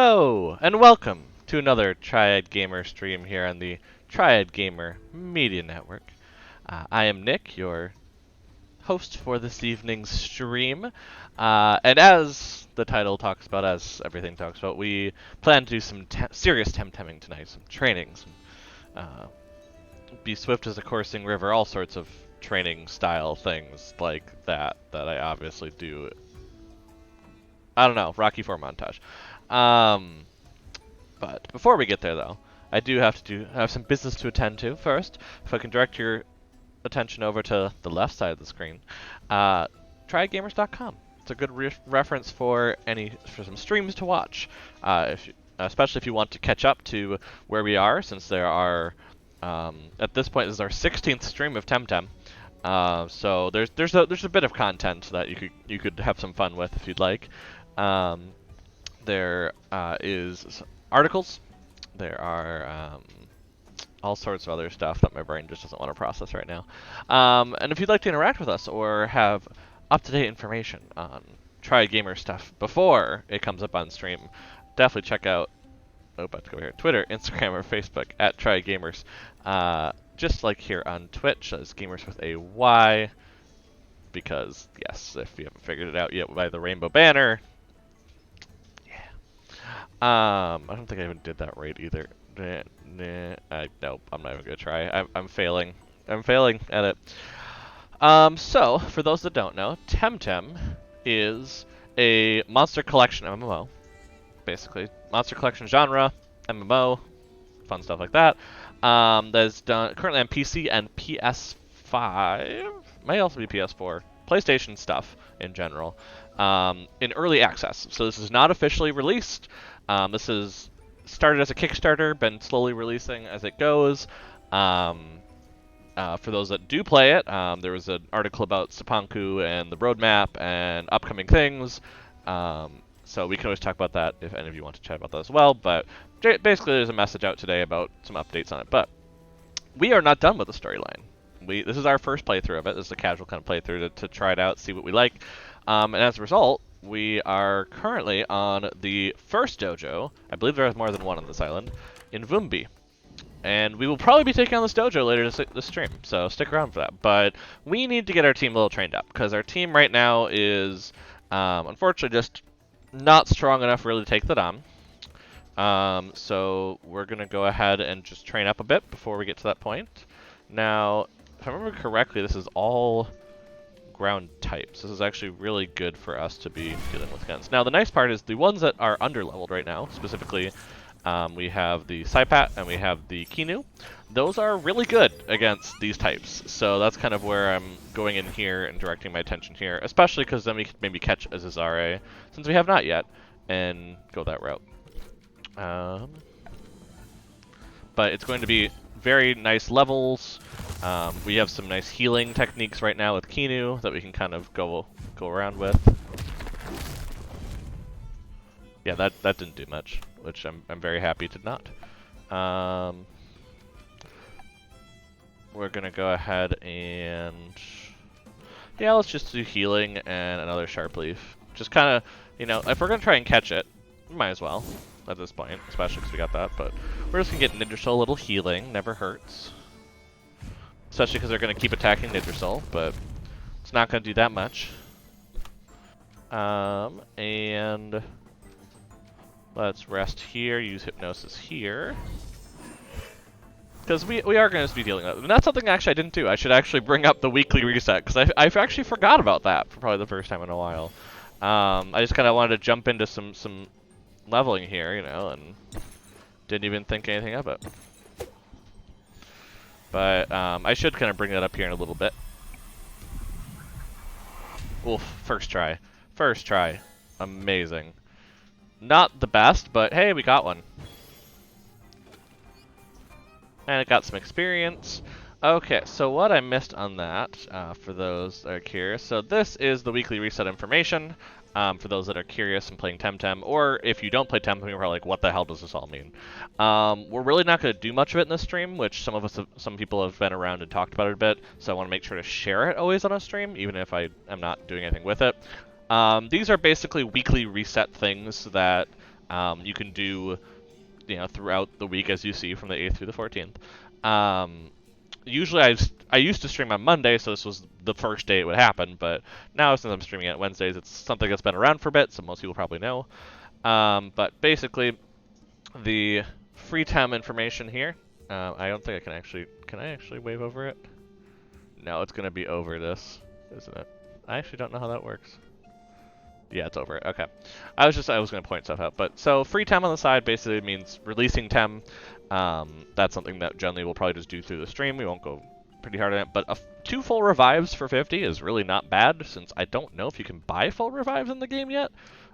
Hello, and welcome to another Triad Gamer stream here on the Triad Gamer Media Network. I am Nick, your host for this evening's stream, and as the title talks about, as everything talks about, we plan to do some serious temtemming tonight, some training, be swift as a coursing river, all sorts of training style things like that I obviously do. I don't know, Rocky 4 montage. But before we get there, though, I do have some business to attend to first. If I can direct your attention over to the left side of the screen, trygamers.com. It's a good reference for some streams to watch, especially if you want to catch up to where we are, since there are at this point this is our 16th stream of Temtem. So there's a bit of content that you could have some fun with if you'd like. There is articles. There are all sorts of other stuff that my brain just doesn't want to process right now. And if you'd like to interact with us or have up-to-date information on Triad Gamer stuff before it comes up on stream, definitely check out Twitter, Instagram, or Facebook at Triad Gamers. Just like here on Twitch, as Gamers with a Y, because yes, if you haven't figured it out yet by the rainbow banner. I don't think I even did that right either. Nope, I'm not even gonna try. I'm failing. I'm failing at it. So, for those that don't know, Temtem is a monster collection MMO. Basically, monster collection genre, MMO, fun stuff like that. That's done currently on PC and PS5. May also be PS4. PlayStation stuff in general. In early access. So this is not officially released. This is started as a Kickstarter, been slowly releasing as it goes. For those that do play it, there was an article about Sapanku and the roadmap and upcoming things. So we can always talk about that if any of you want to chat about that as well. But basically, there's a message out today about some updates on it. But we are not done with the storyline. This is our first playthrough of it. This is a casual kind of playthrough to try it out, see what we like. And as a result, we are currently on the first dojo. I believe there is more than one on this island, in Vumbi. And we will probably be taking on this dojo later this stream, so stick around for that. But we need to get our team a little trained up, because our team right now is, unfortunately, just not strong enough really to take that on. So we're going to go ahead and just train up a bit before we get to that point. Now, if I remember correctly, this is all ground types. This is actually really good for us to be dealing with guns. Now, the nice part is the ones that are under-leveled right now, specifically, we have the Saipat and we have the Kinu. Those are really good against these types. So that's kind of where I'm going in here and directing my attention here, especially because then we could maybe catch Azizare, since we have not yet, and go that route. But it's going to be very nice levels. We have some nice healing techniques right now with Kinu that we can kind of go around with. Yeah, that didn't do much, which I'm very happy to not. We're gonna go ahead and let's just do healing and another sharp leaf. Just kind of, if we're gonna try and catch it, we might as well at this point, especially because we got that. But we're just gonna get Ninja Soul, a little healing, never hurts. Especially because they're gonna keep attacking Ninja Soul, but it's not gonna do that much. And let's rest here, use Hypnosis here. Because we are going to be dealing with that. And that's something actually I didn't do. I should actually bring up the weekly reset, because I've actually forgot about that for probably the first time in a while. I just kind of wanted to jump into some leveling here, and didn't even think anything of it. But I should kind of bring that up here in a little bit. Oof, first try. First try. Amazing. Not the best, but hey, we got one. And it got some experience. Okay, so what I missed on that, for those that are curious, so this is the weekly reset information, for those that are curious and playing Temtem, or if you don't play Temtem, you're like, what the hell does this all mean? We're really not going to do much of it in this stream, which some people have been around and talked about it a bit, so I want to make sure to share it always on a stream, even if I am not doing anything with it. These are basically weekly reset things that You can do, throughout the week as you see from the 8th through the 14th. Usually I used to stream on Monday, so this was the first day it would happen, but now since I'm streaming at Wednesdays, it's something that's been around for a bit, so most people probably know. But basically, the free time information here, I don't think can I actually wave over it? No, it's going to be over this, isn't it? I actually don't know how that works. Yeah, it's over it. Okay. I was going to point stuff out. But so free Tem on the side basically means releasing Tem. That's something that generally we'll probably just do through the stream. We won't go pretty hard on it. But 2 full revives for 50 is really not bad, since I don't know if you can buy full revives in the game yet,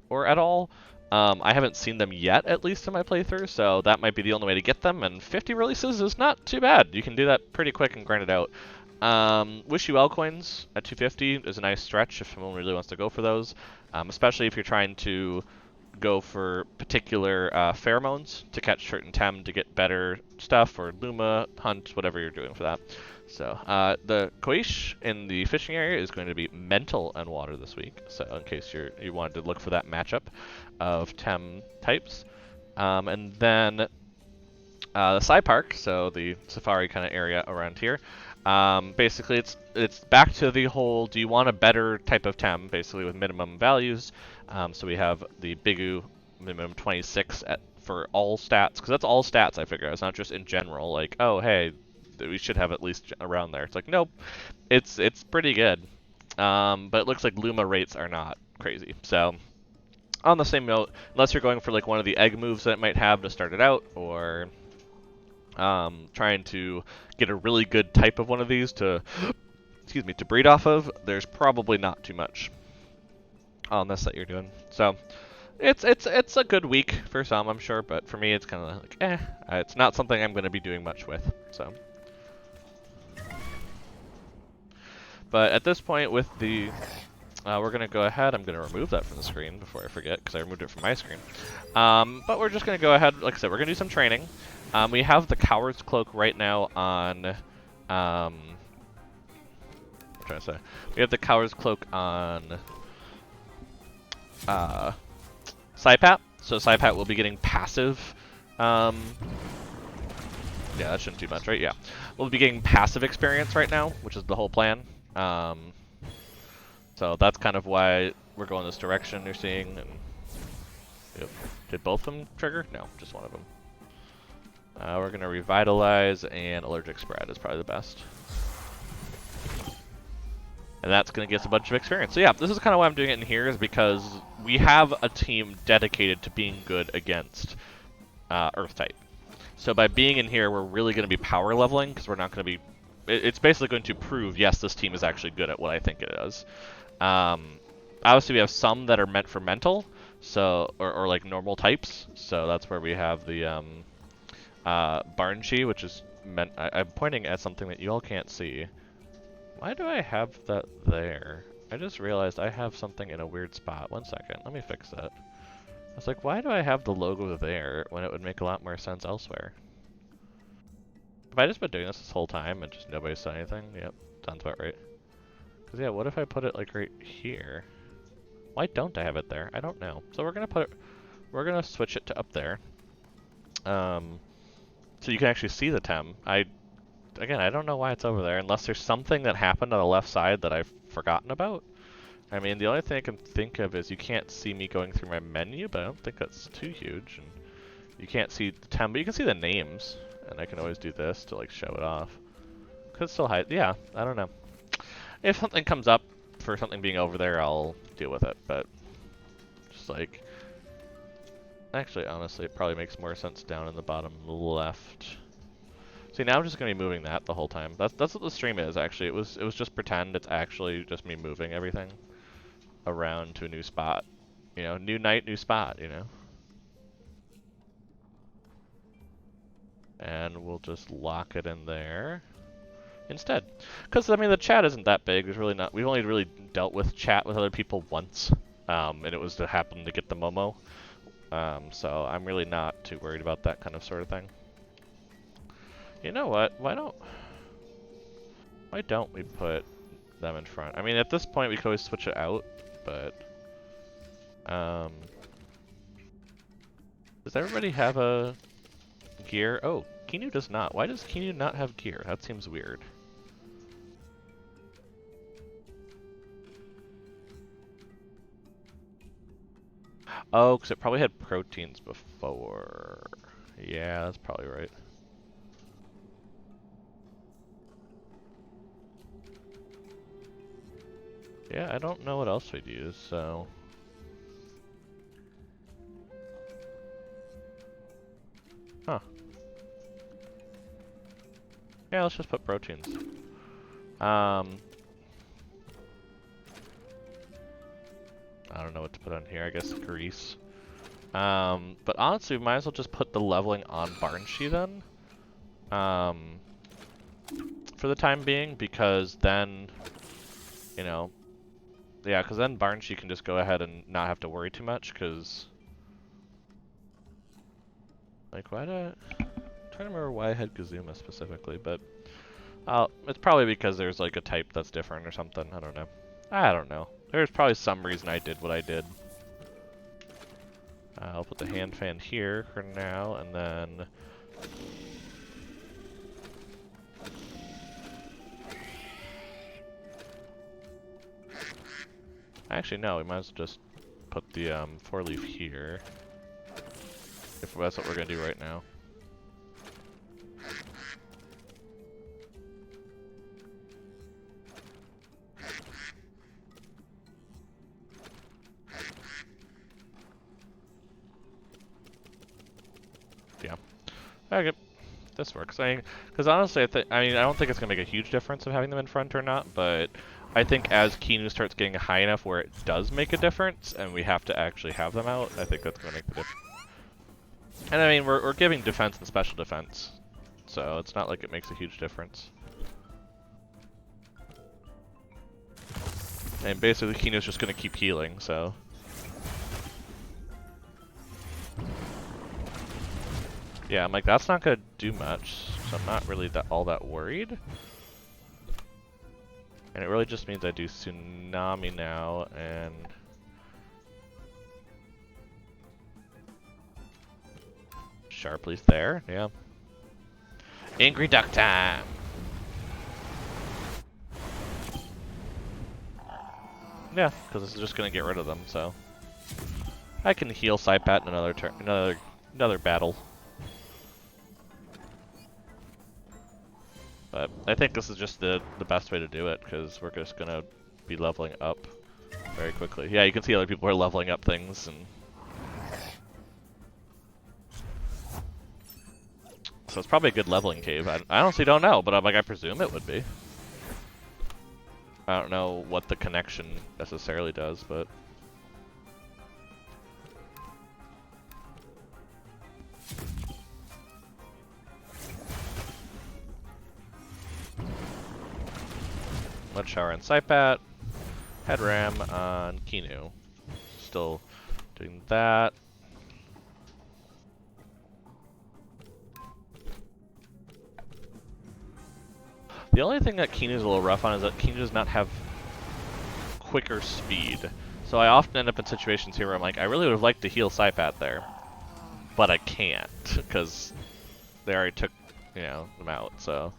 or at all. I haven't seen them yet, at least in my playthrough, so that might be the only way to get them. And 50 releases is not too bad. You can do that pretty quick and grind it out. Wish You Well coins at 250 is a nice stretch if someone really wants to go for those, especially if you're trying to go for particular pheromones to catch certain Tem to get better stuff, or Luma, Hunt, whatever you're doing for that. So the Koish in the fishing area is going to be Mental and Water this week, so in case you wanted to look for that matchup of Tem types. And then the Sci Park, so the safari kind of area around here. Basically, it's back to the whole, do you want a better type of Tem, basically with minimum values. So we have the Bigu minimum 26 for all stats, because that's all stats, I figure. It's not just in general, like, oh, hey, we should have at least around there. It's like, nope, it's pretty good. But it looks like Luma rates are not crazy. So on the same note, unless you're going for like one of the egg moves that it might have to start it out, or trying to get a really good type of one of these to, excuse me, to breed off of, there's probably not too much on this that you're doing. So it's a good week for some, I'm sure, but for me it's kind of like, it's not something I'm going to be doing much with. So, but at this point with the, we're going to go ahead, I'm going to remove that from the screen before I forget, because I removed it from my screen. But we're just going to go ahead, like I said, we're going to do some training. We have the Coward's Cloak right now on, what am I trying to say? We have the Coward's Cloak on Saipat, so Saipat will be getting passive, yeah, that shouldn't do much, right? Yeah. We'll be getting passive experience right now, which is the whole plan. So that's kind of why we're going this direction you're seeing. And yep. Did both of them trigger? No, just one of them. We're going to Revitalize, and Allergic Spread is probably the best. And that's going to get us a bunch of experience. So yeah, this is kind of why I'm doing it in here, is because we have a team dedicated to being good against Earth-type. So by being in here, we're really going to be power leveling, because we're not going to be... It's basically going to prove, yes, this team is actually good at what I think it is. Obviously, we have some that are meant for mental, so or like normal types. So that's where we have the Barnshi, which is meant... I'm pointing at something that you all can't see. Why do I have that there? I just realized I have something in a weird spot. 1 second, let me fix that. I was like, why do I have the logo there when it would make a lot more sense elsewhere? Have I just been doing this whole time and just nobody said anything? Yep, sounds about right. Because yeah, what if I put it like right here? Why don't I have it there? I don't know. So we're gonna switch it to up there. So you can actually see the Tem. Again, I don't know why it's over there, unless there's something that happened on the left side that I've forgotten about. I mean, the only thing I can think of is you can't see me going through my menu, but I don't think that's too huge. And you can't see the Tem, but you can see the names, and I can always do this to like show it off. Could still hide, yeah, I don't know. If something comes up for something being over there, I'll deal with it, but just like... Actually, honestly, it probably makes more sense down in the bottom left. See, now I'm just gonna be moving that the whole time. That's what the stream is, actually. It was just pretend. It's actually just me moving everything around to a new spot. You know, new night, new spot, you know? And we'll just lock it in there instead. Because, I mean, the chat isn't that big. There's really not... We've only really dealt with chat with other people once. And it was to happen to get the Momo. So I'm really not too worried about that kind of sort of thing. You know what? Why don't we put them in front? I mean, at this point we could always switch it out, but Does everybody have a gear? Oh, Kinu does not. Why does Kinu not have gear? That seems weird. Oh, because it probably had proteins before. Yeah, that's probably right. Yeah, I don't know what else we'd use, so... Huh. Yeah, let's just put proteins. I don't know what to put on here, I guess grease. But honestly, we might as well just put the leveling on Barnshee then. For the time being, because then, you know... Yeah, because then Barnshee can just go ahead and not have to worry too much, because... Like, why did I'm trying to remember why I had Kazuma specifically, but... it's probably because there's like a type that's different or something, I don't know. I don't know. There's probably some reason I did what I did. I'll put the hand fan here for now, and then... Actually, no, we might as well just put the 4-leaf here. If that's what we're going to do right now. Yeah. Okay. This works. Because honestly, I don't think it's going to make a huge difference of having them in front or not, but I think as Kinu starts getting high enough where it does make a difference, and we have to actually have them out, I think that's going to make the difference. And I mean, we're giving defense and special defense, so it's not like it makes a huge difference. And basically, Kinu's just going to keep healing, so... Yeah, I'm like, that's not going to do much, so I'm not really all that worried. And it really just means I do Tsunami now, and... Sharply's there, yeah. Angry Duck time! Yeah, because this is just going to get rid of them, so... I can heal Saipat in another turn, another battle. But I think this is just the best way to do it, because we're just going to be leveling up very quickly. Yeah, you can see other people are leveling up things, and... So it's probably a good leveling cave. I honestly don't know, but I presume it would be. I don't know what the connection necessarily does, but... Mud Shower on Saipat. Head Ram on Kinu. Still doing that. The only thing that Kinu's a little rough on is that Kinu does not have quicker speed. So I often end up in situations here where I'm like, I really would have liked to heal Saipat there, but I can't, because they already took, you know, them out, so...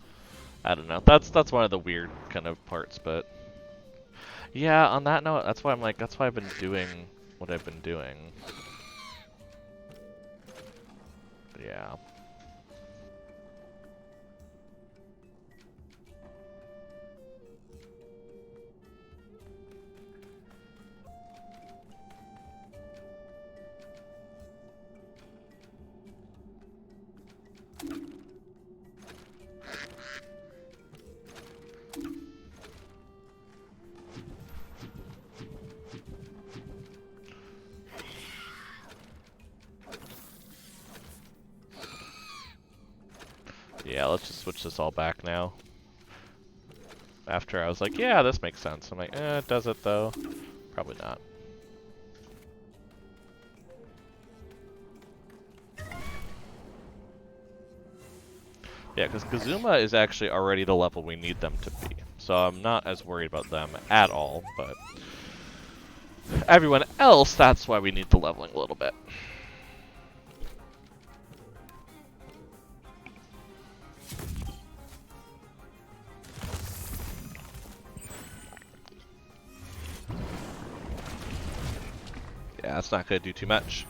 I don't know. That's one of the weird kind of parts, but... Yeah, on that note, that's why I'm like, that's why I've been doing what I've been doing. Yeah. Yeah, let's just switch this all back now. After I was like, yeah, this makes sense. I'm like, does it though? Probably not. Yeah, because Kazuma is actually already the level we need them to be. So I'm not as worried about them at all, but... Everyone else, that's why we need the leveling a little bit. Yeah, it's not gonna do too much.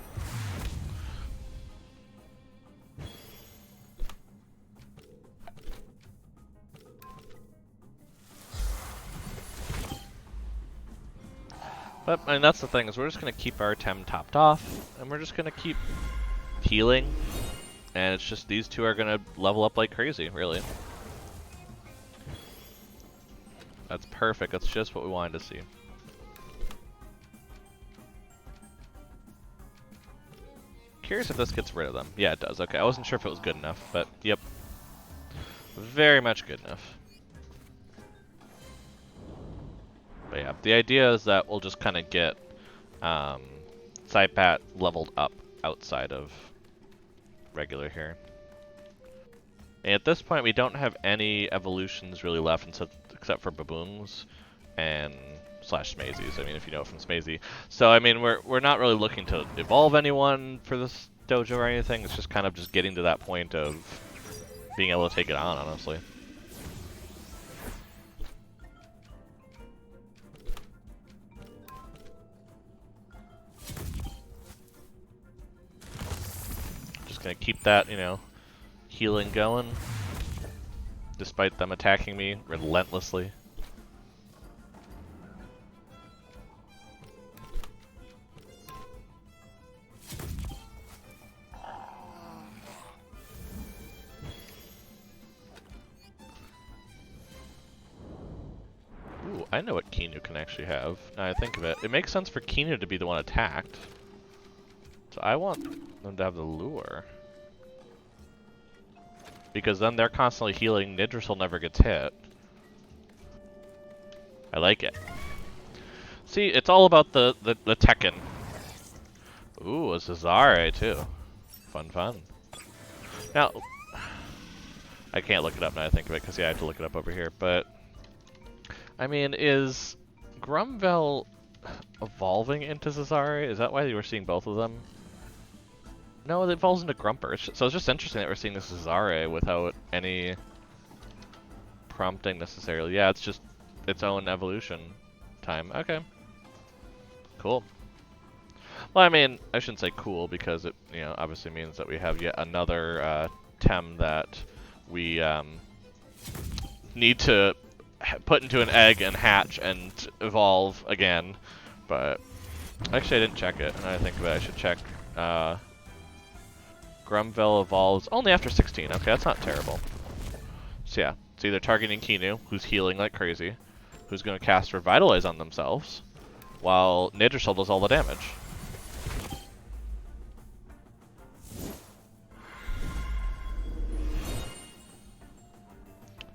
But, I mean, that's the thing, is we're just gonna keep our Tem topped off, and we're just gonna keep healing, and it's just these two are gonna level up like crazy, really. That's perfect, that's just what we wanted to see. Curious if this gets rid of them. Yeah, it does. Okay, I wasn't sure if it was good enough, but yep. Very much good enough. But yeah, the idea is that we'll just kind of get Saipat leveled up outside of regular here. And at this point, we don't have any evolutions really left except for baboons and slash Smazies. I mean, if you know from Smazy. So I mean, we're not really looking to evolve anyone for this dojo or anything. It's just kind of just getting to that point of being able to take it on, honestly. Just gonna keep that, you know, healing going, despite them attacking me relentlessly. Ooh, I know what Kinu can actually have. Now I think of it. It makes sense for Kinu to be the one attacked. So I want them to have the lure. Because then they're constantly healing, Nidrisil never gets hit. I like it. See, it's all about the Tekken. Ooh, a Cesare too. Fun, fun. Now, I can't look it up now I think of it, because yeah, I have to look it up over here, but I mean, is Grumvel evolving into Cesare? Is that why you were seeing both of them? No, it evolves into Grumper. So it's just interesting that we're seeing this Cesare without any prompting necessarily. Yeah, it's just its own evolution time. Okay. Cool. Well, I mean, I shouldn't say cool because it, you know, obviously means that we have yet another Tem that we need to put into an egg and hatch and evolve again. But actually, I didn't check it. And I think of it, I should check. Grumvel evolves only after 16. Okay, that's not terrible. So yeah, it's either targeting Kinu, who's healing like crazy, who's going to cast Revitalize on themselves, while Nidrisil does all the damage.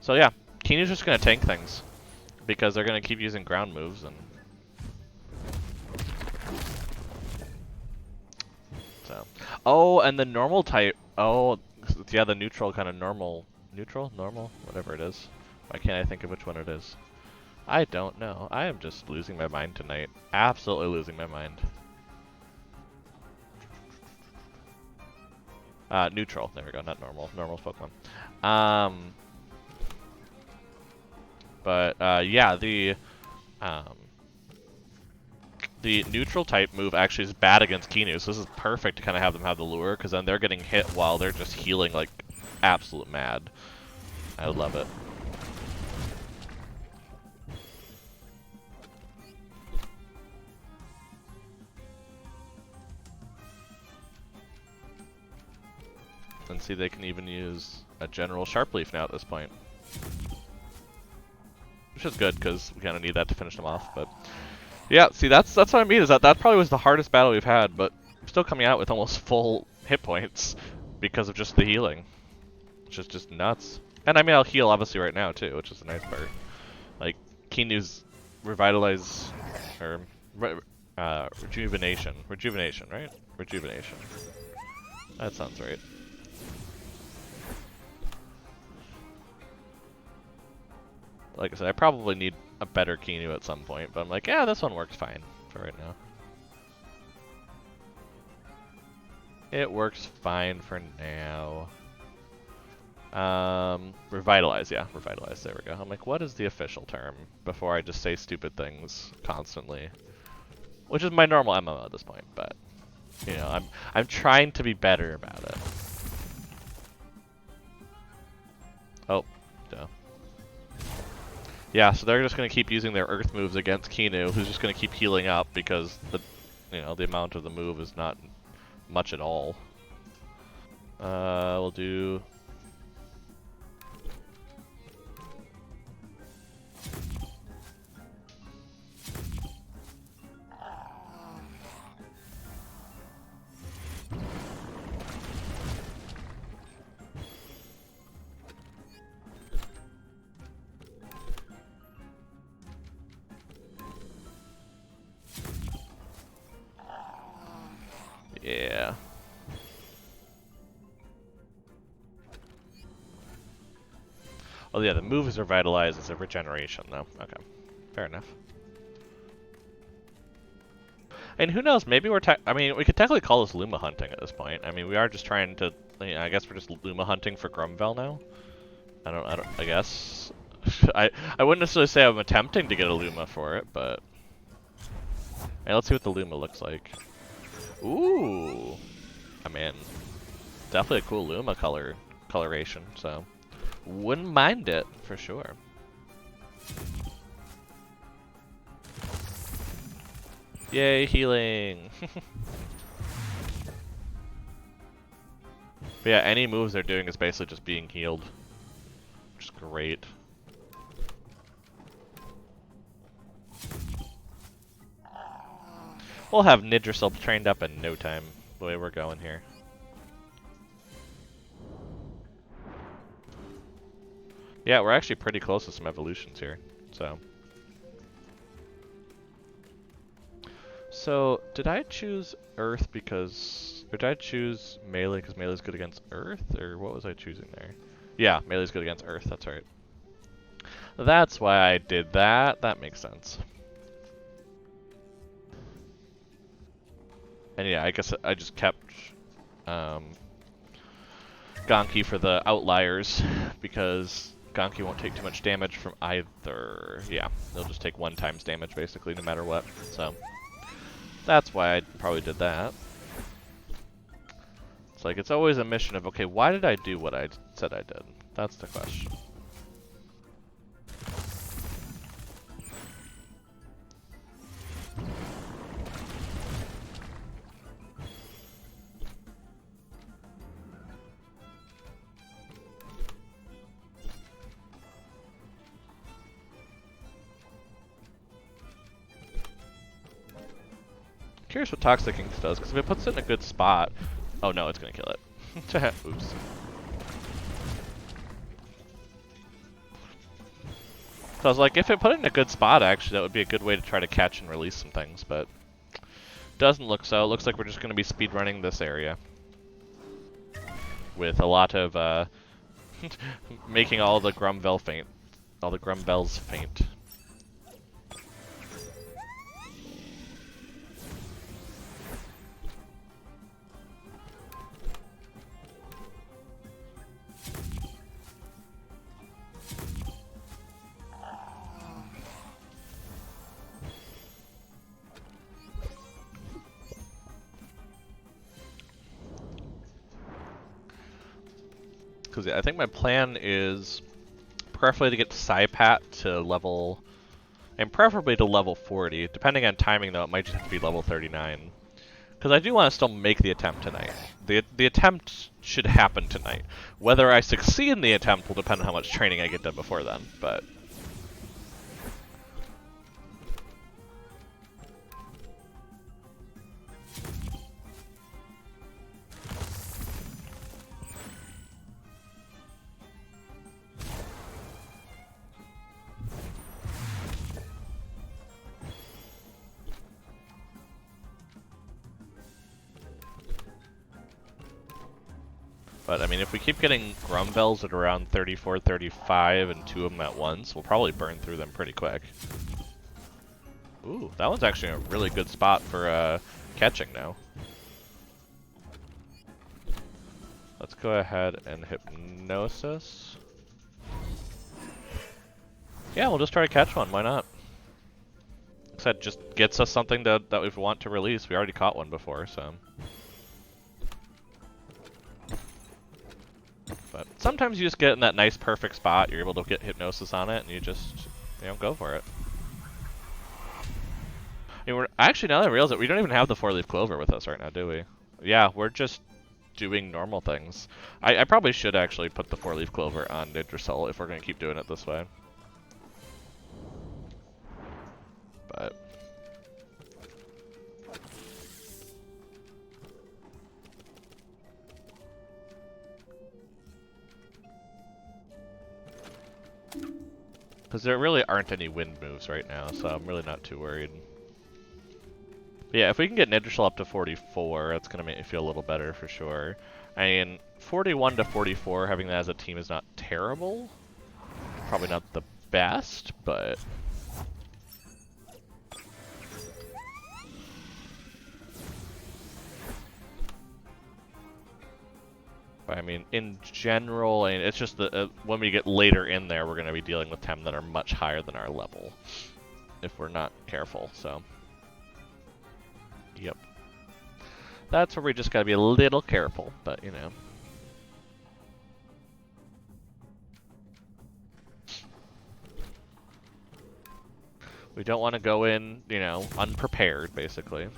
So yeah, Kinu's just going to tank things, because they're going to keep using ground moves, and so. Oh, and the normal type, oh, yeah, the neutral kind of normal, normal, whatever it is. Why can't I think of which one it is? I don't know. I am just losing my mind tonight. Absolutely losing my mind. Neutral. There we go. Not normal. Normal's Pokemon. Yeah, the neutral type move actually is bad against Kinu, so this is perfect to kind of have them have the lure, because then they're getting hit while they're just healing like absolute mad. I love it. And see, they can even use a general Sharp Leaf now at this point. Which is good, because we kind of need that to finish them off, but... Yeah, see, that's what I mean, is that probably was the hardest battle we've had, but we're still coming out with almost full hit points because of just the healing. Which is just nuts. And I mean, I'll heal obviously right now too, which is the nice part. Like, Kinu's Revitalize, or Rejuvenation, right? Rejuvenation. That sounds right. Like I said, I probably need a better Kinu at some point, but I'm like, yeah, this one works fine for right now. It works fine for now. Revitalize, yeah, Revitalize, there we go. I'm like, what is the official term? Before I just say stupid things constantly. which is my normal MMO at this point. But you know, I'm trying to be better about it. Oh, duh. Yeah, so they're just gonna keep using their Earth moves against Kinu, who's just gonna keep healing up because the amount of the move is not much at all. We'll do. Yeah. Oh yeah, the move is revitalized as a regeneration though. Okay, fair enough. And who knows? Maybe I mean, we could technically call this Luma hunting at this point. I mean, we are just trying to. I guess we're just Luma hunting for Grumvel now. I guess. I wouldn't necessarily say I'm attempting to get a Luma for it, but. Hey, let's see what the Luma looks like. Ooh. I mean, definitely a cool Luma coloration. So, wouldn't mind it for sure. Yay, healing! But yeah, any moves they're doing is basically just being healed. Which is great. We'll have Nidrisil trained up in no time, the way we're going here. Yeah, we're actually pretty close to some evolutions here, so. So, did I choose Earth because, or did I choose Melee because Melee's good against Earth, or what was I choosing there? Yeah, Melee's good against Earth, that's right. That's why I did that, that makes sense. And yeah, I guess I just kept Gonki for the outliers, because Gonki won't take too much damage from either. Yeah, they'll just take 1 times damage basically, no matter what, so. That's why I probably did that. It's like, it's always a mission of, okay, why did I do what I said I did? That's the question. Curious what Toxic Ink does, because if it puts it in a good spot... Oh no, it's gonna kill it. Oops. So I was like, if it put it in a good spot, actually, that would be a good way to try to catch and release some things, but... Doesn't look so. It looks like we're just gonna be speedrunning this area. With a lot of, making all the Grumvel faint. All the Grumvels faint. Because yeah, I think my plan is preferably to get Saipat to level, and preferably to level 40. Depending on timing though, it might just have to be level 39. Because I do want to still make the attempt tonight. The attempt should happen tonight. Whether I succeed in the attempt will depend on how much training I get done before then, but... But, I mean, if we keep getting Grumvels at around 34, 35, and 2 of them at once, we'll probably burn through them pretty quick. Ooh, that one's actually a really good spot for catching now. Let's go ahead and Hypnosis. Yeah, we'll just try to catch one, why not? said, just gets us something that we want to release. We already caught one before, so. But sometimes you just get in that nice, perfect spot. You're able to get hypnosis on it, and you just, go for it. I mean, we're actually, now that I realize it, we don't even have the 4-leaf clover with us right now, do we? Yeah, we're just doing normal things. I probably should actually put the 4-leaf clover on Ninja if we're gonna keep doing it this way. But because there really aren't any wind moves right now, so I'm really not too worried. But yeah, if we can get Ninja up to 44, that's gonna make me feel a little better for sure. I mean, 41 to 44, having that as a team is not terrible. Probably not the best, but I mean, in general, I mean, it's just that when we get later in there, we're going to be dealing with Tem that are much higher than our level, if we're not careful, so. Yep. That's where we just got to be a little careful, but, We don't want to go in, unprepared, basically.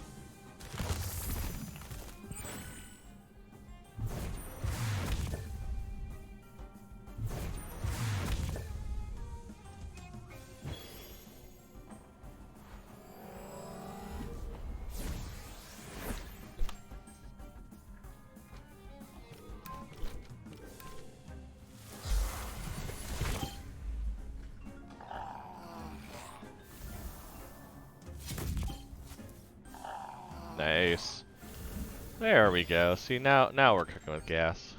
Nice. There we go. See, now we're cooking with gas.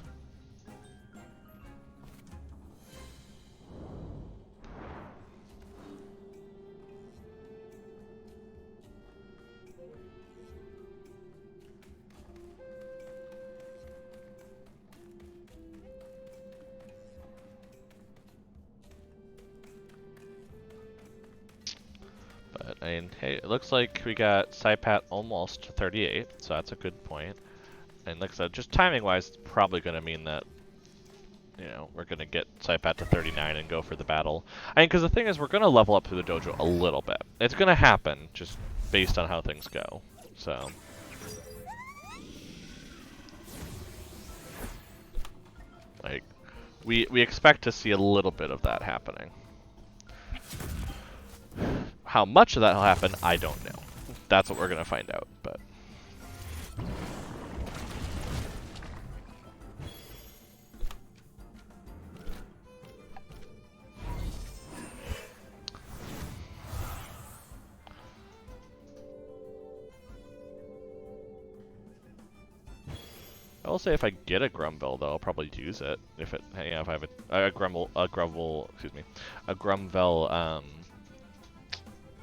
But, I mean, hey, it looks like we got Saipat almost 38, so that's a good point. And like I said, just timing-wise, it's probably going to mean that, we're going to get Saipat to 39 and go for the battle. I mean, because the thing is, we're going to level up through the dojo a little bit. It's going to happen, just based on how things go, so. Like, we expect to see a little bit of that happening. How much of that will happen, I don't know. That's what we're going to find out, but. I will say if I get a Grumvel though, I'll probably use it. If it, if I have a Grumvel,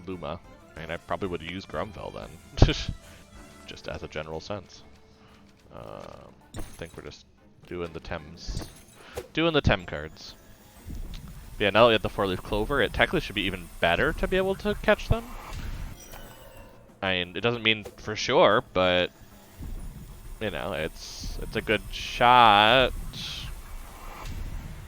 Luma. I mean, I probably would use Grumvel then, just as a general sense. I think we're just doing the Tem cards. But yeah, now that we have the 4-leaf clover, it technically should be even better to be able to catch them. I mean, it doesn't mean for sure, but it's a good shot.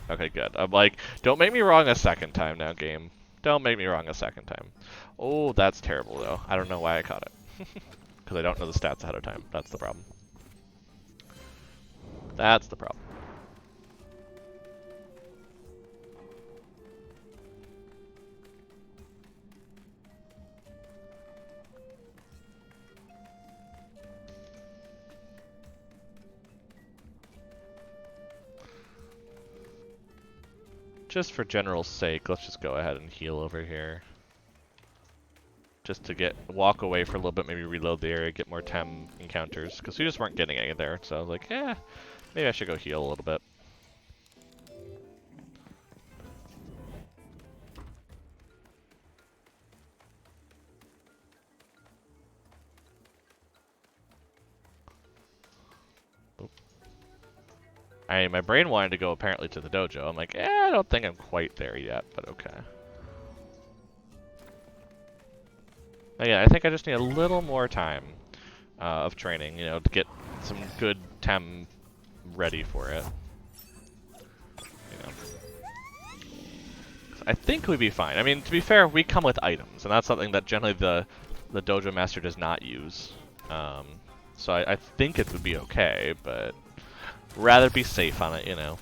Okay, good. I'm like, don't make me wrong a second time now, game. Don't make me wrong a second time. Oh, that's terrible, though. I don't know why I caught it. Because I don't know the stats ahead of time. That's the problem. That's the problem. Just for general sake, let's just go ahead and heal over here. Just to walk away for a little bit, maybe reload the area, get more Tem encounters. Because we just weren't getting any there, so I was like, maybe I should go heal a little bit. My brain wanted to go apparently to the dojo. I'm like, I don't think I'm quite there yet, but okay. Yeah, I think I just need a little more time of training, you know, to get some good Tem ready for it. You know. I think we'd be fine. I mean, to be fair, we come with items, and that's something that generally the Dojo Master does not use. So I think it would be okay, but rather be safe on it, you know.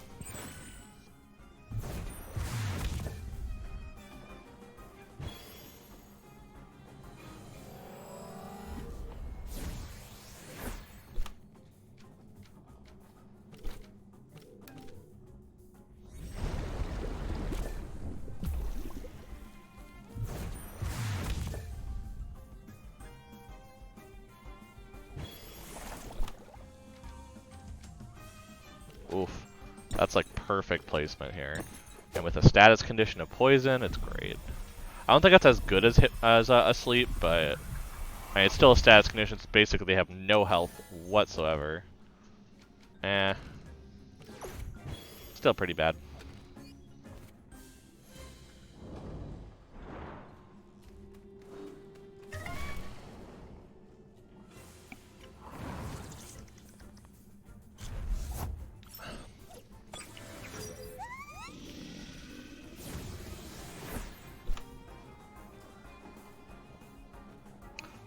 Oof. That's like perfect placement here. And with a status condition of poison, it's great. I don't think that's as good as asleep, but I mean, it's still a status condition. So basically, they have no health whatsoever. Eh. Still pretty bad.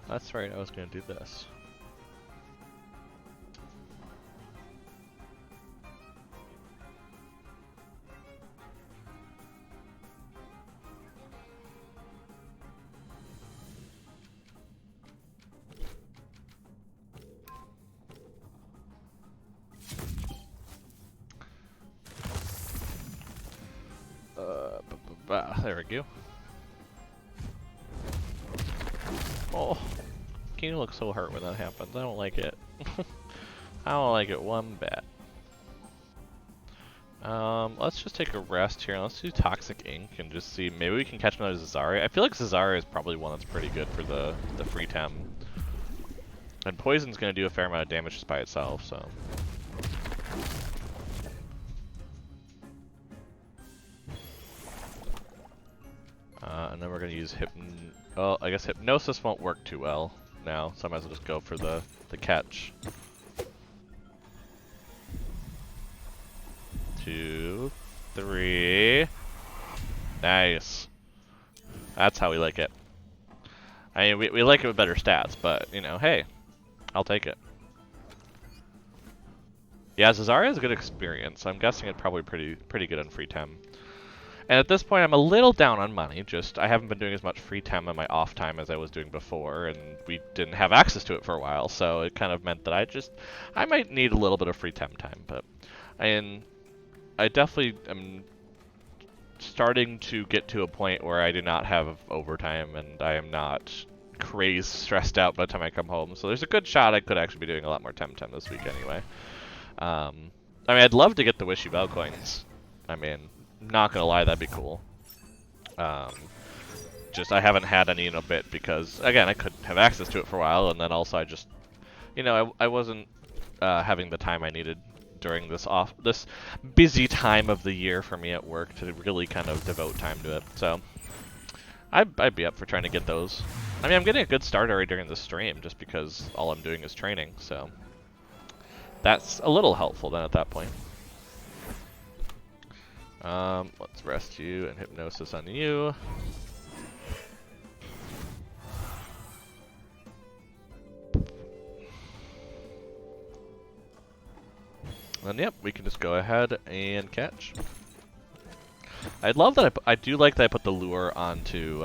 That's right, I was going to do this. There we go. Oh, Kino looks so hurt when that happens. I don't like it. I don't like it one bit. Let's just take a rest here. Let's do Toxic Ink and just see. Maybe we can catch another Zazari. I feel like Zazari is probably one that's pretty good for the free Tem. And Poison's going to do a fair amount of damage just by itself, so. And then we're going to use well, I guess Hypnosis won't work too well now, so I might as well just go for the catch. 2, 3. Nice. That's how we like it. I mean, we like it with better stats, but, you know, hey, I'll take it. Yeah, Zazaria is a good experience. I'm guessing it's probably pretty good on free Tem. And at this point, I'm a little down on money. Just, I haven't been doing as much free Tem in my off time as I was doing before, and we didn't have access to it for a while, so it kind of meant that I might need a little bit of free Tem time, but I definitely am starting to get to a point where I do not have overtime, and I am not crazed, stressed out by the time I come home, so there's a good shot I could actually be doing a lot more Temtem this week anyway. I mean, I'd love to get the Wishy Bell coins. I mean, not gonna lie, that'd be cool. Just I haven't had any in a bit because, again, I couldn't have access to it for a while, and then also I just, you know, I wasn't having the time I needed during this busy time of the year for me at work to really kind of devote time to it. So I'd be up for trying to get those. I mean, I'm getting a good start already during the stream just because all I'm doing is training, so that's a little helpful then at that point. Let's rest you and Hypnosis on you. And yep, we can just go ahead and catch. I love that I do like that I put the lure onto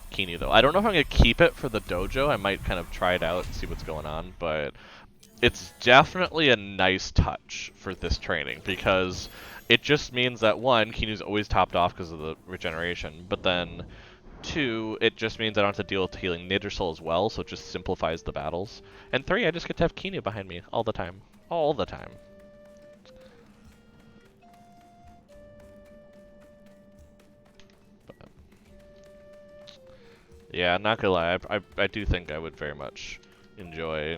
Kini though. I don't know if I'm gonna keep it for the dojo. I might kind of try it out and see what's going on, but it's definitely a nice touch for this training because it just means that one, Kinu's always topped off because of the regeneration, but then two, it just means I don't have to deal with healing Nidorsol as well, so it just simplifies the battles. And three, I just get to have Kinu behind me all the time. All the time. But, yeah, not gonna lie, I do think I would very much enjoy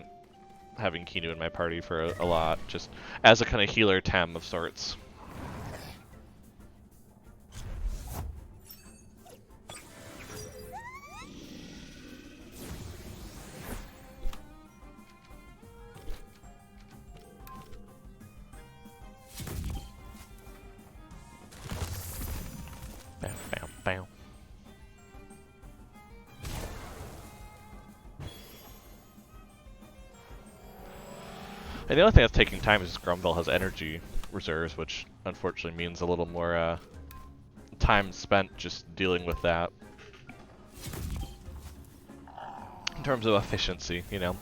having Kinu in my party for a lot, just as a kind of healer Tem of sorts. Bow, bow, bow. And the only thing that's taking time is Grumville has energy reserves, which unfortunately means a little more time spent just dealing with that. In terms of efficiency, you know.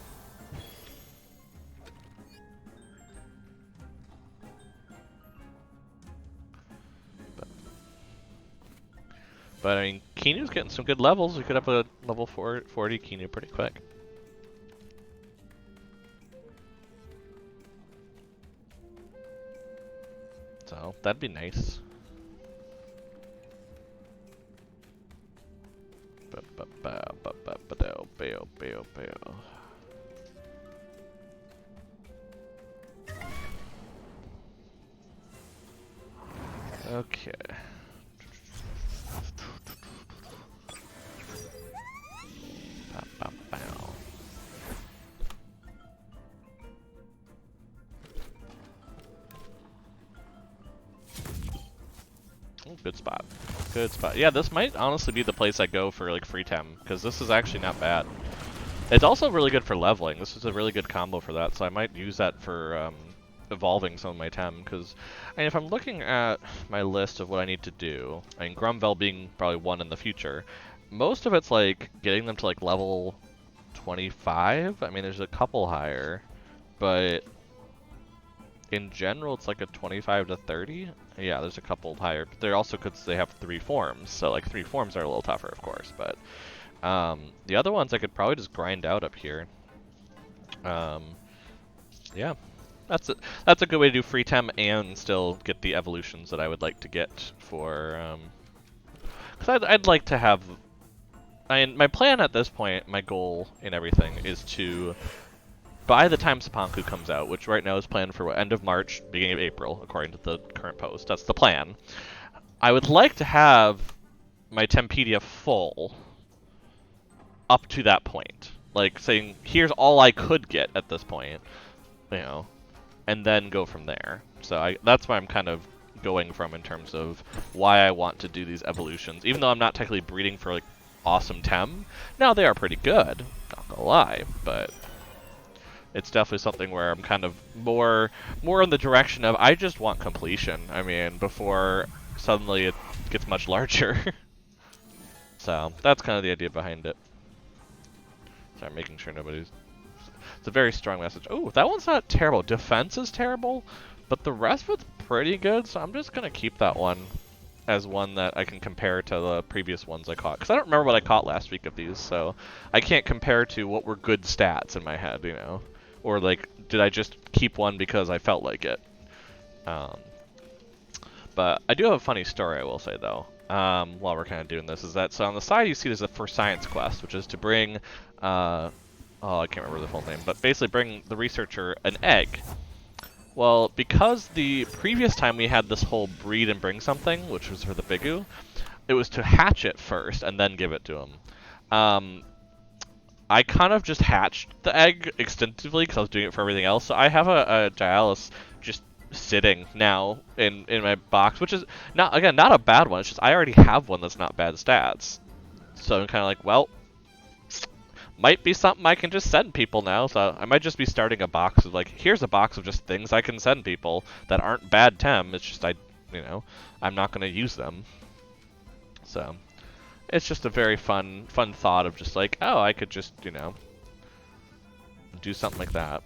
But I mean, Kinu's getting some good levels. We could have a level 40 Kinu pretty quick. So, that'd be nice. Okay. Good spot. Good spot. Yeah, this might honestly be the place I go for like free Tem, because this is actually not bad. It's also really good for leveling. This is a really good combo for that, so I might use that for evolving some of my Tem, because I mean, if I'm looking at my list of what I need to do, I mean, Grumville being probably one in the future, most of it's like getting them to like level 25. I mean, there's a couple higher, but in general, it's like a 25 to 30. Yeah, there's a couple higher, but they're also because they have 3 forms, so like 3 forms are a little tougher, of course. But the other ones I could probably just grind out up here. Yeah, that's a good way to do free Tem and still get the evolutions that I would like to get for. Because I'd like to have. I mean, my plan at this point, my goal in everything is to, by the time Sapanku comes out, which right now is planned for end of March, beginning of April, according to the current post. That's the plan. I would like to have my Tempedia full up to that point. Like, saying, here's all I could get at this point, you know, and then go from there. So that's why I'm kind of going from in terms of why I want to do these evolutions. Even though I'm not technically breeding for, like, awesome Tem. Now, they are pretty good, not gonna lie, but it's definitely something where I'm kind of more in the direction of I just want completion. I mean, before suddenly it gets much larger. So that's kind of the idea behind it. Sorry, making sure nobody's. It's a very strong message. Oh, that one's not terrible. Defense is terrible, but the rest of it's pretty good. So I'm just gonna keep that one as one that I can compare to the previous ones I caught. Because I don't remember what I caught last week of these, so I can't compare to what were good stats in my head, you know. Or, like, did I just keep one because I felt like it? But I do have a funny story, I will say, though, while we're kind of doing this, is that, so on the side you see there's a For Science quest, which is to bring, oh, I can't remember the full name, but basically bring the researcher an egg. Well, because the previous time we had this whole breed and bring something, which was for the Bigu, it was to hatch it first and then give it to him. I kind of just hatched the egg extensively because I was doing it for everything else. So I have a Dialis just sitting now in my box, which is not a bad one. It's just I already have one that's not bad stats. So I'm kind of like, well, might be something I can just send people now. So I might just be starting a box of like, here's a box of just things I can send people that aren't bad Tem. It's just I'm not going to use them. So it's just a very fun thought of just like, oh, I could just, do something like that,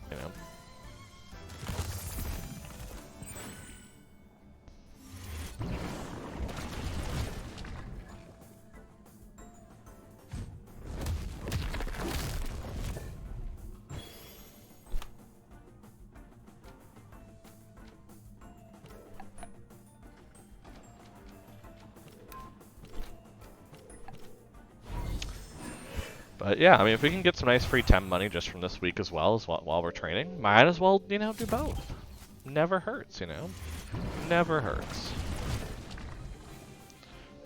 But yeah, I mean, if we can get some nice free Tem money just from this week as well as while we're training, might as well, do both. Never hurts, Never hurts.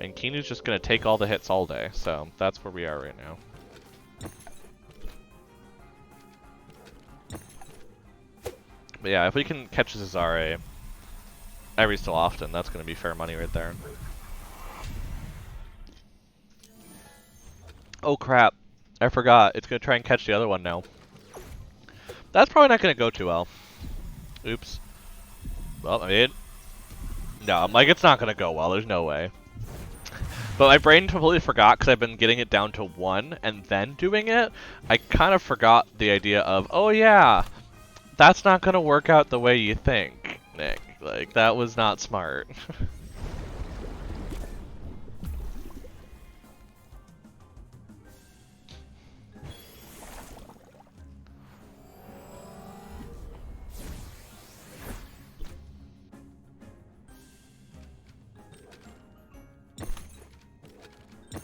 And Kinu's just gonna take all the hits all day, so that's where we are right now. But yeah, if we can catch Cesare every so often, that's gonna be fair money right there. Oh crap. I forgot. It's gonna try and catch the other one now. That's probably not gonna go too well. Oops. Well, I mean... No, I'm like, it's not gonna go well. There's no way. But my brain completely forgot because I've been getting it down to 1 and then doing it. I kind of forgot the idea of, oh yeah, that's not gonna work out the way you think, Nick. Like, that was not smart.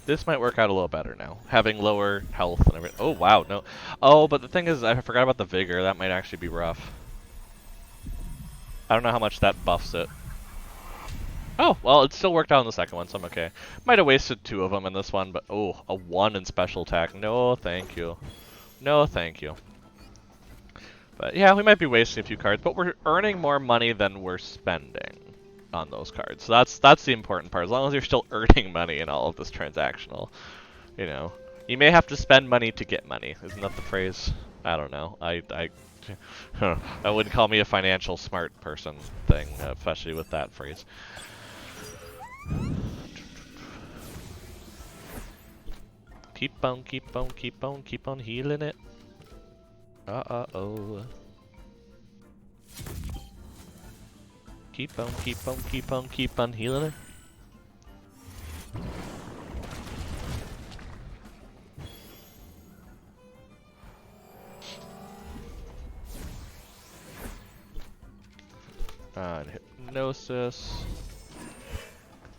This might work out a little better now, having lower health and everything. Oh wow, no. Oh, but the thing is, I forgot about the vigor. That might actually be rough. I don't know how much that buffs it. Oh, well, it still worked out in the second one, so I'm okay. Might have wasted 2 of them in this one, but oh, a 1 in special attack. No, thank you. No, thank you. But yeah, we might be wasting a few cards, but we're earning more money than we're spending on those cards. So that's the important part. As long as you're still earning money in all of this transactional, you know. You may have to spend money to get money. Isn't that the phrase? I don't know. I wouldn't call me a financial smart person thing, especially with that phrase. Keep on, keep on, keep on, keep on healing it. Uh-oh. Keep on, keep on, keep on, keep on healing it. On hypnosis.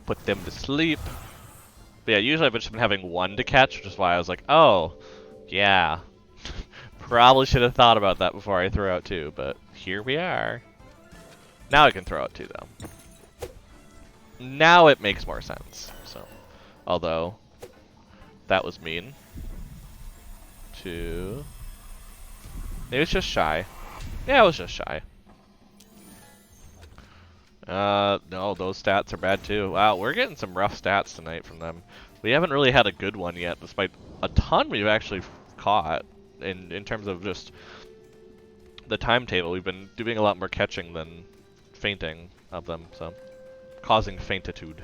Put them to sleep. But yeah, usually I've just been having 1 to catch, which is why I was like, oh, yeah. Probably should have thought about that before I threw out 2, but here we are. Now I can throw out 2, though. Now it makes more sense, so. Although, that was mean. 2. Maybe it's just shy. Yeah, it was just shy. No, those stats are bad too. Wow, we're getting some rough stats tonight from them. We haven't really had a good one yet, despite a ton we've actually caught in terms of just the timetable. We've been doing a lot more catching than fainting of them, so causing faintitude.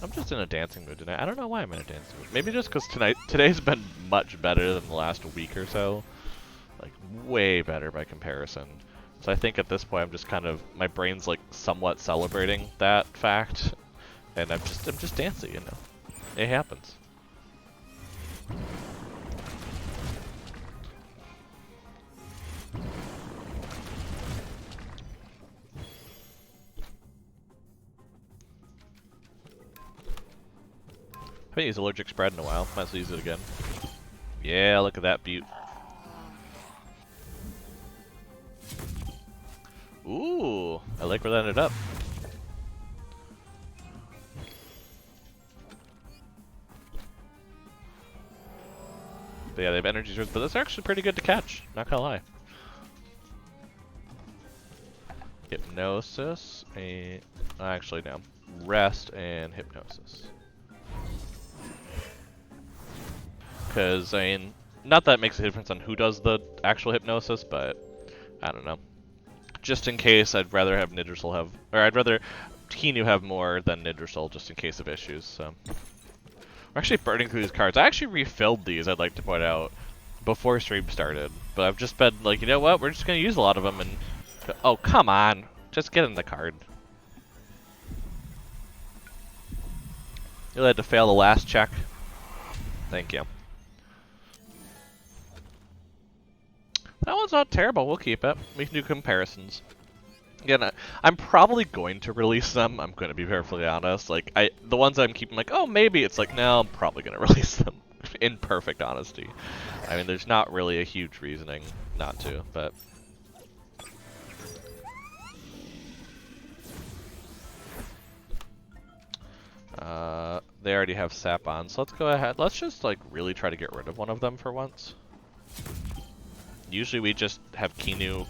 I'm just in a dancing mood tonight. I don't know why I'm in a dancing mood. Maybe just because today's been much better than the last week or so. Like, way better by comparison. So I think at this point I'm just kind of, my brain's like somewhat celebrating that fact. And I'm just dancing, you know. It happens. I haven't used allergic spread in a while. Might as well use it again. Yeah, look at that beaut. Ooh, I like where that ended up. But yeah, they have energy swords, but that's actually pretty good to catch. Not gonna lie. Hypnosis, and actually no, rest and hypnosis. Because, I mean, not that it makes a difference on who does the actual hypnosis, but I don't know. Just in case, I'd rather have Nidrisol have, or I'd rather Kinu have more than Nidrisol, just in case of issues, so. We're actually burning through these cards. I actually refilled these, I'd like to point out, before stream started. But I've just been like, you know what, we're just going to use a lot of them, and... Oh, come on! Just get in the card. You'll have to fail the last check. Thank you. That one's not terrible, we'll keep it. We can do comparisons. Again, I'm probably going to release them, I'm going to be perfectly honest. Like, the ones I'm keeping, like, oh, maybe, it's like, no, I'm probably going to release them, in perfect honesty. I mean, there's not really a huge reasoning not to, but... They already have sap on, so let's go ahead. Let's just like really try to get rid of one of them for once. Usually we just have Kinu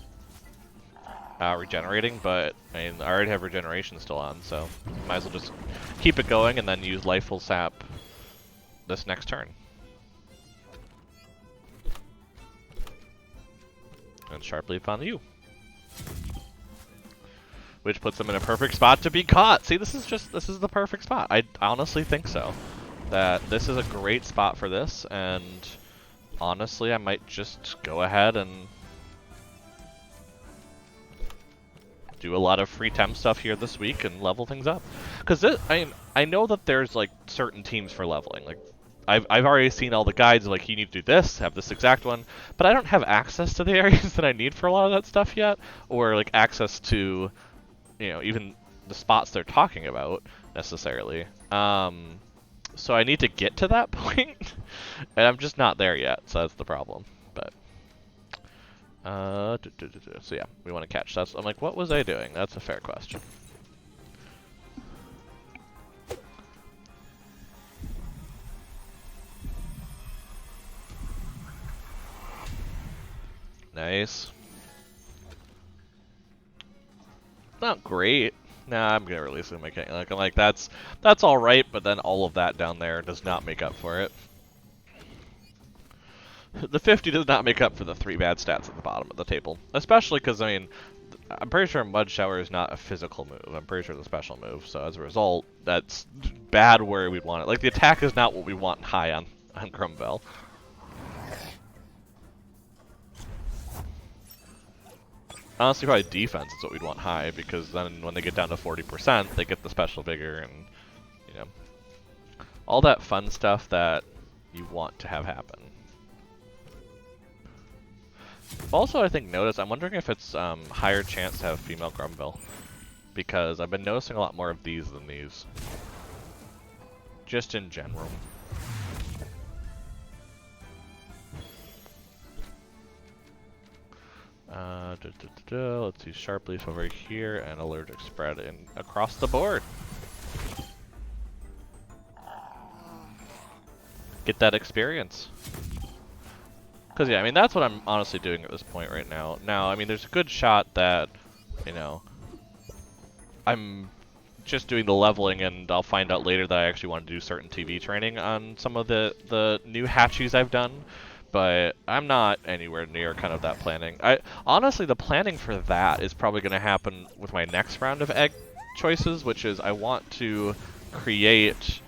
regenerating, but I mean, I already have regeneration still on, so might as well just keep it going and then use Lifeful Sap this next turn. And Sharp Leaf on you. Which puts them in a perfect spot to be caught. See, this is the perfect spot. I honestly think so. That this is a great spot for this, and honestly, I might just go ahead and do a lot of free temp stuff here this week and level things up. Because I know that there's like certain teams for leveling. Like I've already seen all the guides. Like you need to do this, have this exact one, but I don't have access to the areas that I need for a lot of that stuff yet, or like access to, you know, even the spots they're talking about necessarily. So I need to get to that point, and I'm just not there yet. So that's the problem. But so yeah, we want to catch. That's I'm like, what was I doing? That's a fair question. Nice. Not great. Nah, I'm gonna release it. I'm like that's all right, but then all of that down there does not make up for it. The 50 does not make up for the 3 bad stats at the bottom of the table, especially because I mean, I'm pretty sure Mud Shower is not a physical move. I'm pretty sure it's a special move. So as a result, that's bad where we'd want it. Like the attack is not what we want high on Grumvel. Honestly, probably defense is what we'd want high, because then when they get down to 40%, they get the special vigor and, you know, all that fun stuff that you want to have happen. Also, I think notice, I'm wondering if it's higher chance to have female Grumvel, because I've been noticing a lot more of these than these, just in general. Let's use Sharp Leaf over here and Allergic Spread in across the board. Get that experience. Because yeah, I mean that's what I'm honestly doing at this point right now. Now, I mean there's a good shot that, you know, I'm just doing the leveling and I'll find out later that I actually want to do certain TV training on some of the new hatchies I've done. But I'm not anywhere near kind of that planning. Honestly, the planning for that is probably going to happen with my next round of egg choices, which is I want to create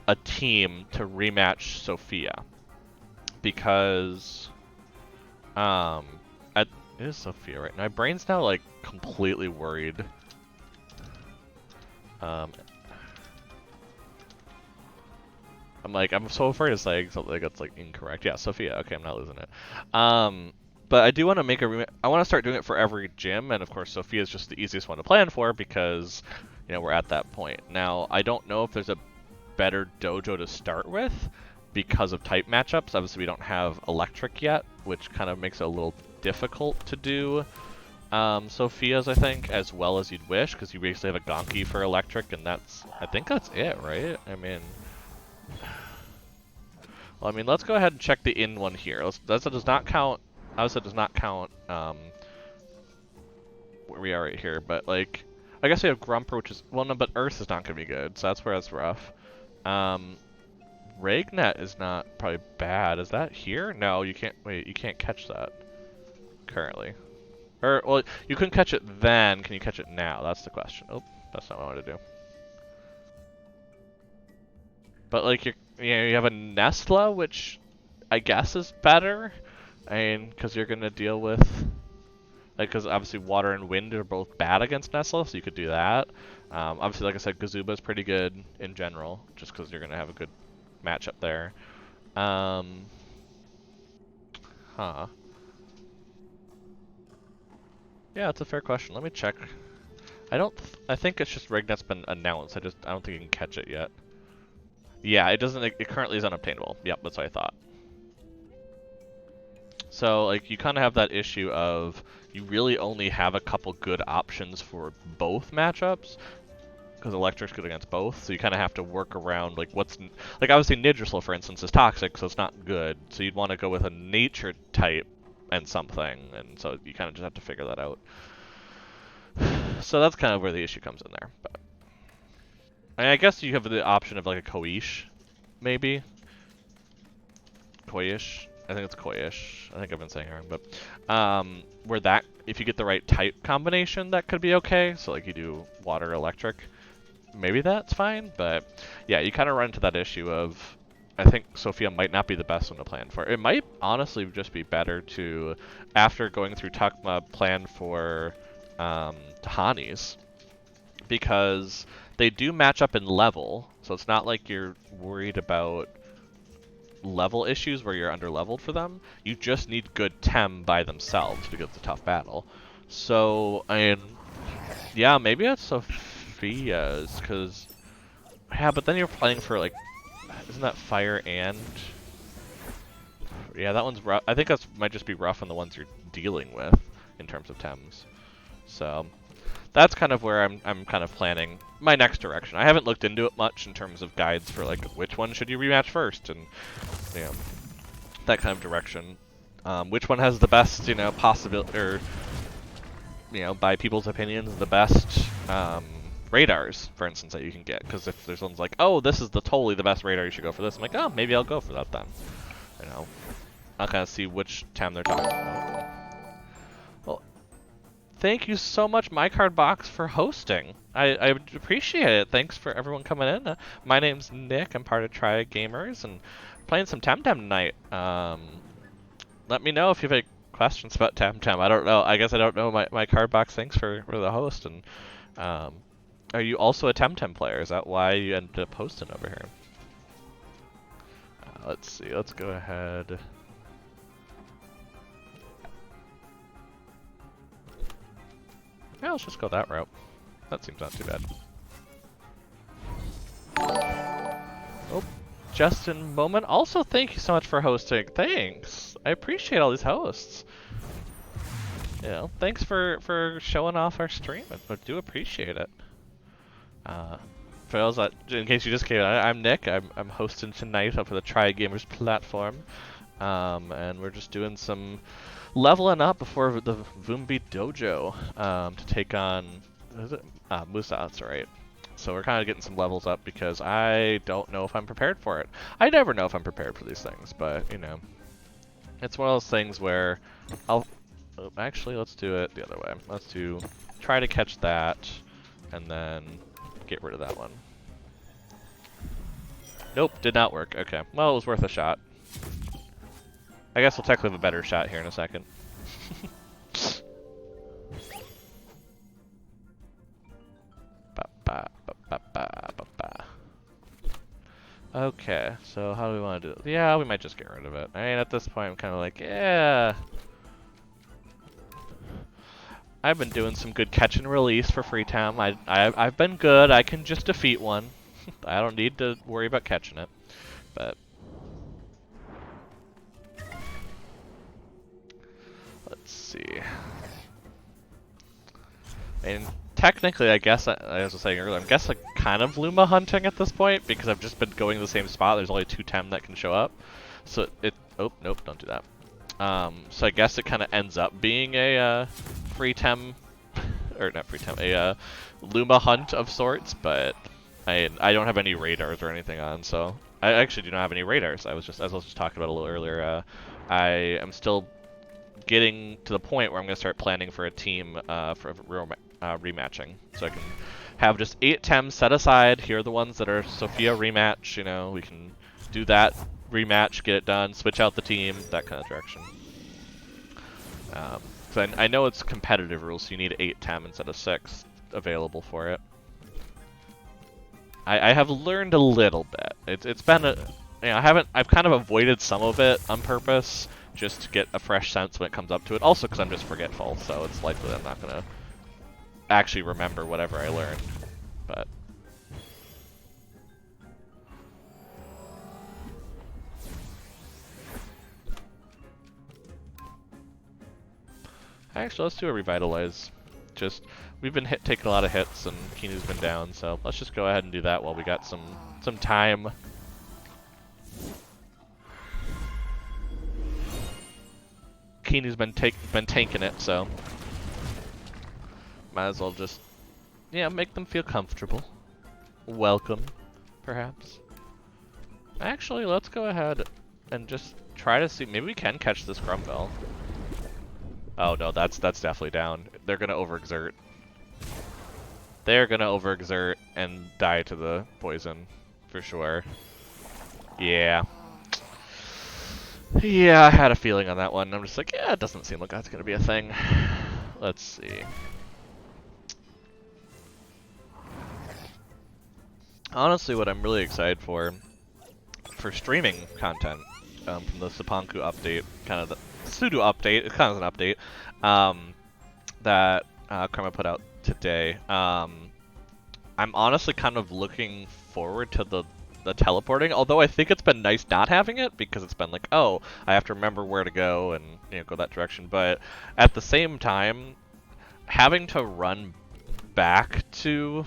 a team to rematch Sophia. Because, it is Sophia right now. My brain's now like completely worried. I'm so afraid of saying something that's like incorrect. Yeah, Sophia. Okay, I'm not losing it. But I do want to make I want to start doing it for every gym, and of course, Sophia is just the easiest one to plan for because, you know, we're at that point. Now, I don't know if there's a better dojo to start with because of type matchups. Obviously, we don't have electric yet, which kind of makes it a little difficult to do Sophia's, I think, as well as you'd wish, because you basically have a Gonki for electric, and I think that's it, right? I mean... Well, I mean, let's go ahead and check the in one here. That does not count. Obviously, it does not count where we are right here. But like, I guess we have Grumper, which is no, but Earth is not gonna be good, so that's where that's rough. Regnet is not probably bad. Is that here? No, you can't. Wait, you can't catch that currently. Or well, you couldn't catch it then. Can you catch it now? That's the question. Oh, that's not what I wanted to do. But like you have a Nestla, which I guess is better. I mean, because you're gonna deal with because obviously water and wind are both bad against Nestla, so you could do that. Obviously, like I said, Gazuba is pretty good in general, just because you're gonna have a good matchup there. Huh. Yeah, that's a fair question. Let me check. I think it's just Regnet's been announced. I don't think you can catch it yet. Yeah, it doesn't. It currently is unobtainable. Yep, that's what I thought. So, like, you kind of have that issue of you really only have a couple good options for both matchups. because electric's good against both. So you kind of have to work around like like obviously Nidrisol, for instance, is toxic, so it's not good. So you'd want to go with a nature type and something, and so you kind of just have to figure that out. So that's kind of where the issue comes in there. But I guess you have the option of like a Koish, maybe. Koish. I think it's Koish. I think I've been saying it wrong, but where that, if you get the right type combination, that could be okay. So like you do water, electric, maybe that's fine. But yeah, you kind of run into that issue of, I think Sophia might not be the best one to plan for. It might honestly just be better to, after going through Takma, plan for Tahani's, because they do match up in level, so it's not like you're worried about level issues where you're under-leveled for them. You just need good Tem by themselves because it's a tough battle. So, I mean, yeah, maybe it's Sophia's, because, yeah, but then you're playing for, like, isn't that fire and... Yeah, that one's rough. I think that might just be rough on the ones you're dealing with in terms of Tems. So, that's kind of where I'm kind of planning my next direction. I haven't looked into it much in terms of guides for like which one should you rematch first, and you know, that kind of direction. Which one has the best, you know, possibility, or you know, by people's opinions, the best radars, for instance, that you can get. Because if there's one's like, oh, this is totally the best radar, you should go for this. I'm like, oh, maybe I'll go for that then. You know, I'll kind of see which Tem they're talking about. Well, thank you so much, MyCardBox, for hosting. I appreciate it. Thanks for everyone coming in. My name's Nick. I'm part of Try Gamers and playing some Temtem tonight. Let me know if you have any questions about Temtem. I don't know. I guess I don't know MyCardBox. Thanks for the host. And are you also a Temtem player? Is that why you ended up hosting over here? Let's see. Let's go ahead. Yeah, let's just go that route. That seems not too bad. Oh, Justin Moment. Also, thank you so much for hosting. Thanks. I appreciate all these hosts. You know, thanks for showing off our stream. I do appreciate it. For those that, in case you just came in, I'm Nick. I'm hosting tonight up for the Try Gamers platform, and we're just doing some leveling up before the Vumbi Dojo to take on, is it? Musa, that's right. So we're kind of getting some levels up because I don't know if I'm prepared for it. I never know if I'm prepared for these things, but you know, it's one of those things where actually, let's do it the other way. Let's try to catch that, and then get rid of that one. Nope, did not work. Okay, well, it was worth a shot. I guess we'll technically have a better shot here in a second. Okay, so how do we want to do it? Yeah, we might just get rid of it. I mean, at this point, I'm kind of like, yeah. I've been doing some good catch and release for free time. I've been good. I can just defeat one. I don't need to worry about catching it. But let's see. I mean, technically, I guess I was saying earlier, I'm guessing kind of Luma hunting at this point because I've just been going to the same spot. There's only 2 Tem that can show up, so oh nope, don't do that. So I guess it kind of ends up being a free Tem, or not free Tem, a Luma hunt of sorts. But I don't have any radars or anything on, so I actually do not have any radars. As I was just talking about a little earlier, I am still getting to the point where I'm going to start planning for a team for rematching, so I can have just 8 Tems set aside. Here are the ones that are Sophia rematch. You know, we can do that rematch, get it done, switch out the team, that kind of direction. So I know it's competitive rules, so you need 8 Tem instead of 6 available for it. I have learned a little bit. It's been a, you know, I've kind of avoided some of it on purpose just to get a fresh sense when it comes up to it. Also because I'm just forgetful, so it's likely that I'm not gonna actually remember whatever I learned. But actually, let's do a revitalize, we've been taking a lot of hits and Kinu's been down, so let's just go ahead and do that while we got some time. Kinu's been tanking it, so might as well just, yeah, make them feel comfortable. Welcome, perhaps. Actually, let's go ahead and just try to see. Maybe we can catch this Grumble. Oh no, that's definitely down. They're gonna overexert. They're gonna overexert and die to the poison, for sure. Yeah. Yeah, I had a feeling on that one. I'm just like, yeah, it doesn't seem like that's gonna be a thing. Let's see. Honestly, what I'm really excited for streaming content from the Sapanku update, kind of the pseudo update, it's kind of an update, that Karma put out today. I'm honestly kind of looking forward to the teleporting, although I think it's been nice not having it, because it's been like, oh, I have to remember where to go and, you know, go that direction. But at the same time, having to run back to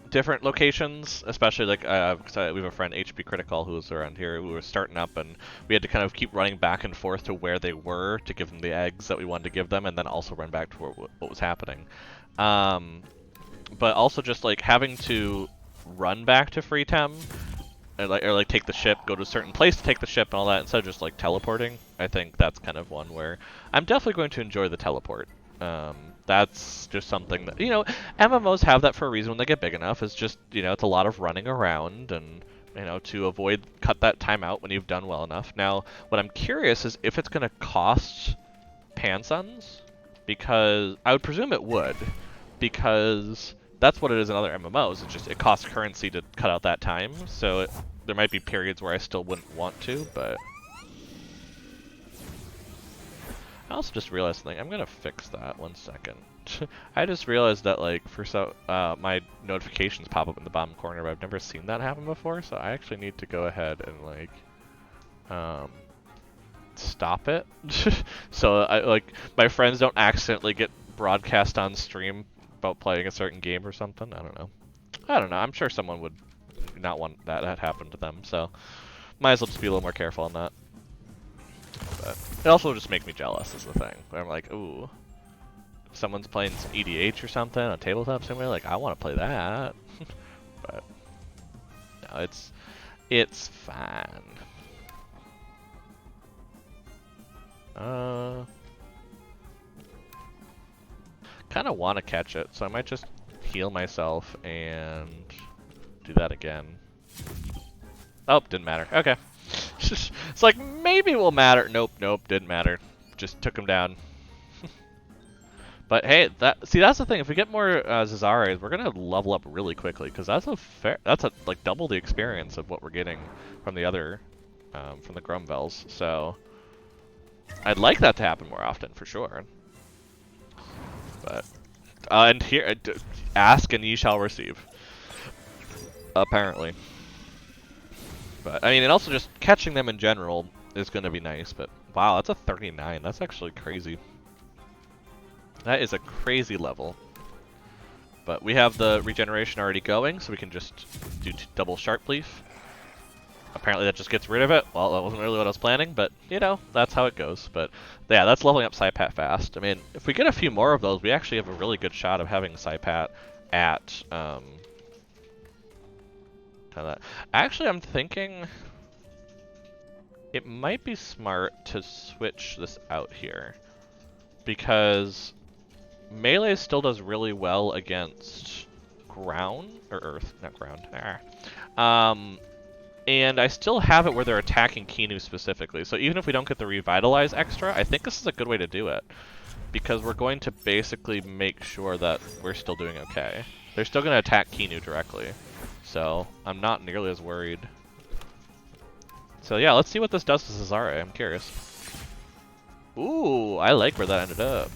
different locations, especially like we have a friend HP Critical who's around here who was starting up, and we had to kind of keep running back and forth to where they were to give them the eggs that we wanted to give them, and then also run back to what was happening. But also just like having to run back to Temtem, or like take the ship, go to a certain place to take the ship and all that, instead of just like teleporting. I think that's kind of one where I'm definitely going to enjoy the teleport. That's just something that, you know, MMOs have that for a reason when they get big enough. It's just, you know, it's a lot of running around and, you know, to cut that time out when you've done well enough. Now, what I'm curious is if it's going to cost Pansuns, because I would presume it would, because that's what it is in other MMOs. It's just, it costs currency to cut out that time, so there might be periods where I still wouldn't want to, but I also just realized something. I'm gonna fix that 1 second. I just realized that, like, my notifications pop up in the bottom corner, but I've never seen that happen before, so I actually need to go ahead and, like, stop it. So my friends don't accidentally get broadcast on stream about playing a certain game or something. I don't know. I'm sure someone would not want that to happen to them, so might as well just be a little more careful on that. But it also just makes me jealous, is the thing. Where I'm like, ooh, if someone's playing some EDH or something on tabletop simulator, like, I want to play that. But no, it's fine. Kind of want to catch it, so I might just heal myself and do that again. Oh, didn't matter. Okay. It's like, maybe it will matter. Nope, didn't matter. Just took him down. But hey, that's the thing. If we get more Zazares, we're gonna level up really quickly, because that's like double the experience of what we're getting from the other, from the Grumvels. So I'd like that to happen more often, for sure. But and here, ask and ye shall receive. Apparently. But I mean, and also just catching them in general is going to be nice. But wow, that's a 39. That's actually crazy. That is a crazy level. But we have the regeneration already going, so we can just do double Sharp Leaf. Apparently that just gets rid of it. Well, that wasn't really what I was planning, but, you know, that's how it goes. But yeah, that's leveling up Saipat fast. I mean, if we get a few more of those, we actually have a really good shot of having Saipat at that. Actually, I'm thinking it might be smart to switch this out here, because melee still does really well against ground, or earth, not ground. And I still have it where they're attacking Kinu specifically, so even if we don't get the Revitalize extra, I think this is a good way to do it, because we're going to basically make sure that we're still doing okay. They're still going to attack Kinu directly. So I'm not nearly as worried. So yeah, let's see what this does to Cesare. I'm curious. Ooh, I like where that ended up.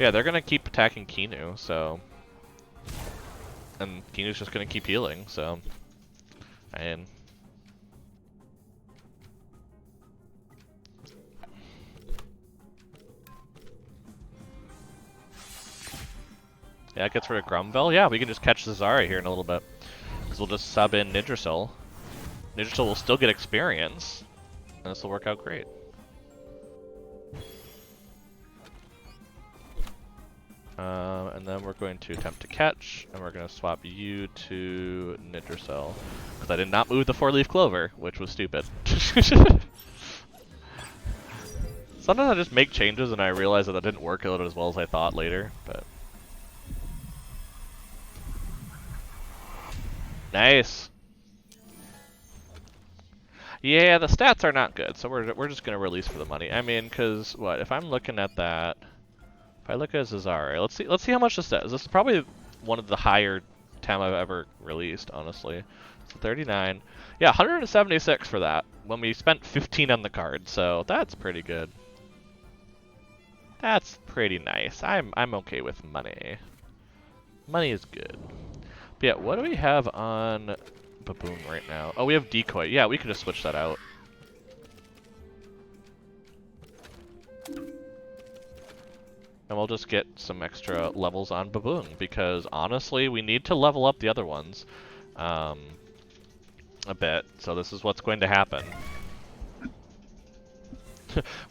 Yeah, they're gonna keep attacking Kinu, so, and Kinu's just gonna keep healing. So, and Yeah, it gets rid of Grumvel. Yeah, we can just catch Cesare here in a little bit. Because we'll just sub in Nidrasil. Nidrasil will still get experience. And this will work out great. And then we're going to attempt to catch, and we're going to swap you to Nidrasil. Because I did not move the 4-leaf clover, which was stupid. Sometimes I just make changes and I realize that didn't work out as well as I thought later, but... Nice! Yeah, the stats are not good, so we're just going to release for the money. I mean, because, what, if I'm looking at that... If I look at Cesare, let's see how much this does. This is probably one of the higher TEM I've ever released, honestly. So 39. Yeah, 176 for that, when we spent 15 on the card, so that's pretty good. That's pretty nice. I'm okay with money. Money is good. But yeah, what do we have on Baboon right now? Oh, we have Decoy. Yeah, we could just switch that out. And we'll just get some extra levels on Baboon, because honestly, we need to level up the other ones a bit. So this is what's going to happen.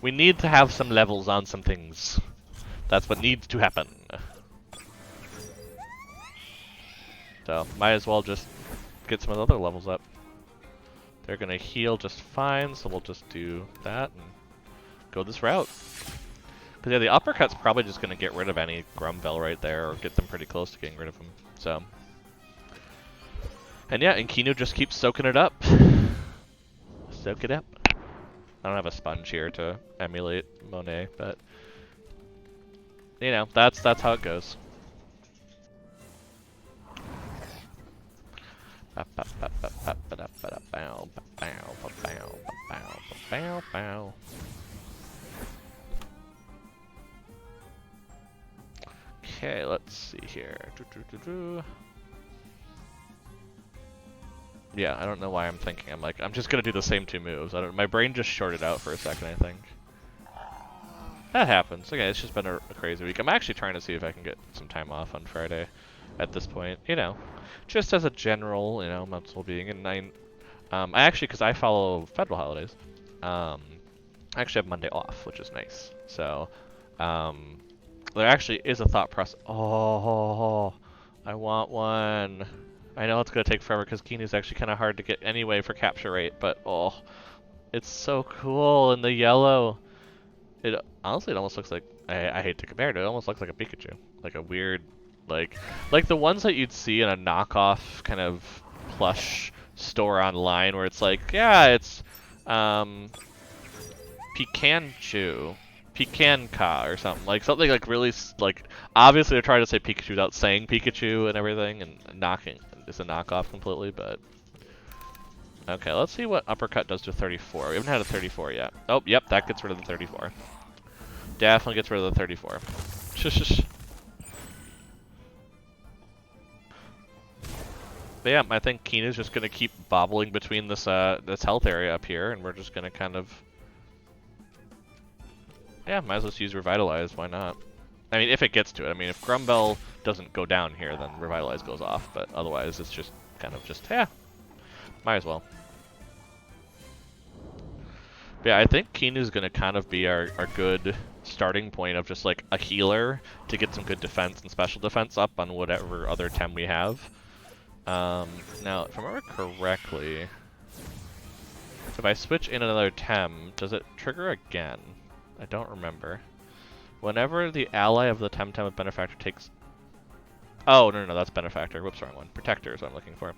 We need to have some levels on some things. That's what needs to happen. So, might as well just get some of the other levels up. They're gonna heal just fine, so we'll just do that and go this route. Because yeah, the uppercut's probably just gonna get rid of any Grumvel right there, or get them pretty close to getting rid of them. So, and yeah, and Kinu just keeps soaking it up. Soak it up. I don't have a sponge here to emulate Monet, but you know, that's how it goes. Okay, let's see here. Yeah, I don't know why I'm thinking. I'm just gonna do the same two moves. My brain just shorted out for a second, I think. That happens. Okay, it's just been a crazy week. I'm actually trying to see if I can get some time off on Friday at this point. You know, just as a general, you know, mental being. And I actually, because I follow federal holidays, I actually have Monday off, which is nice. So, there actually is a thought process. Oh, I want one. I know it's going to take forever because Kinu's actually kind of hard to get anyway for capture rate, but oh, it's so cool in the yellow. Honestly, it almost looks like, I hate to compare it, it almost looks like a Pikachu. Like a weird, like the ones that you'd see in a knockoff kind of plush store online where it's like, yeah, it's Pikanchu. Pikanka or something like really like obviously they're trying to say Pikachu without saying Pikachu and everything and knocking it's a knockoff completely, but okay, let's see what uppercut does to 34. We haven't had a 34 yet. Oh, yep, that gets rid of the 34. Definitely gets rid of the 34. But yeah, I think Kinu's just gonna keep bobbling between this this health area up here, and we're just gonna kind of. Yeah, might as well just use Revitalize, why not? I mean, if it gets to it. I mean, if Grumvel doesn't go down here, then Revitalize goes off, but otherwise it's just kind of just, yeah, might as well. But yeah, I think Kinu's going to kind of be our good starting point of just like a healer to get some good defense and special defense up on whatever other TEM we have. Now, if I remember correctly, if I switch in another TEM, does it trigger again? I don't remember. Whenever the ally of the Temtem of Benefactor takes... Oh, no, that's Benefactor. Whoops, wrong one. Protector is what I'm looking for.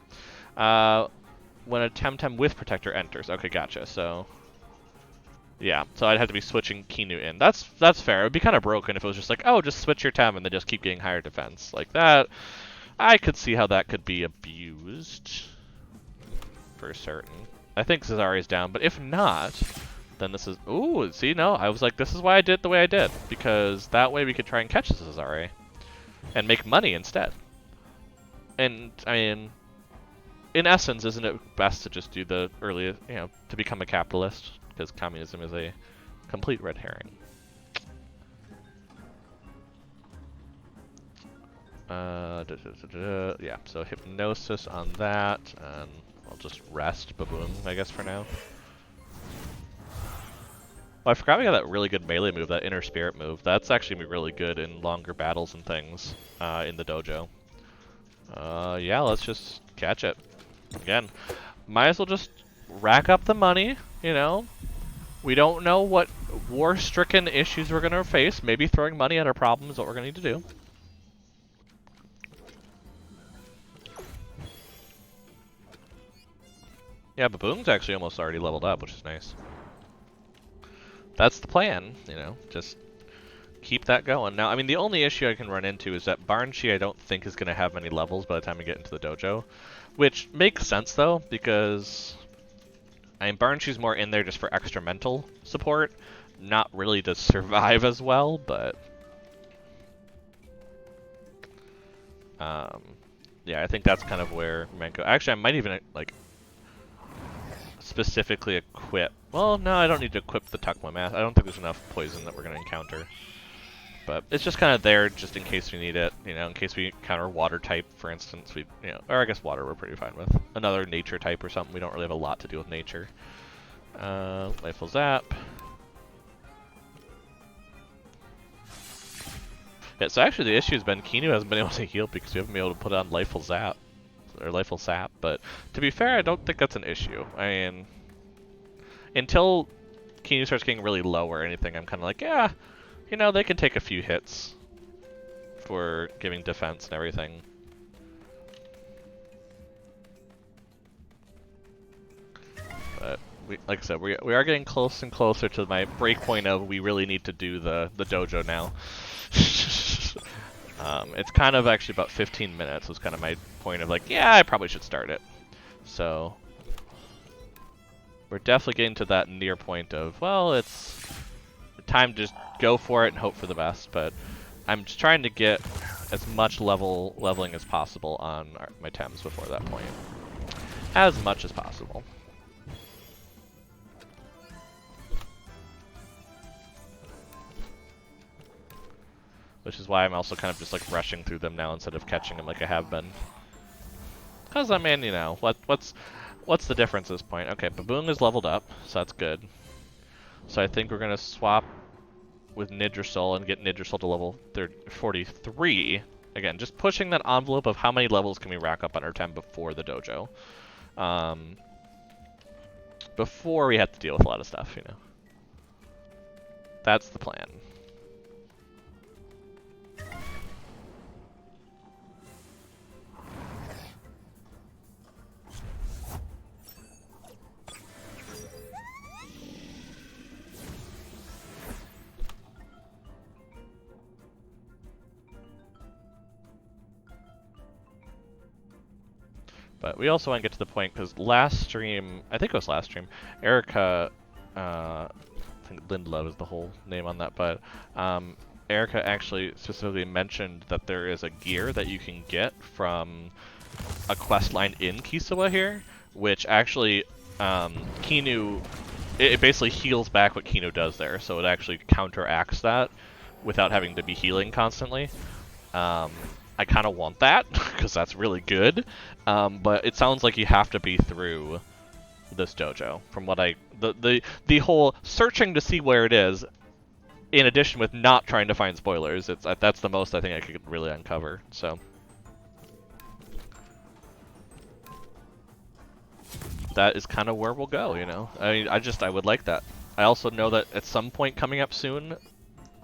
When a Temtem with Protector enters. Okay, gotcha. So, yeah. So I'd have to be switching Kinu in. That's fair. It would be kind of broken if it was just like, oh, just switch your Tem and then just keep getting higher defense. Like that, I could see how that could be abused. For certain. I think Cesare's down, but if not... Then this is, ooh, see, no, I was like, this is why I did it the way I did, because that way we could try and catch Cesare, and make money instead. And, I mean, in essence, isn't it best to just do the early, you know, to become a capitalist, because communism is a complete red herring. Yeah, so hypnosis on that, and I'll just rest Baboon, I guess, for now. Oh, I forgot we got that really good melee move, that Inner Spirit move. That's actually gonna be really good in longer battles and things in the dojo. Yeah, let's just catch it. Again, might as well just rack up the money, you know? We don't know what war-stricken issues we're gonna face. Maybe throwing money at our problem is what we're gonna need to do. Yeah, Baboon's actually almost already leveled up, which is nice. That's the plan, you know, just keep that going. Now, I mean, the only issue I can run into is that Barnshi I don't think is going to have many levels by the time we get into the dojo, which makes sense, though, because, I mean, Barnshi's more in there just for extra mental support, not really to survive as well, but... yeah, I think that's kind of where Menko... Actually, I might even, like, specifically equip... Well, no, I don't need to equip the Tukma Mask. I don't think there's enough poison that we're going to encounter. But it's just kind of there just in case we need it, you know, in case we encounter water type, for instance. We, you know, or I guess water we're pretty fine with. Another nature type or something. We don't really have a lot to do with nature. Lifeful Zap. Yeah, so actually the issue has been Kinu hasn't been able to heal because we haven't been able to put on Lifeful Zap. Or Lifeful Sap, but to be fair, I don't think that's an issue. I mean, until Kinu starts getting really low or anything, I'm kind of like, yeah, you know, they can take a few hits for giving defense and everything. But, like I said, we are getting close and closer to my break point of we really need to do the dojo now. It's kind of actually about 15 minutes was kind of my point of like, yeah, I probably should start it. So we're definitely getting to that near point of, well, it's time to just go for it and hope for the best. But I'm just trying to get as much leveling as possible on my Tems before that point. As much as possible. Which is why I'm also kind of just like rushing through them now instead of catching them like I have been. Cause I mean, you know, what's the difference at this point? Okay, Baboon is leveled up, so that's good. So I think we're gonna swap with Nidrasol and get Nidrasol to level 43. Again, just pushing that envelope of how many levels can we rack up on our Tem before the dojo. Before we have to deal with a lot of stuff, you know. That's the plan. But we also want to get to the point, because last stream, I think it was last stream, Erica, I think Lindlove is the whole name on that, but Erica actually specifically mentioned that there is a gear that you can get from a quest line in Kisiwa here, which actually, Kinu, it basically heals back what Kinu does there, so it actually counteracts that without having to be healing constantly. I kind of want that, because that's really good, but it sounds like you have to be through this dojo, from what the whole searching to see where it is, in addition with not trying to find spoilers, that's the most I think I could really uncover, so. That is kind of where we'll go, you know? I mean, I would like that. I also know that at some point coming up soon,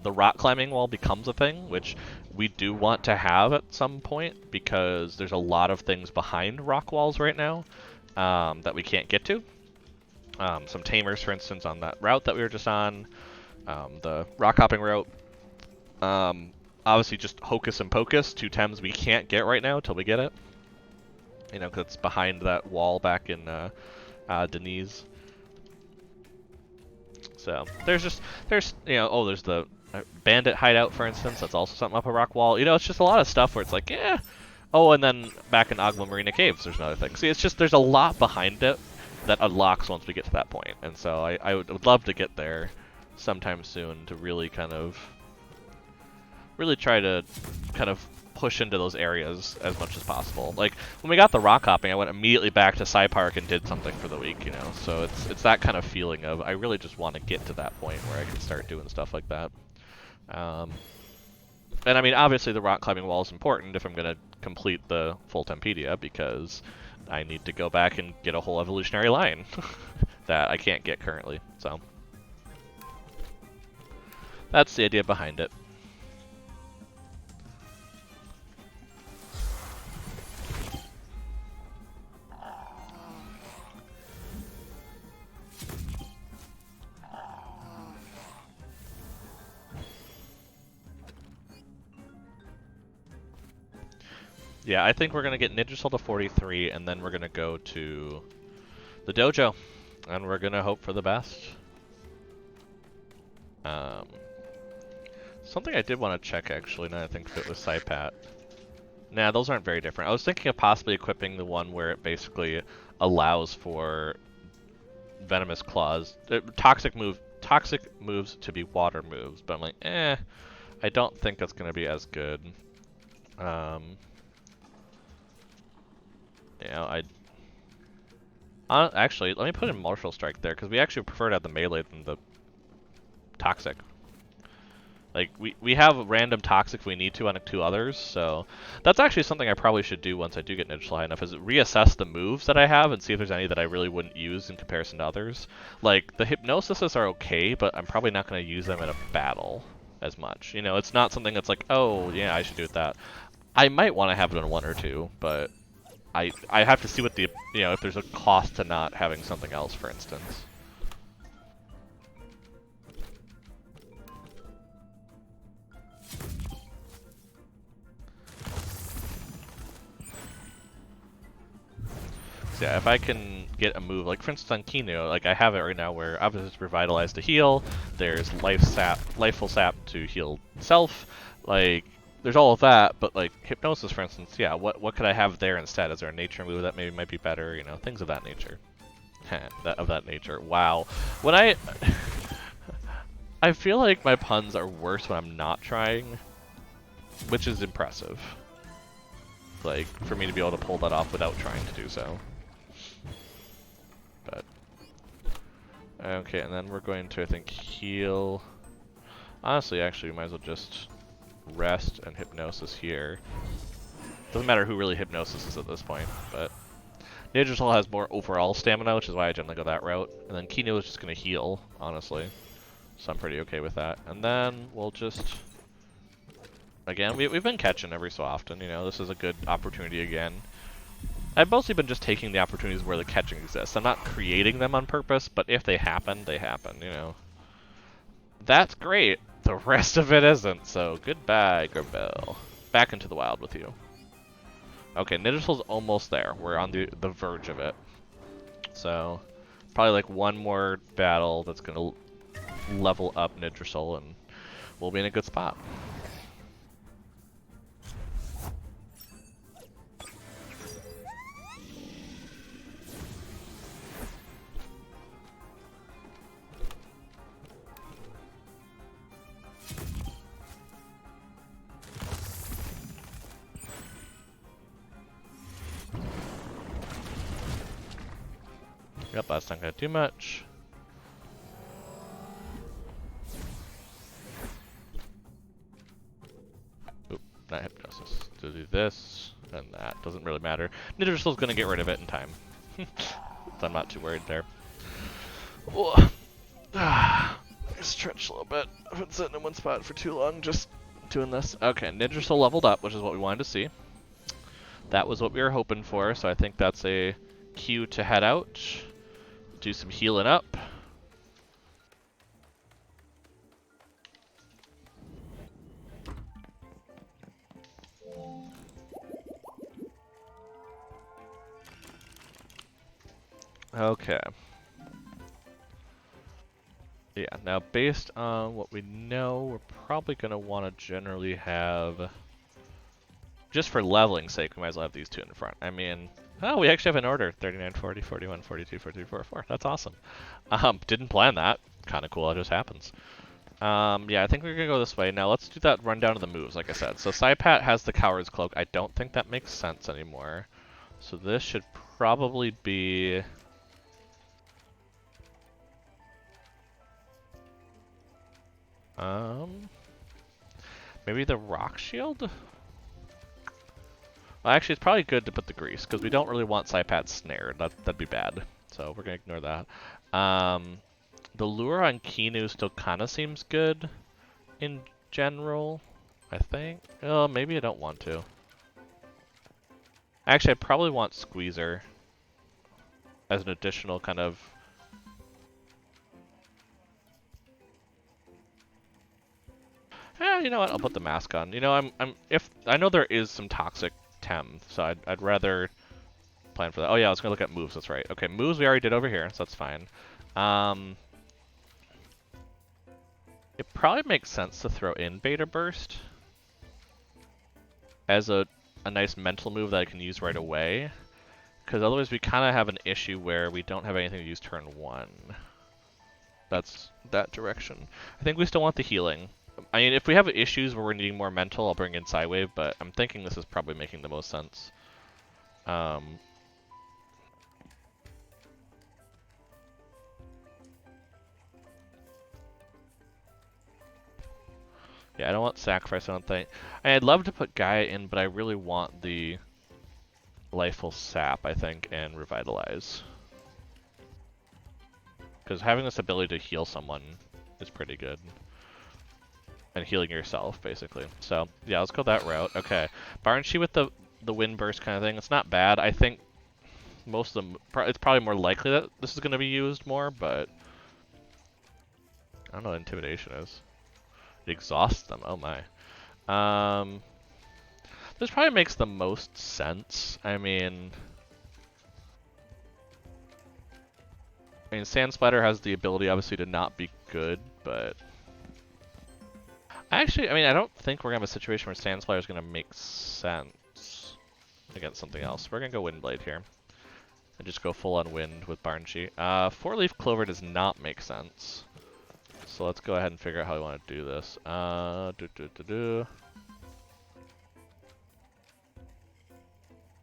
the rock climbing wall becomes a thing, which we do want to have at some point, because there's a lot of things behind rock walls right now that we can't get to. Some tamers, for instance, on that route that we were just on, the rock hopping route. Obviously just Hocus and Pocus, 2 Tems we can't get right now till we get it. You know, because it's behind that wall back in Denise. So there's you know, oh, there's the bandit hideout, for instance. That's also something up a rock wall. You know, it's just a lot of stuff where it's like, yeah. Oh, and then back in Agma Marina Caves, there's another thing. See, it's just there's a lot behind it that unlocks once we get to that point. And so I would love to get there sometime soon to really kind of really try to kind of push into those areas as much as possible. Like, when we got the rock hopping, I went immediately back to Sci Park and did something for the week, you know? So it's that kind of feeling of, I really just want to get to that point where I can start doing stuff like that. And I mean, obviously the rock climbing wall is important if I'm going to complete the full Tempedia, because I need to go back and get a whole evolutionary line that I can't get currently, so. That's the idea behind it. Yeah, I think we're going to get Ninja Soul to 43, and then we're going to go to the dojo, and we're going to hope for the best. Something I did want to check, actually, now I think if it was Saipat. Nah, those aren't very different. I was thinking of possibly equipping the one where it basically allows for venomous claws, toxic moves to be water moves, but I'm like, I don't think that's going to be as good. You know, actually, let me put in Martial Strike there, because we actually prefer to have the melee than the toxic. Like, we have random toxic if we need to on 2 others, so that's actually something I probably should do once I do get Ninja high enough, is reassess the moves that I have and see if there's any that I really wouldn't use in comparison to others. Like, the Hypnosises are okay, but I'm probably not going to use them in a battle as much. You know, it's not something that's like, oh, yeah, I should do that. I might want to have it in 1 or 2, but I have to see what the, you know, if there's a cost to not having something else, for instance. So yeah, if I can get a move, like for instance on Kino, like I have it right now where obviously it's Revitalize to heal, there's Lifeful Sap to heal self, like there's all of that, but like Hypnosis for instance, yeah, what could I have there instead? Is there a nature move that maybe might be better, you know, things of that nature. Of that nature. Wow. When I feel like my puns are worse when I'm not trying, which is impressive. Like, for me to be able to pull that off without trying to do so. But okay, and then we're going to, I think, heal. Honestly, actually, we might as well just rest and Hypnosis here. Doesn't matter who really Hypnosis is at this point, but Ninja Soul has more overall stamina, which is why I generally go that route. And then Kino is just going to heal, honestly. So I'm pretty okay with that. And then we'll just... Again, we've been catching every so often, you know, this is a good opportunity again. I've mostly been just taking the opportunities where the catching exists. I'm not creating them on purpose, but if they happen, you know. That's great. The rest of it isn't, so goodbye, Grimble. Back into the wild with you. Okay, Ninja Soul's almost there. We're on the verge of it. So, probably like one more battle that's going to level up Ninja Soul, and we'll be in a good spot. Yep, that's not going to do much. Oop, not Hypnosis. To do this, and that. Doesn't really matter. Ninja Soul's going to get rid of it in time. So I'm not too worried there. Stretch a little bit. I've been sitting in one spot for too long just doing this. Okay, Ninja Soul leveled up, which is what we wanted to see. That was what we were hoping for, so I think that's a cue to head out. Do some healing up. Okay. Yeah, now based on what we know, we're probably going to want to generally have, just for leveling sake, we might as well have these 2 in front. I mean, oh, we actually have an order. 39, 40, 41, 42, 43, 44. That's awesome. Didn't plan that. Kind of cool. It just happens. Yeah, I think we're gonna go this way. Now let's do that rundown of the moves, like I said. So Saipat has the Coward's Cloak. I don't think that makes sense anymore. So this should probably be... Maybe the Rock Shield? Well, actually, it's probably good to put the Grease, because we don't really want Saipat snared. That'd be bad. So we're gonna ignore that. The Lure on Kinu still kind of seems good in general, I think. Oh, maybe I don't want to. Actually, I probably want Squeezer as an additional kind of... You know what? I'll put the mask on. You know, if I know there is some toxic Tem, so I'd rather plan for that. Oh yeah, I was gonna look at moves. That's right. Okay, moves we already did over here, so that's fine. It probably makes sense to throw in Beta Burst as a nice mental move that I can use right away, because otherwise we kind of have an issue where we don't have anything to use turn 1. That's that direction. I think we still want the healing. I mean, if we have issues where we're needing more mental, I'll bring in Psywave, but I'm thinking this is probably making the most sense. Yeah, I don't want Sacrifice, I don't think. I'd love to put Gaia in, but I really want the Lifeful Sap, I think, and Revitalize. Because having this ability to heal someone is pretty good. And healing yourself, basically. So, yeah, let's go that route. Okay. Barnshee with the Wind Burst kind of thing. It's not bad. I think most of them... It's probably more likely that this is going to be used more, but... I don't know what Intimidation is. It exhausts them. Oh my. This probably makes the most sense. I mean, Sand Splatter has the ability, obviously, to not be good, but... Actually, I mean, I don't think we're going to have a situation where Sand Splatter is going to make sense against something else. We're going to go Windblade here. And just go full on Wind with Barnshee. 4-Leaf Clover does not make sense. So let's go ahead and figure out how we want to do this.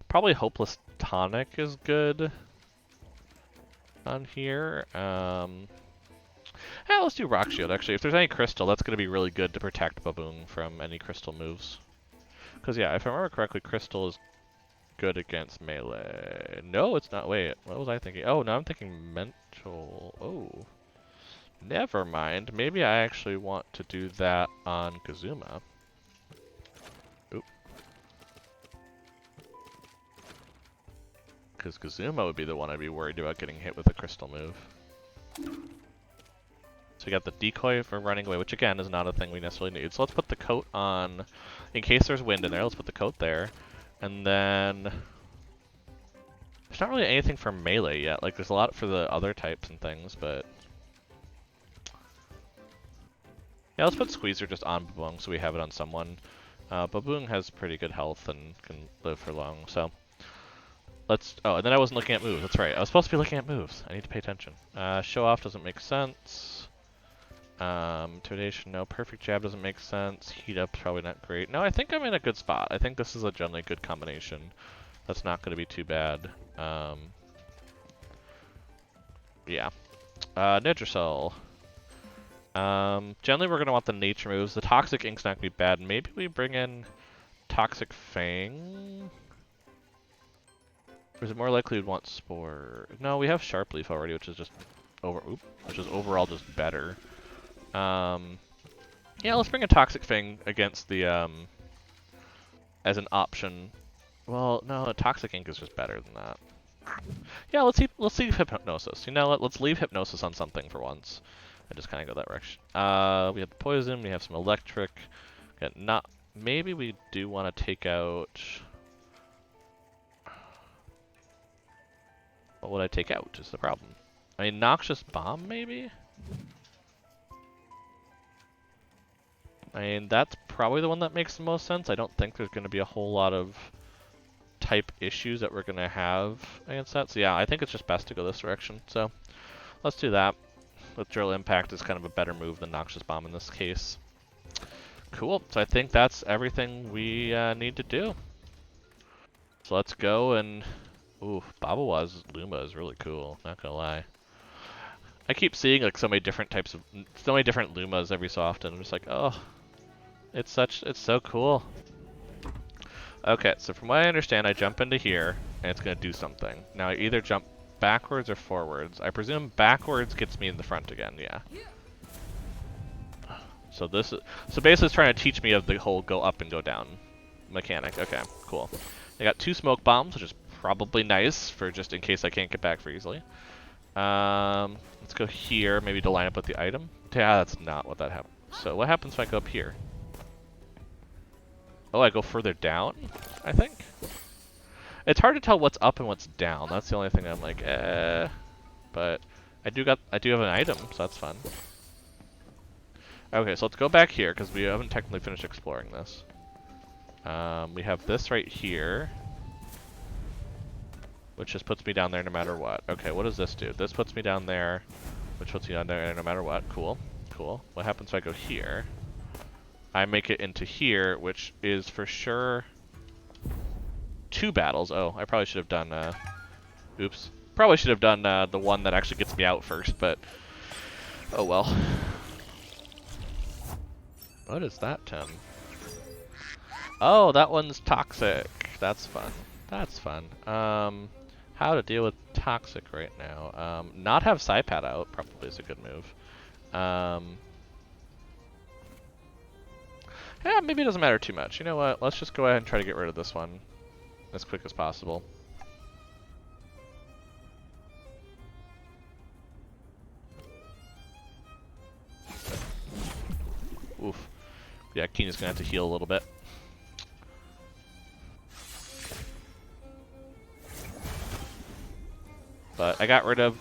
Probably Hopeless Tonic is good on here. Yeah, let's do Rock Shield, actually. If there's any Crystal, that's going to be really good to protect Baboon from any Crystal moves. Because, yeah, if I remember correctly, Crystal is good against melee. No, it's not. Wait, what was I thinking? Oh, now I'm thinking Mental. Oh. Never mind. Maybe I actually want to do that on Kazuma. Oop. Because Kazuma would be the one I'd be worried about getting hit with a crystal move. So we got the decoy for running away, which again is not a thing we necessarily need. So let's put the coat on, in case there's wind in there, let's put the coat there. And then, there's not really anything for melee yet. Like, there's a lot for the other types and things, but... Yeah, let's put Squeezer just on Baboon so we have it on someone. Baboon has pretty good health and can live for long, so... Let's... Oh, and then I wasn't looking at moves. That's right. I was supposed to be looking at moves. I need to pay attention. Show Off doesn't make sense. Intimidation, no. Perfect Jab doesn't make sense. Heat Up's probably not great. No, I think I'm in a good spot. I think this is a generally good combination. That's not going to be too bad. Yeah. Nidricel. Generally we're going to want the nature moves. The Toxic Ink's not going to be bad. Maybe we bring in Toxic Fang? Or is it more likely we'd want Spore? No, we have Sharp Leaf already, which is just which is overall just better. Yeah, let's bring a Toxic Fang against the as an option. Well, no, a Toxic Ink is just better than that. Yeah, let's leave Hypnosis. You know what? Let's leave Hypnosis on something for once. I just kind of go that direction. We have the Poison. We have some Electric. Maybe we do want to take out. What would I take out? Is the problem. I mean, Noxious Bomb, maybe. I mean, that's probably the one that makes the most sense. I don't think there's going to be a whole lot of type issues that we're going to have against that. So yeah, I think it's just best to go this direction. So let's do that. with Drill Impact is kind of a better move than Noxious Bomb in this case. Cool, so I think that's everything we need to do. So let's go and... Ooh, Babawa's Luma is really cool, not gonna lie. I keep seeing like so many different types of... so many different Lumas every so often. I'm just like, oh, it's so cool. Okay, so from what I understand, I jump into here, and it's gonna do something. Now I either jump backwards or forwards. I presume backwards gets me in the front again, yeah. So this is... so basically it's trying to teach me of the whole go up and go down mechanic. Okay, cool. I got 2 smoke bombs, which is probably nice for just in case I can't get back for easily. Let's go here, maybe to line up with the item. Yeah, that's not what that happens. So what happens if I go up here? Oh, I go further down, I think? It's hard to tell what's up and what's down. That's the only thing I'm like, eh. But I do have an item, so that's fun. Okay, so let's go back here, because we haven't technically finished exploring this. We have this right here, which just puts me down there no matter what. Okay, what does this do? This puts me down there, which puts me down there no matter what. Cool, cool. What happens if I go here? I make it into here, which is for sure 2 battles. Oh, I probably should have done, oops. Probably should have done the one that actually gets me out first, but oh well. What is that, Tim? Oh, that one's toxic. That's fun. That's fun. How to deal with toxic right now? Not have Psypad out probably is a good move. Yeah, maybe it doesn't matter too much. You know what? Let's just go ahead and try to get rid of this one as quick as possible. Oof. Yeah, Keena's gonna have to heal a little bit. But I got rid of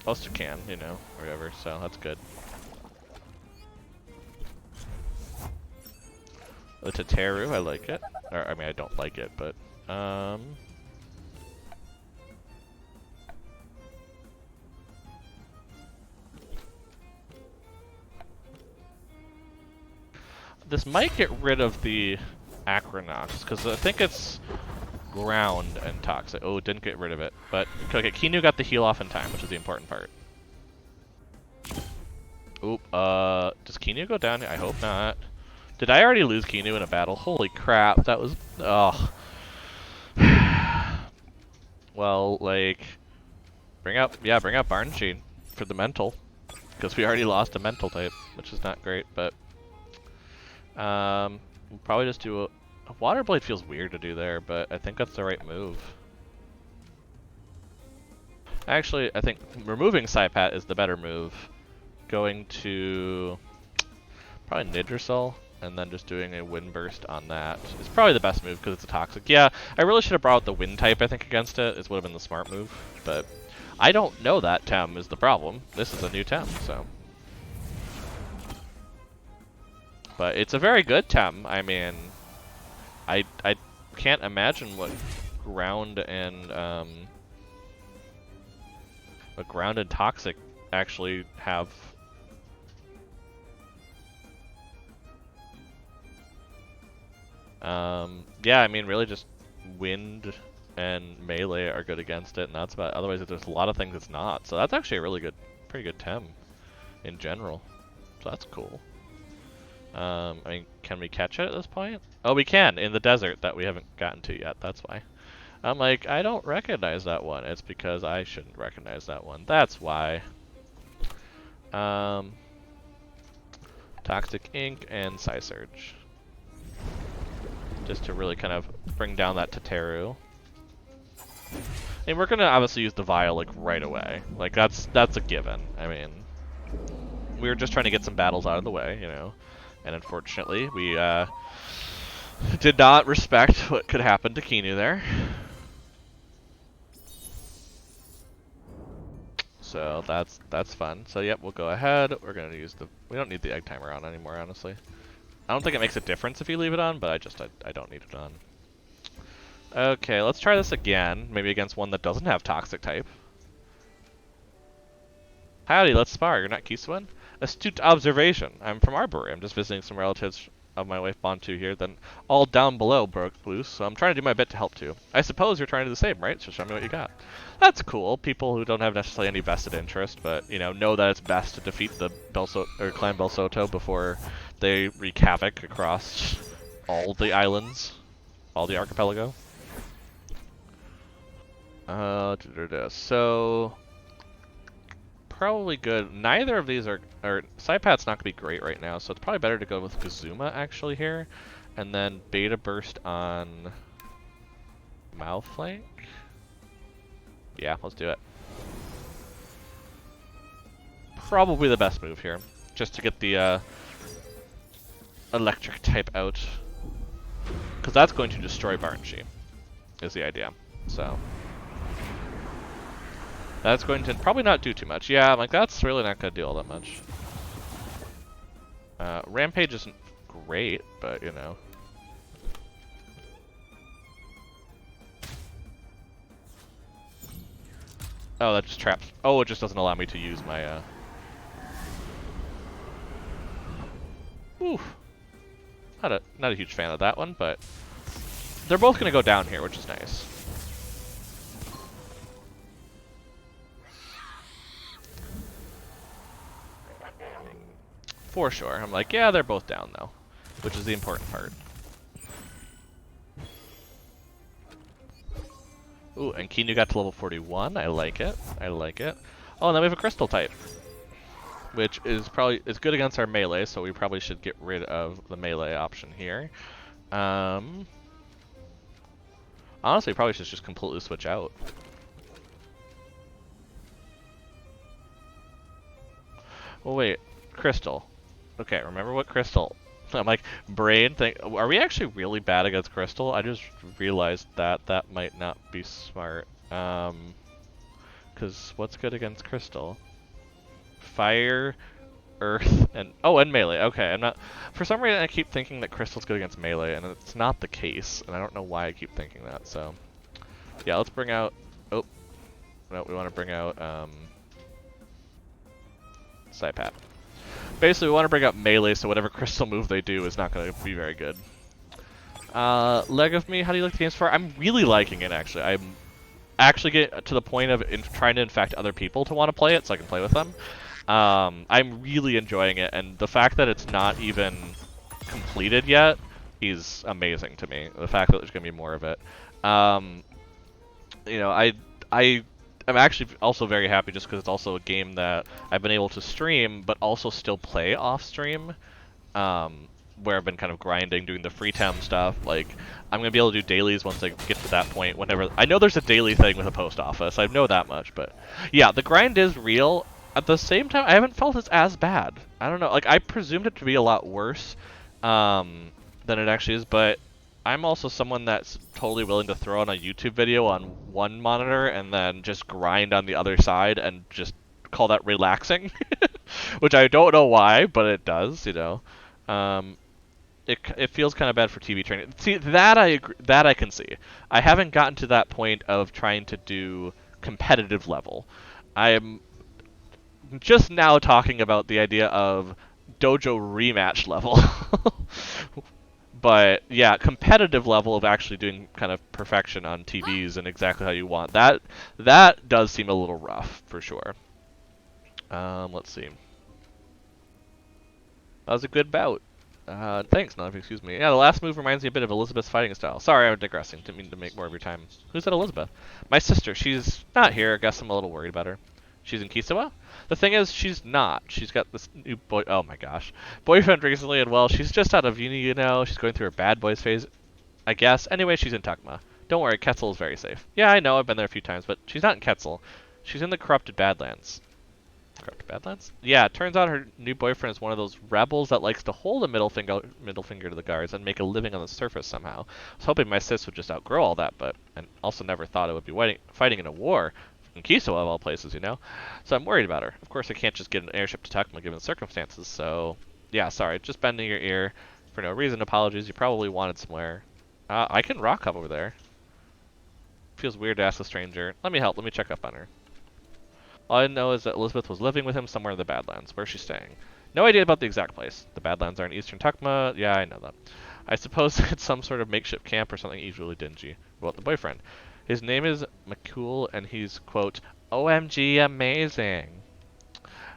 Ostercan, you know, or whatever, so that's good. The Tateru, I like it. Or, I mean, I don't like it, but, this might get rid of the Acronox, because I think it's ground and toxic. Oh, didn't get rid of it. But, okay, Kinu got the heal off in time, which is the important part. Oop, does Kinu go down? I hope not. Did I already lose Kinu in a battle? Holy crap, that was... oh. Well, like... bring up Barnsheen for the mental. Because we already lost a mental type, which is not great, but... we'll probably just do a Water Blade feels weird to do there, but I think that's the right move. Actually, I think removing Psypat is the better move. Going to probably Nidrasol, and then just doing a Wind Burst on that is probably the best move because it's a toxic. Yeah, I really should have brought out the Wind type, I think, against it. It would have been the smart move, but I don't know that Tem is the problem. This is a new Tem, so. But it's a very good Tem. I mean, I can't imagine what ground and toxic actually have. Yeah, I mean, really just wind and melee are good against it, and that's about. Otherwise, there's a lot of things it's not. So that's actually a really good, pretty good Tem in general. So that's cool. I mean, can we catch it at this point? Oh, we can, in the desert that we haven't gotten to yet, that's why. I'm like, I don't recognize that one. It's because I shouldn't recognize that one. That's why. Toxic Ink and Psysurge. Just to really kind of bring down that Tateru. And we're gonna obviously use the Vial, like, right away. Like, that's a given. I mean, we were just trying to get some battles out of the way, you know. And unfortunately, we did not respect what could happen to Kinu there. So that's fun. So yep, we'll go ahead. We're gonna use the. We don't need the egg timer on anymore, honestly. I don't think it makes a difference if you leave it on, but I don't need it on. Okay, let's try this again. Maybe against one that doesn't have toxic type. Howdy, let's spar. You're not Kisiwan? Astute observation. I'm from Arbory. I'm just visiting some relatives of my wife Bantu here. Then all down below broke loose, so I'm trying to do my bit to help too. I suppose you're trying to do the same, right? So show me what you got. That's cool. People who don't have necessarily any vested interest, but know that it's best to defeat the Clan Belsoto before they wreak havoc across all the islands, all the archipelago. So probably good. Neither of these are Saipat's not gonna be great right now, so it's probably better to go with Kazuma actually here, and then Beta Burst on Malflank. Yeah, let's do it. Probably the best move here, just to get the electric type out, because that's going to destroy Barnshi, is the idea. So that's going to probably not do too much. Yeah, like that's really not going to do all that much. Rampage isn't great, but Oh, that just traps. Oh, it just doesn't allow me to use my Oof. Not a huge fan of that one, but they're both going to go down here, which is nice. For sure. I'm like, yeah, they're both down though, which is the important part. Ooh, and Kinu got to level 41. I like it. I like it. Oh, and then we have a crystal type, which is good against our melee, so we probably should get rid of the melee option here. Honestly, probably should just completely switch out. Well, wait, crystal. Okay, remember what crystal? I'm like, brain thing. Are we actually really bad against crystal? I just realized that might not be smart. Because what's good against crystal? Fire, earth, and melee. Okay, I'm not. For some reason, I keep thinking that crystal's good against melee, and it's not the case, and I don't know why I keep thinking that. So, yeah, let's bring out. Oh, no, we want to bring out Saipat. Basically, we want to bring up melee, so whatever crystal move they do is not going to be very good. Leg of Me, how do you like the game so far? I'm really liking it, actually. I'm actually getting to the point of trying to infect other people to want to play it so I can play with them. I'm really enjoying it, and the fact that it's not even completed yet is amazing to me. The fact that there's going to be more of it. I'm actually also very happy just because it's also a game that I've been able to stream, but also still play off stream, where I've been kind of grinding, doing the free tem stuff. Like, I'm gonna be able to do dailies once I get to that point. Whenever I know there's a daily thing with a post office, I know that much. But yeah, the grind is real. At the same time, I haven't felt it's as bad. I don't know. Like, I presumed it to be a lot worse than it actually is, but I'm also someone that's totally willing to throw on a YouTube video on one monitor and then just grind on the other side and just call that relaxing, which I don't know why, but it does, It feels kind of bad for TV training. See, that I can see. I haven't gotten to that point of trying to do competitive level. I am just now talking about the idea of dojo rematch level. But yeah, competitive level of actually doing kind of perfection on TVs and exactly how you want. That does seem a little rough for sure. Let's see. That was a good bout. Thanks, Nav, excuse me. Yeah, the last move reminds me a bit of Elizabeth's fighting style. Sorry, I'm digressing. Didn't mean to make more of your time. Who's that Elizabeth? My sister. She's not here. I guess I'm a little worried about her. She's in Kisiwa? The thing is, she's not. She's got this new oh my gosh, boyfriend recently, and well, she's just out of uni, She's going through her bad boys phase, I guess. Anyway, she's in Takma. Don't worry, Quetzal is very safe. Yeah, I know, I've been there a few times, but she's not in Quetzal. She's in the Corrupted Badlands. Corrupted Badlands? Yeah, it turns out her new boyfriend is one of those rebels that likes to hold a middle finger to the guards and make a living on the surface somehow. I was hoping my sis would just outgrow all that, but and also never thought it would be fighting in a war. In Kisiwa, of all places, So I'm worried about her. Of course, I can't just get an airship to Takma given the circumstances, so... Yeah, sorry, just bending your ear for no reason. Apologies, you probably wanted somewhere. I can rock up over there. Feels weird to ask a stranger. Let me help, let me check up on her. All I know is that Elizabeth was living with him somewhere in the Badlands. Where's she staying? No idea about the exact place. The Badlands are in eastern Tuckma. Yeah, I know that. I suppose it's some sort of makeshift camp or something equally dingy. What about the boyfriend? His name is McCool, and he's, quote, OMG amazing.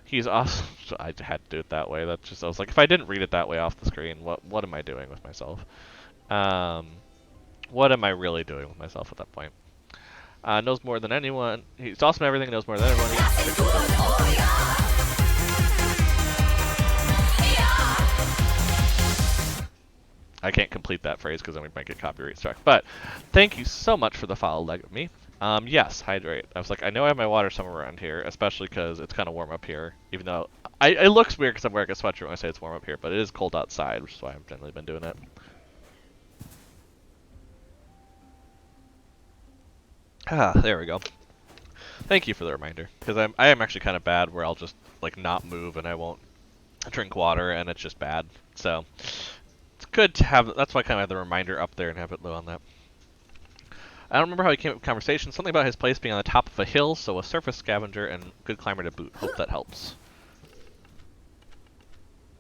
He's awesome. I had to do it that way. That's just, I was like, if I didn't read it that way off the screen, what am I doing with myself? What am I really doing with myself at that point? Knows more than anyone. He's awesome at everything, knows more than everyone. I can't complete that phrase because then we might get copyright struck. But thank you so much for the follow, leg of me. Yes, hydrate. I was like, I know I have my water somewhere around here, especially because it's kind of warm up here. Even though it looks weird because I'm wearing a sweatshirt when I say it's warm up here, but it is cold outside, which is why I've generally been doing it. Ah, there we go. Thank you for the reminder, because I am actually kind of bad where I'll just like not move and I won't drink water and it's just bad. So it's good to have. That's why I kind of have the reminder up there and have it low on that. I don't remember how he came up with conversation. Something about his place being on the top of a hill, so a surface scavenger and good climber to boot. Hope that helps.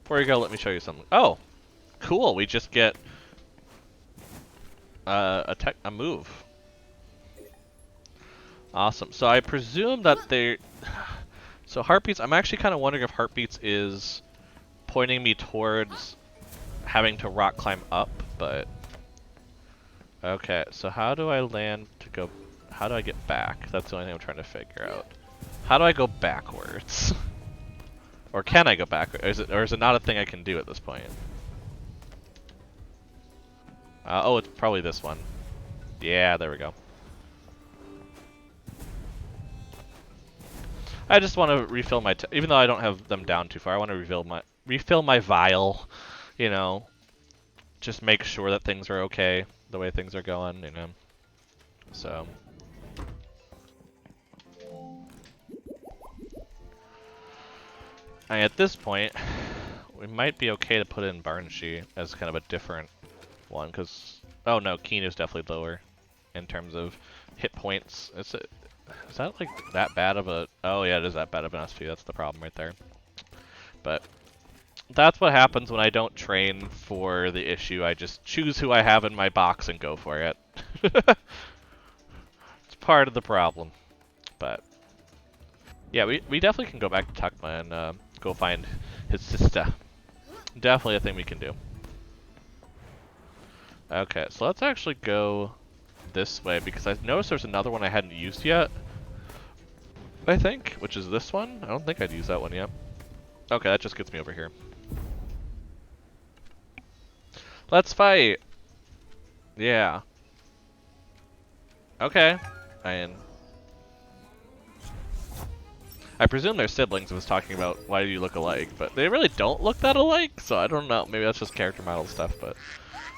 Before you go, let me show you something. Oh, cool. We just get a move. Awesome. So I presume that they. So Heartbeats. I'm actually kind of wondering if Heartbeats is pointing me towards having to rock climb up, but. Okay, so how do I land to go... How do I get back? That's the only thing I'm trying to figure out. How do I go backwards? Or can I go backwards? Or is it not a thing I can do at this point? Oh, it's probably this one. Yeah, there we go. I just want to refill my... even though I don't have them down too far, I want to refill my vial. You know, just make sure that things are okay. The way things are going, you know. So. And at this point, we might be okay to put in Barnshee as kind of a different one, because... Oh no, Keen is definitely lower in terms of hit points. Is that like that bad of a... Oh yeah, it is that bad of an SP. That's the problem right there. But... that's what happens when I don't train for the issue. I just choose who I have in my box and go for it. It's part of the problem. But yeah, we definitely can go back to Tuckma and go find his sister. Definitely a thing we can do. Okay, so let's actually go this way because I noticed there's another one I hadn't used yet. I think, which is this one. I don't think I'd used that one yet. Okay, that just gets me over here. Let's fight! Yeah. Okay. I presume they're siblings. I was talking about why do you look alike, but they really don't look that alike, so I don't know. Maybe that's just character model stuff, but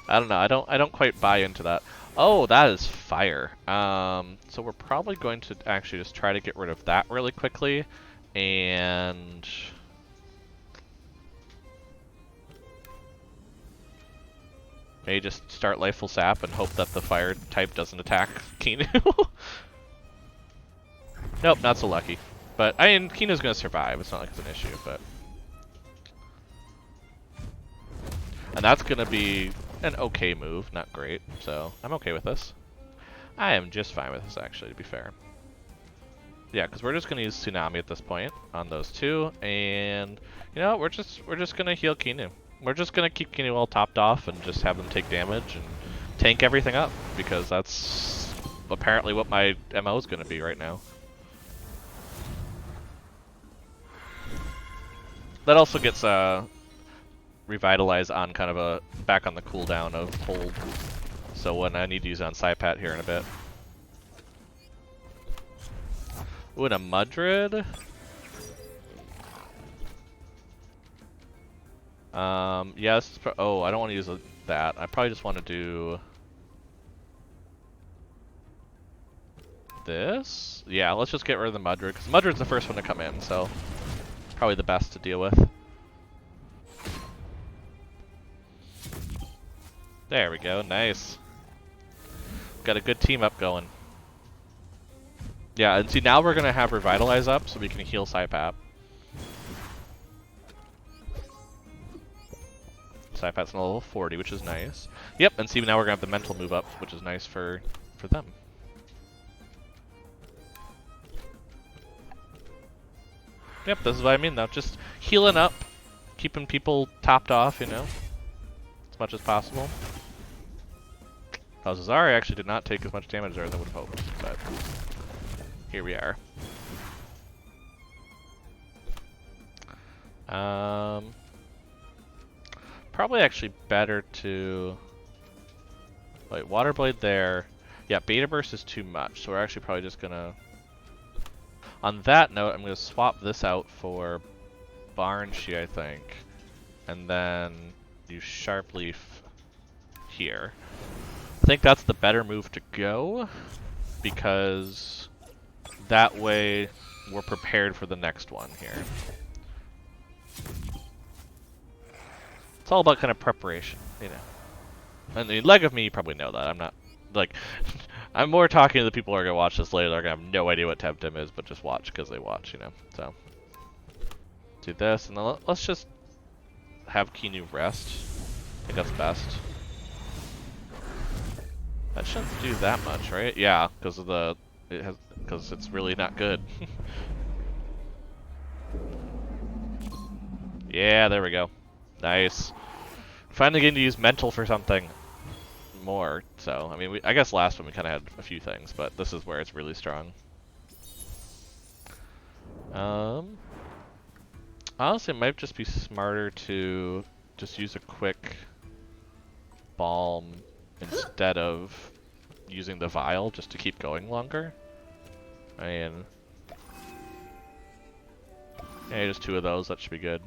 I don't know. I don't quite buy into that. Oh, that is fire. So we're probably going to actually just try to get rid of that really quickly, and maybe just start Lifeful Sap and hope that the fire type doesn't attack Kinu. Nope, not so lucky. But, I mean, Kinu's gonna survive. It's not like it's an issue, but... and that's gonna be an okay move, not great. So, I'm okay with this. I am just fine with this, actually, to be fair. Yeah, because we're just gonna use Tsunami at this point on those two, and you know, we're just gonna heal Kinu. We're just gonna keep Kinu all topped off and just have them take damage and tank everything up, because that's apparently what my MO is gonna be right now. That also gets revitalized on kind of a back on the cooldown of hold. So when I need to use it on Saipat here in a bit. Ooh, and a Mudrid. Yeah, this is oh, I don't want to use that. I probably just want to do this. Yeah, let's just get rid of the Mudrid, because Mudrid's the first one to come in, so probably the best to deal with. There we go, nice. Got a good team up going. Yeah, and see, now we're going to have Revitalize up so we can heal Saipap. Saipap's in level 40, which is nice. Yep, and see, now we're going to have the mental move up, which is nice for them. Yep, this is what I mean, though. Just healing up, keeping people topped off, you know, as much as possible. Zazari actually did not take as much damage there as I would have hoped, but here we are. Probably actually better to... Wait, Water Blade there. Yeah, Beta Burst is too much, so we're actually probably just gonna... On that note, I'm gonna swap this out for Barnshi, I think. And then use Sharp Leaf here. I think that's the better move to go, because that way we're prepared for the next one here. It's all about kind of preparation, you know. And the leg of me, you probably know that. I'm not, like, I'm more talking to the people who are going to watch this later. They're going to have no idea what Temtem is, but just watch because they watch, you know. So, do this, and then let's just have Kinu rest. I think that's best. That shouldn't do that much, right? Yeah, because of the, because it's really not good. Yeah, there we go. Nice. Finally getting to use mental for something more. So, I mean, I guess last one we kind of had a few things, but this is where it's really strong. Honestly, it might just be smarter to just use a quick balm instead of using the vial just to keep going longer. I mean, yeah, just 2 of those, that should be good.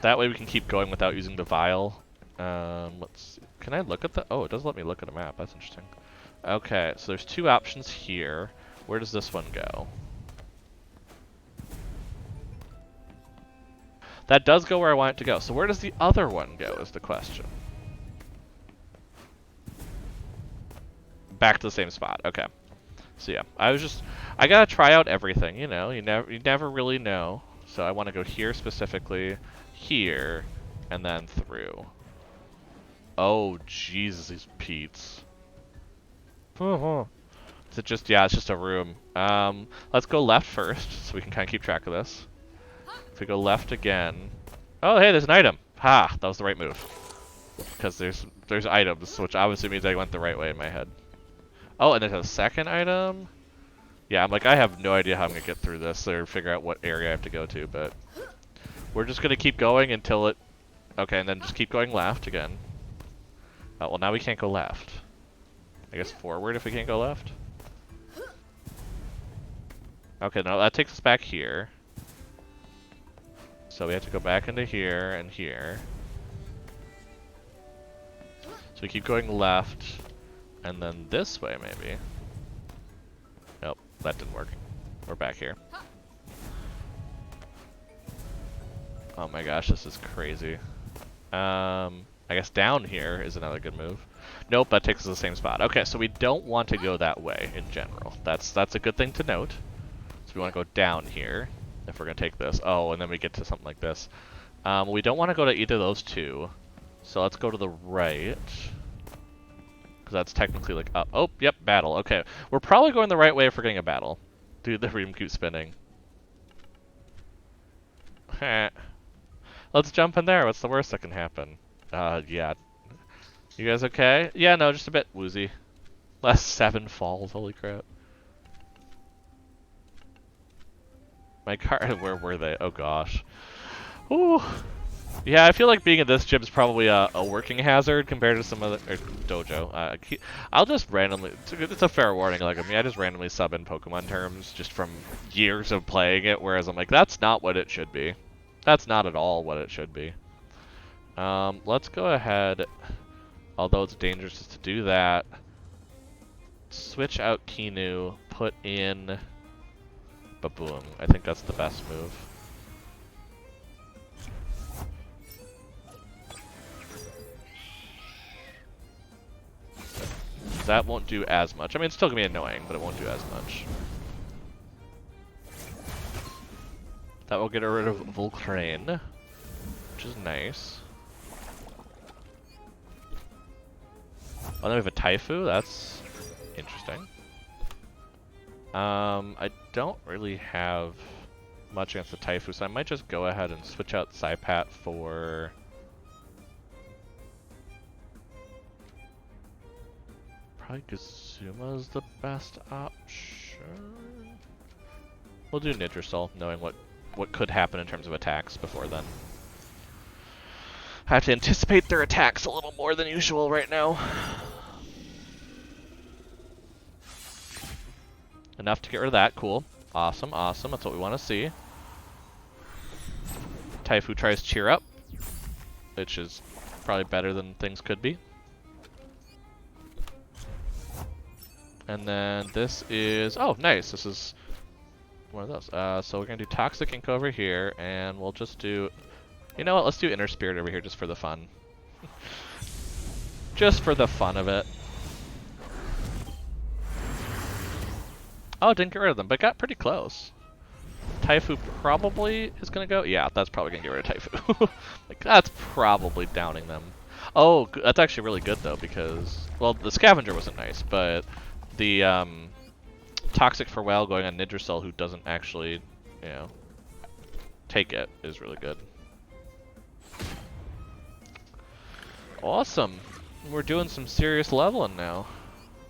That way we can keep going without using the vial. Let's see. Can I look at the... Oh, it does let me look at a map. That's interesting. Okay, so there's 2 options here. Where does this one go? That does go where I want it to go. So where does the other one go is the question. Back to the same spot. Okay. So yeah, I gotta try out everything, you know. You never really know. So I want to go here specifically, here, and then through. Oh, Jesus, these Pete's. Is it just, yeah, it's just a room. Let's go left first, so we can kind of keep track of this. If we go left again. Oh, hey, there's an item. Ha, that was the right move. Because there's items, which obviously means I went the right way in my head. Oh, and there's a second item? Yeah, I'm like, I have no idea how I'm going to get through this or figure out what area I have to go to, but we're just going to keep going until it... Okay, and then just keep going left again. Oh, well, now we can't go left. I guess forward if we can't go left. Okay, no, that takes us back here. So we have to go back into here and here. So we keep going left, and then this way maybe. Nope, that didn't work. We're back here. Oh my gosh, this is crazy. I guess down here is another good move. Nope, that takes us to the same spot. Okay, so we don't want to go that way in general. That's a good thing to note. So we want to go down here if we're going to take this. Oh, and then we get to something like this. We don't want to go to either of those 2. So let's go to the right. Because that's technically like up. Oh, yep, battle. Okay, we're probably going the right way if we're getting a battle. Dude, the room keeps spinning. Let's jump in there. What's the worst that can happen? Yeah. You guys okay? Yeah, no, just a bit woozy. Last 7 falls, holy crap. My card, where were they? Oh gosh. Ooh. Yeah, I feel like being in this gym is probably a working hazard compared to some other dojo. I'll just randomly, it's a fair warning, like, I mean, I just randomly sub in Pokemon terms just from years of playing it, whereas I'm like, that's not what it should be. That's not at all what it should be. Let's go ahead, although it's dangerous just to do that, switch out Kinu, put in Baboom. I think that's the best move. that won't do as much. I mean, it's still gonna be annoying, but it won't do as much. That will get rid of Volcrane, which is nice. Oh, then we have a Taifu. That's interesting. I don't really have much against the Taifu, so I might just go ahead and switch out Saipat for... Probably Kazuma's the best option. We'll do Nitrosol, knowing what could happen in terms of attacks before then. I have to anticipate their attacks a little more than usual right now. Enough to get rid of that. Cool. Awesome, awesome. That's what we want to see. Taifu tries Cheer Up, which is probably better than things could be. And then this is... Oh, nice. This is one of those. So we're going to do Toxic Ink over here, and we'll just do... You know what? Let's do Inner Spirit over here just for the fun. Just for the fun of it. Oh, didn't get rid of them, but got pretty close. Taifu probably is going to go... Yeah, that's probably going to get rid of Taifu. Like, that's probably downing them. Oh, that's actually really good, though, because... Well, the Scavenger wasn't nice, but the Toxic Farewell going on Nidrasil, who doesn't actually, you know, take it, is really good. Awesome. We're doing some serious leveling now.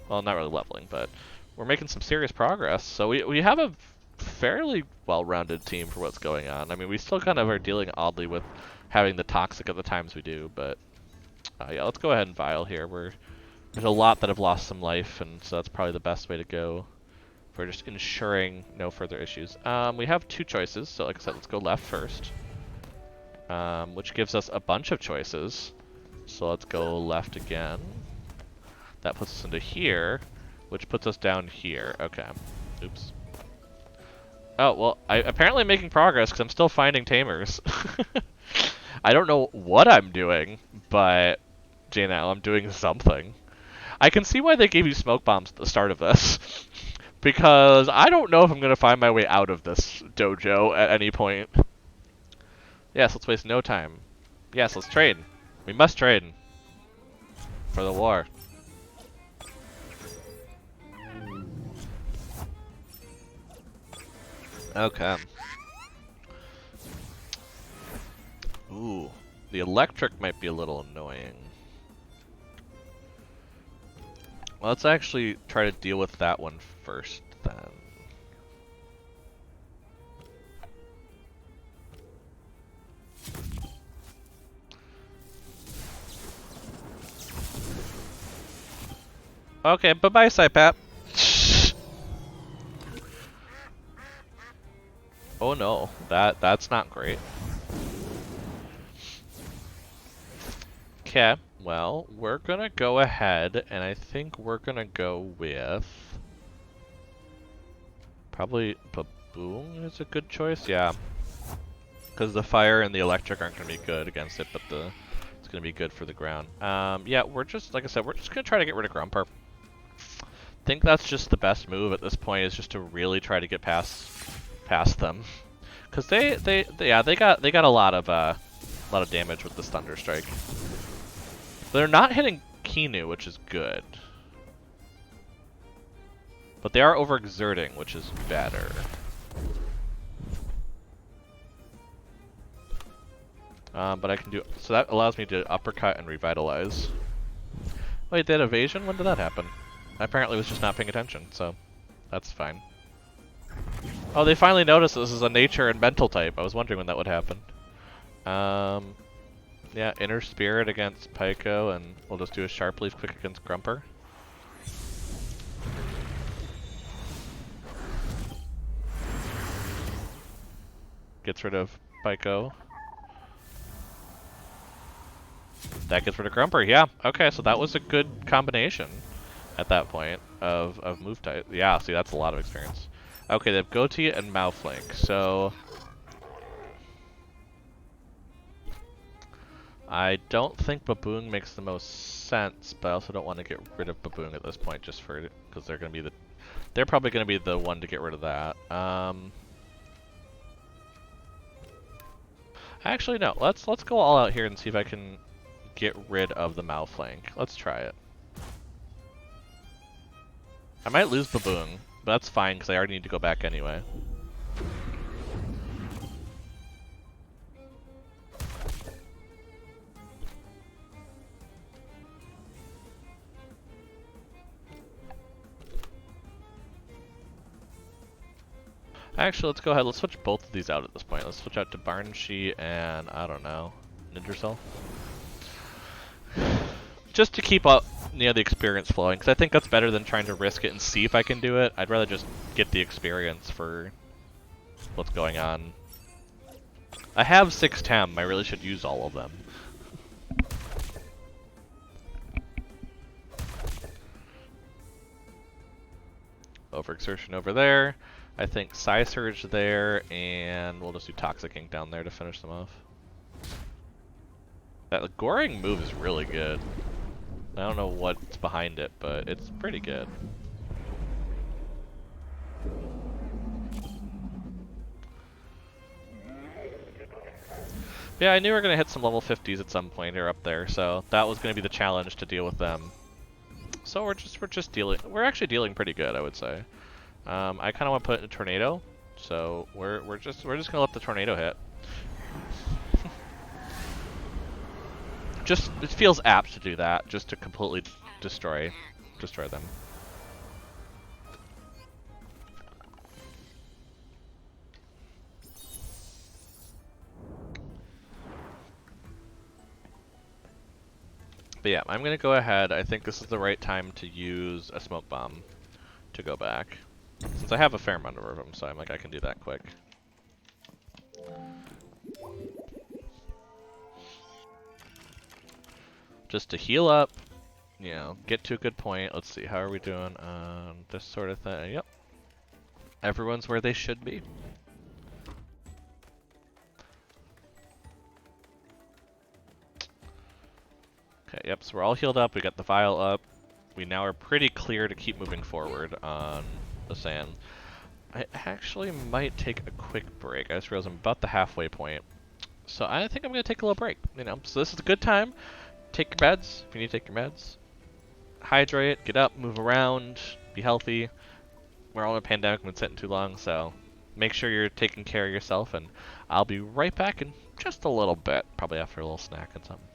Well, not really leveling, but we're making some serious progress. So we have a fairly well-rounded team for what's going on. I mean, we still kind of are dealing oddly with having the Toxic at the times we do, but yeah, let's go ahead and Vial here. There's a lot that have lost some life, and so that's probably the best way to go for just ensuring no further issues. We have two choices, so like I said, let's go left first, which gives us a bunch of choices. So let's go left again. That puts us into here, which puts us down here. Okay. Oops. Oh, well, I'm apparently making progress because I'm still finding tamers. I don't know what I'm doing, but, you know, I'm doing something. I can see why they gave you smoke bombs at the start of this. Because I don't know if I'm going to find my way out of this dojo at any point. Yes, let's waste no time. Yes, let's trade. We must trade. For the war. Okay. Ooh. The electric might be a little annoying. Let's actually try to deal with that one first, then. Okay, bye-bye, Saipat. Oh no, that's not great. Okay, well, we're gonna go ahead, and I think we're gonna go with... Probably Baboon is a good choice, yeah. Because the fire and the electric aren't gonna be good against it, but it's gonna be good for the ground. Yeah, we're just, like I said, we're just gonna try to get rid of Grumper. I think that's just the best move at this point, is just to really try to get past them. Because they got a lot of damage with this Thunder Strike. They're not hitting Kinu, which is good. But they are overexerting, which is better. But I can do... So that allows me to uppercut and revitalize. Wait, they had evasion? When did that happen? I apparently was just not paying attention, so that's fine. Oh, they finally noticed this is a nature and mental type. I was wondering when that would happen. Yeah, Inner Spirit against Pyko, and we'll just do a Sharp Leaf quick against Grumper. Gets rid of Pyko. That gets rid of Grumper, yeah. Okay, so that was a good combination at that point of move type. Yeah, see, that's a lot of experience. Okay, they have Goatee and Mouthlink, so... I don't think Baboon makes the most sense, but I also don't want to get rid of Baboon at this point just for because they're gonna be they're probably gonna be the one to get rid of that. Actually no, let's go all out here and see if I can get rid of the Malflank. Let's try it. I might lose Baboon, but that's fine because I already need to go back anyway. Actually, let's go ahead. Let's switch both of these out at this point. Let's switch out to Barnshee and, I don't know, Nindercell. Just to keep up, the experience flowing, because I think that's better than trying to risk it and see if I can do it. I'd rather just get the experience for what's going on. I have 6 Tem. I really should use all of them. Overexertion over there. I think Psy Surge there, and we'll just do Toxic Ink down there to finish them off. That Goring move is really good. I don't know what's behind it, but it's pretty good. Yeah, I knew we were going to hit some level 50s at some point or up there, so that was going to be the challenge to deal with them. So we're just dealing. We're actually dealing pretty good, I would say. I kind of want to put in a tornado, so we're just gonna let the tornado hit. Just it feels apt to do that, just to completely destroy them. But yeah, I'm gonna go ahead. I think this is the right time to use a smoke bomb to go back. Since I have a fair amount of them, so I'm like, I can do that quick. Just to heal up, get to a good point. Let's see, how are we doing on this sort of thing? Yep. Everyone's where they should be. Okay, yep, so we're all healed up, we got the vial up. We now are pretty clear to keep moving forward on the sand. I actually might take a quick break. I just realized I'm about the halfway point. So I think I'm going to take a little break, So this is a good time. Take your meds, if you need to take your meds. Hydrate, get up, move around, be healthy. We're all in a pandemic, we've been sitting too long, so make sure you're taking care of yourself, and I'll be right back in just a little bit, probably after a little snack and something.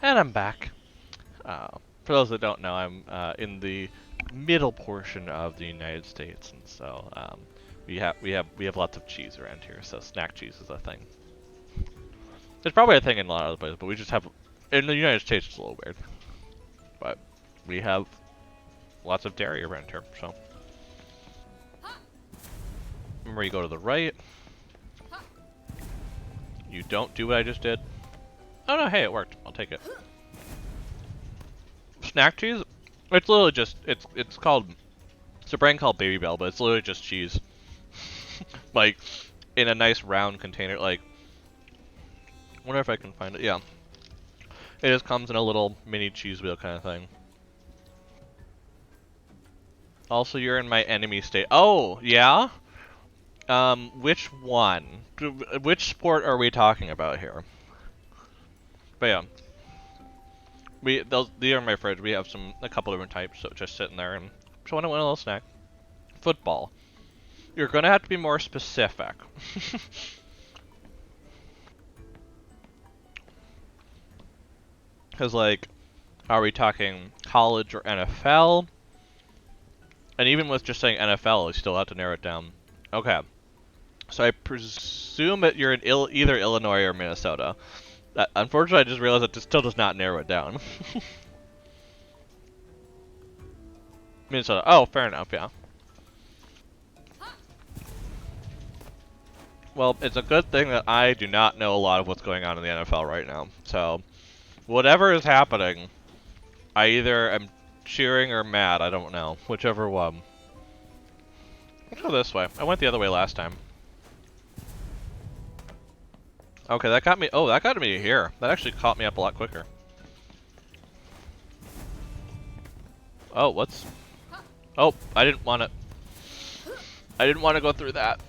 And I'm back. For those that don't know, I'm in the middle portion of the United States, and so we have lots of cheese around here. So snack cheese is a thing. It's probably a thing in a lot of other places, but we just have in the United States it's a little weird. But we have lots of dairy around here, so remember you go to the right. You don't do what I just did. Oh no, hey, it worked. I'll take it. Snack cheese? It's literally just it's a brand called Baby Bell, but it's literally just cheese. Like in a nice round container. Like I wonder if I can find it. Yeah. It just comes in a little mini cheese wheel kind of thing. Also, you're in my enemy state. Oh, yeah? Which one? Which sport are we talking about here? But yeah. These are my fridge. We have a couple different types, so just sitting there and just want a little snack. Football. You're gonna have to be more specific. Cause like, are we talking college or NFL? And even with just saying NFL, we still have to narrow it down. Okay. So I presume that you're in either Illinois or Minnesota. Unfortunately, I just realized that this still does not narrow it down. Minnesota. Oh, fair enough, yeah. Well, it's a good thing that I do not know a lot of what's going on in the NFL right now. So, whatever is happening, I either am cheering or mad. I don't know. Whichever one. Let's go this way. I went the other way last time. Okay, that got me. Oh, that got me here. That actually caught me up a lot quicker. Oh, what's... Oh, I didn't want to... I didn't want to go through that.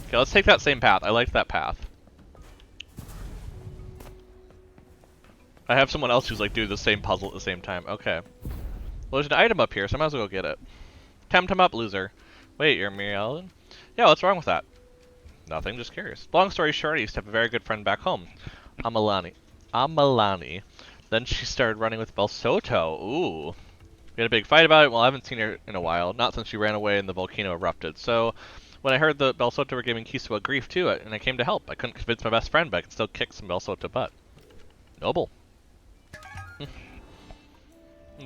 Okay, let's take that same path. I liked that path. I have someone else who's like doing the same puzzle at the same time. Okay. Well, there's an item up here, so I might as well go get it. Temtem up, loser. Wait, you're Mary Ellen? Yeah, what's wrong with that? Nothing, just curious. Long story short, I used to have a very good friend back home. Amalani. Then she started running with Belsoto. Ooh. We had a big fight about it. Well, I haven't seen her in a while. Not since she ran away and the volcano erupted. So, when I heard that Belsoto were giving Kisiwan grief to it, and I came to help. I couldn't convince my best friend, but I could still kick some Belsoto butt. Noble.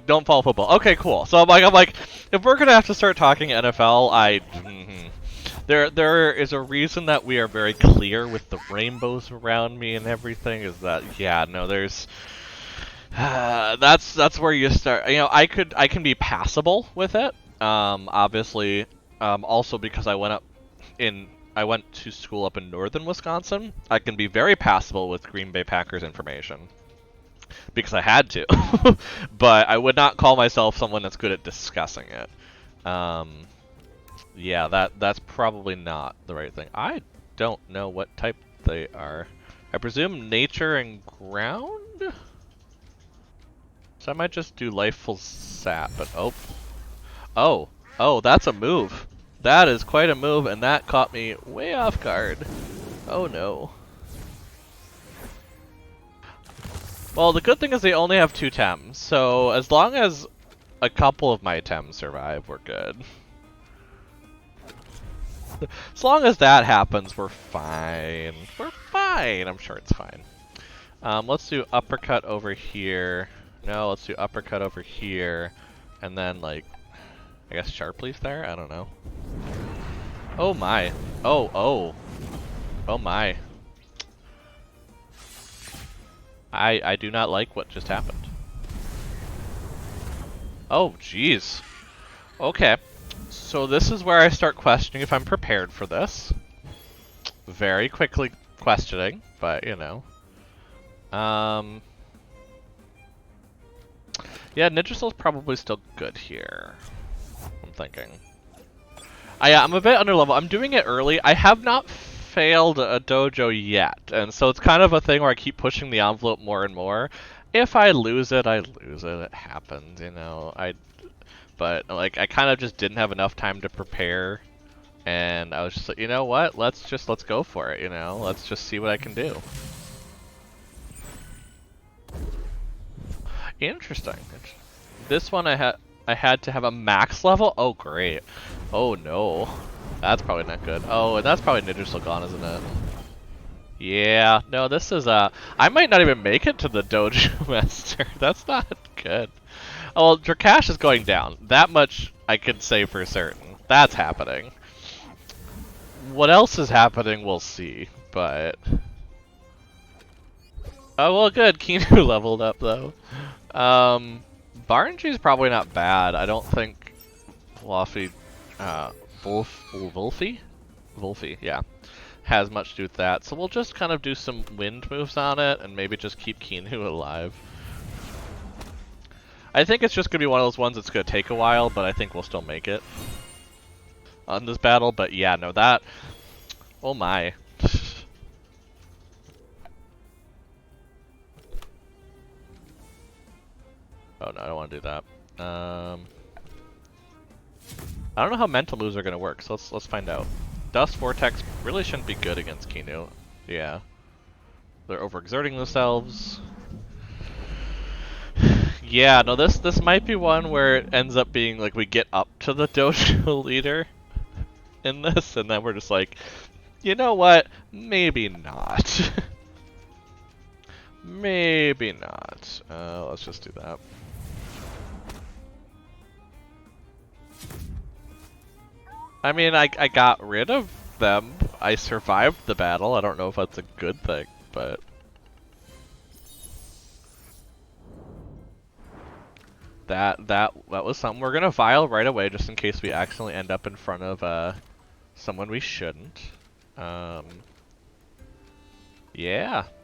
Don't follow football. Okay, cool. So I'm like, if we're gonna have to start talking NFL, there is a reason that we are very clear with the rainbows around me and everything. Is that yeah, no, there's that's where you start. You know, I can be passable with it. Obviously, also because I went to school up in northern Wisconsin, I can be very passable with Green Bay Packers information. Because I had to, but I would not call myself someone that's good at discussing it. Yeah, that's probably not the right thing. I don't know what type they are. I presume nature and ground? So I might just do Lifeful Sap, but oh, that's a move. That is quite a move, and that caught me way off guard. Oh no. Well, the good thing is they only have 2 Tems, so as long as a couple of my Tems survive, we're good. As long as that happens, we're fine. We're fine. I'm sure it's fine. Let's do uppercut over here. No, let's do uppercut over here. And then, like, I guess sharp leaf there? I don't know. Oh my. Oh my. I do not like what just happened. Oh, jeez. Okay. So this is where I start questioning if I'm prepared for this. Very quickly questioning, but you know. Yeah, Ninja Soul's probably still good here. I'm thinking. I'm a bit under level. I'm doing it early. I have not failed a dojo yet, and so it's kind of a thing where I keep pushing the envelope more and more. If I lose it, I lose it. It happens, you know. But like I kind of just didn't have enough time to prepare, and I was just like, you know what? Let's go for it. You know, let's just see what I can do. Interesting. This one I had to have a max level? Oh great. Oh no. That's probably not good. Oh, and that's probably Ninja Sulgan, isn't it? Yeah, no, this is I might not even make it to the Dojo Master. That's not good. Oh, well, Drakash is going down. That much I can say for certain. That's happening. What else is happening, we'll see, but... Oh, well, good. Kinu leveled up, though. Barngee's probably not bad. I don't think Wolfie, Wolfie, yeah, has much to do with that. So we'll just kind of do some wind moves on it and maybe just keep Kinu alive. I think it's just going to be one of those ones that's going to take a while, but I think we'll still make it on this battle. But yeah, no, that... Oh my. Oh no, I don't want to do that. I don't know how mental moves are going to work, so let's find out. Dust Vortex really shouldn't be good against Kinu. Yeah. They're overexerting themselves. Yeah, no, this might be one where it ends up being like we get up to the dojo leader in this, and then we're just like, you know what? Maybe not. Maybe not. Let's just do that. I mean, I got rid of them. I survived the battle. I don't know if that's a good thing, but... That was something. We're gonna vial right away just in case we accidentally end up in front of someone we shouldn't. Yeah,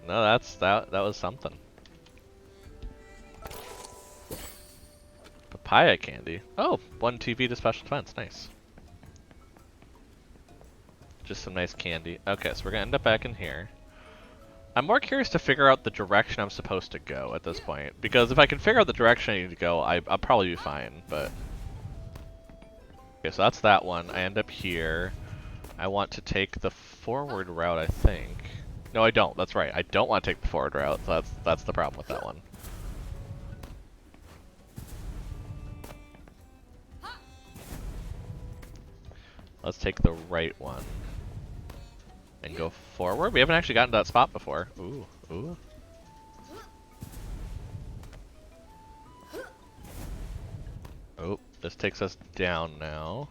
no, that was something. Papaya candy. Oh, 1 TV to special defense. Nice. Just some nice candy. Okay, so we're gonna end up back in here. I'm more curious to figure out the direction I'm supposed to go at this point, because if I can figure out the direction I need to go, I'll probably be fine, but... Okay, so that's that one. I end up here. I want to take the forward route, I think. No, I don't. That's right. I don't want to take the forward route, so that's the problem with that one. Let's take the right one. And go forward. We haven't actually gotten to that spot before. Ooh, ooh. Oh, this takes us down now.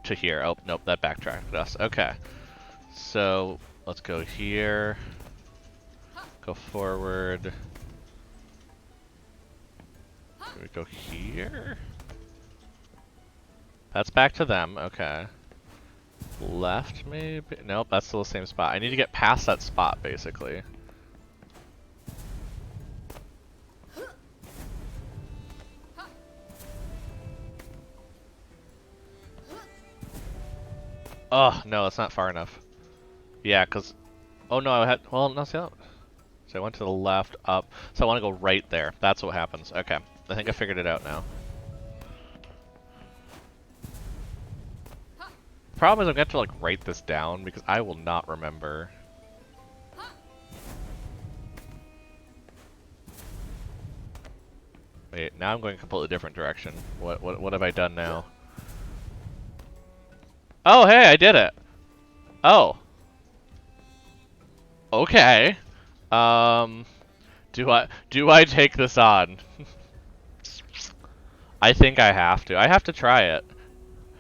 To here. Oh, nope, that backtracked us. Okay. So, let's go here. Go forward. We go here. That's back to them. Okay. Left, maybe? Nope, that's still the same spot. I need to get past that spot, basically. Oh, no, that's not far enough. Yeah, because... Oh, no, I had... Well, no, see that? So I went to the left, up. So I want to go right there. That's what happens. Okay. I think I figured it out now. Problem is I'm going to have to, like, write this down, because I will not remember. Wait, now I'm going a completely different direction. What have I done now? Oh, hey, I did it! Oh. Okay. Do I take this on? I think I have to. I have to try it.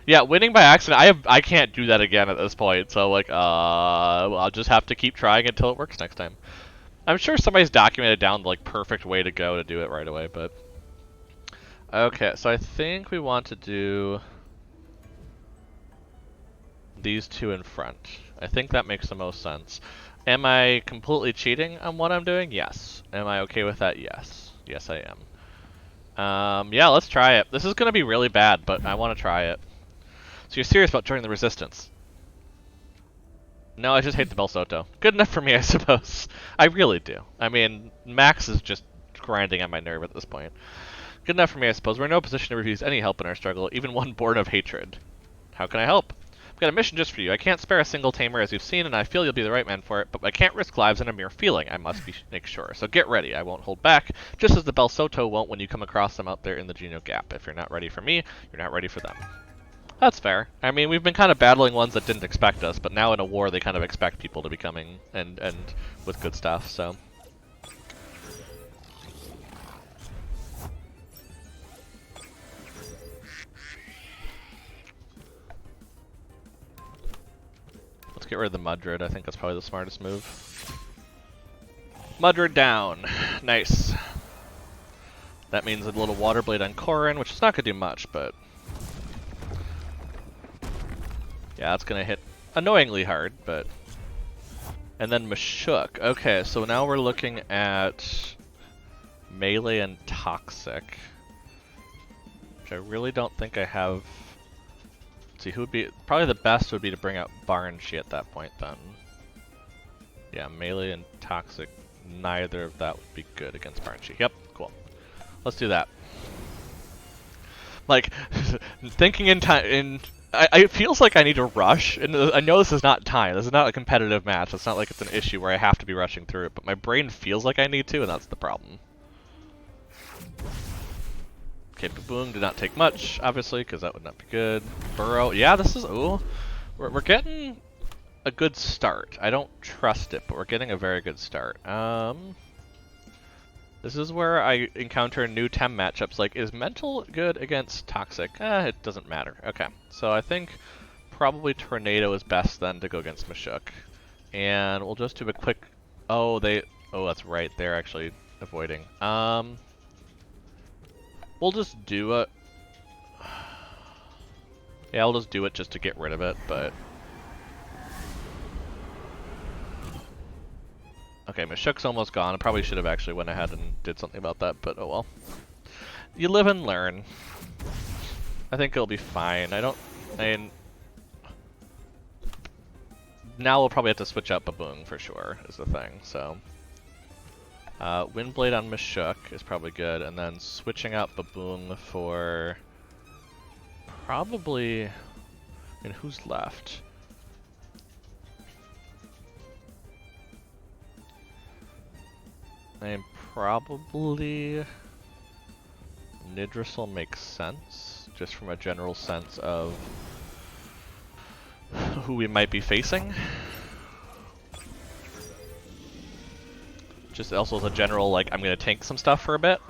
Yeah, winning by accident, I can't do that again at this point, so like, I'll just have to keep trying until it works next time. I'm sure somebody's documented down the like perfect way to go to do it right away, but... Okay, so I think we want to do these two in front. I think that makes the most sense. Am I completely cheating on what I'm doing? Yes. Am I okay with that? Yes. Yes, I am. Yeah, let's try it. This is going to be really bad, but I want to try it. So you're serious about joining the Resistance? No, I just hate the Bel Soto. Good enough for me, I suppose. I really do. I mean, Max is just grinding on my nerve at this point. Good enough for me, I suppose. We're in no position to refuse any help in our struggle, even one born of hatred. How can I help? got a mission just for you. I can't spare a single tamer, as you've seen, and I feel you'll be the right man for it, but I can't risk lives in a mere feeling. I must make sure. So get ready. I won't hold back, just as the Bel Soto won't when you come across them out there in the Geno Gap. If you're not ready for me, you're not ready for them. That's fair. I mean, we've been kind of battling ones that didn't expect us, but now in a war, they kind of expect people to be coming and with good stuff, so... Get rid of the Mudrid. I think that's probably the smartest move. Mudrid down. Nice. That means a little Water Blade on Corrin, which is not going to do much, but... yeah, it's going to hit annoyingly hard, but... and then Mashuk. Okay, so now we're looking at melee and toxic, which I really don't think I have... see, who would be probably the best would be to bring out Barnshee at that point then. Yeah, melee and toxic, neither of that would be good against Barnshee. Yep, cool. Let's do that. Like, thinking in time, it feels like I need to rush, and I know this is not time. This is not a competitive match. It's not like it's an issue where I have to be rushing through it, but my brain feels like I need to, and that's the problem. Okay, Baboon did not take much, obviously, because that would not be good. Burrow, yeah, this is, ooh. We're getting a good start. I don't trust it, but we're getting a very good start. This is where I encounter new Tem matchups, like, is Mental good against Toxic? It doesn't matter. Okay, so I think probably Tornado is best then to go against Mashuk. And we'll just do a quick, oh, that's right, they're actually avoiding. We'll just do it. Yeah, I'll just do it just to get rid of it, but... okay, Mashuk's almost gone. I probably should have actually went ahead and did something about that, but oh well. You live and learn. I think it'll be fine. I mean... now we'll probably have to switch out Baboon for sure, is the thing, so... Windblade on Mashuk is probably good, and then switching out Baboon for probably, I mean, who's left? And probably Nidrisal makes sense, just from a general sense of who we might be facing. Just also as a general, like, I'm gonna tank some stuff for a bit.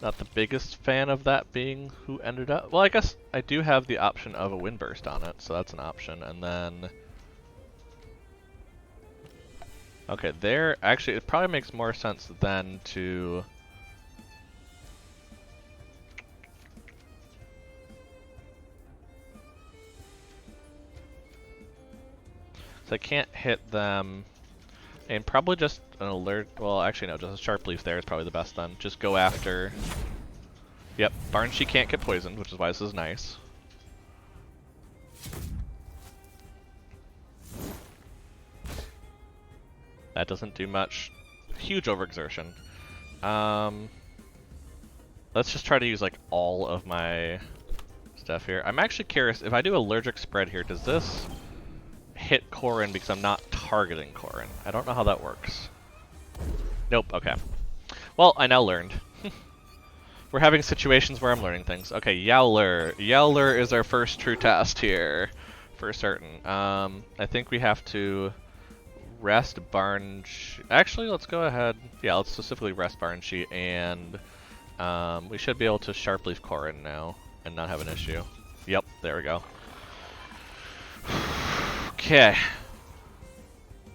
Not the biggest fan of that being who ended up. Well, I guess I do have the option of a Windburst on it, so that's an option. And then... okay, there, actually, it probably makes more sense then to... so I can't hit them, and probably just an alert, well actually no, just a Sharp Leaf there is probably the best then. Just go after, yep, Barnshee can't get poisoned, which is why this is nice. That doesn't do much, huge overexertion. Let's just try to use like all of my stuff here. I'm actually curious, if I do allergic spread here, does this hit Corrin because I'm not targeting Corrin? I don't know how that works. Nope, okay. Well, I now learned. We're having situations where I'm learning things. Okay, Yowler. Yowler is our first true test here, for certain. I think we have to rest Barnshee. Actually, let's go ahead. Yeah, let's specifically rest Barnshee, and we should be able to Sharp Leaf Corrin now and not have an issue. Yep, there we go. Okay.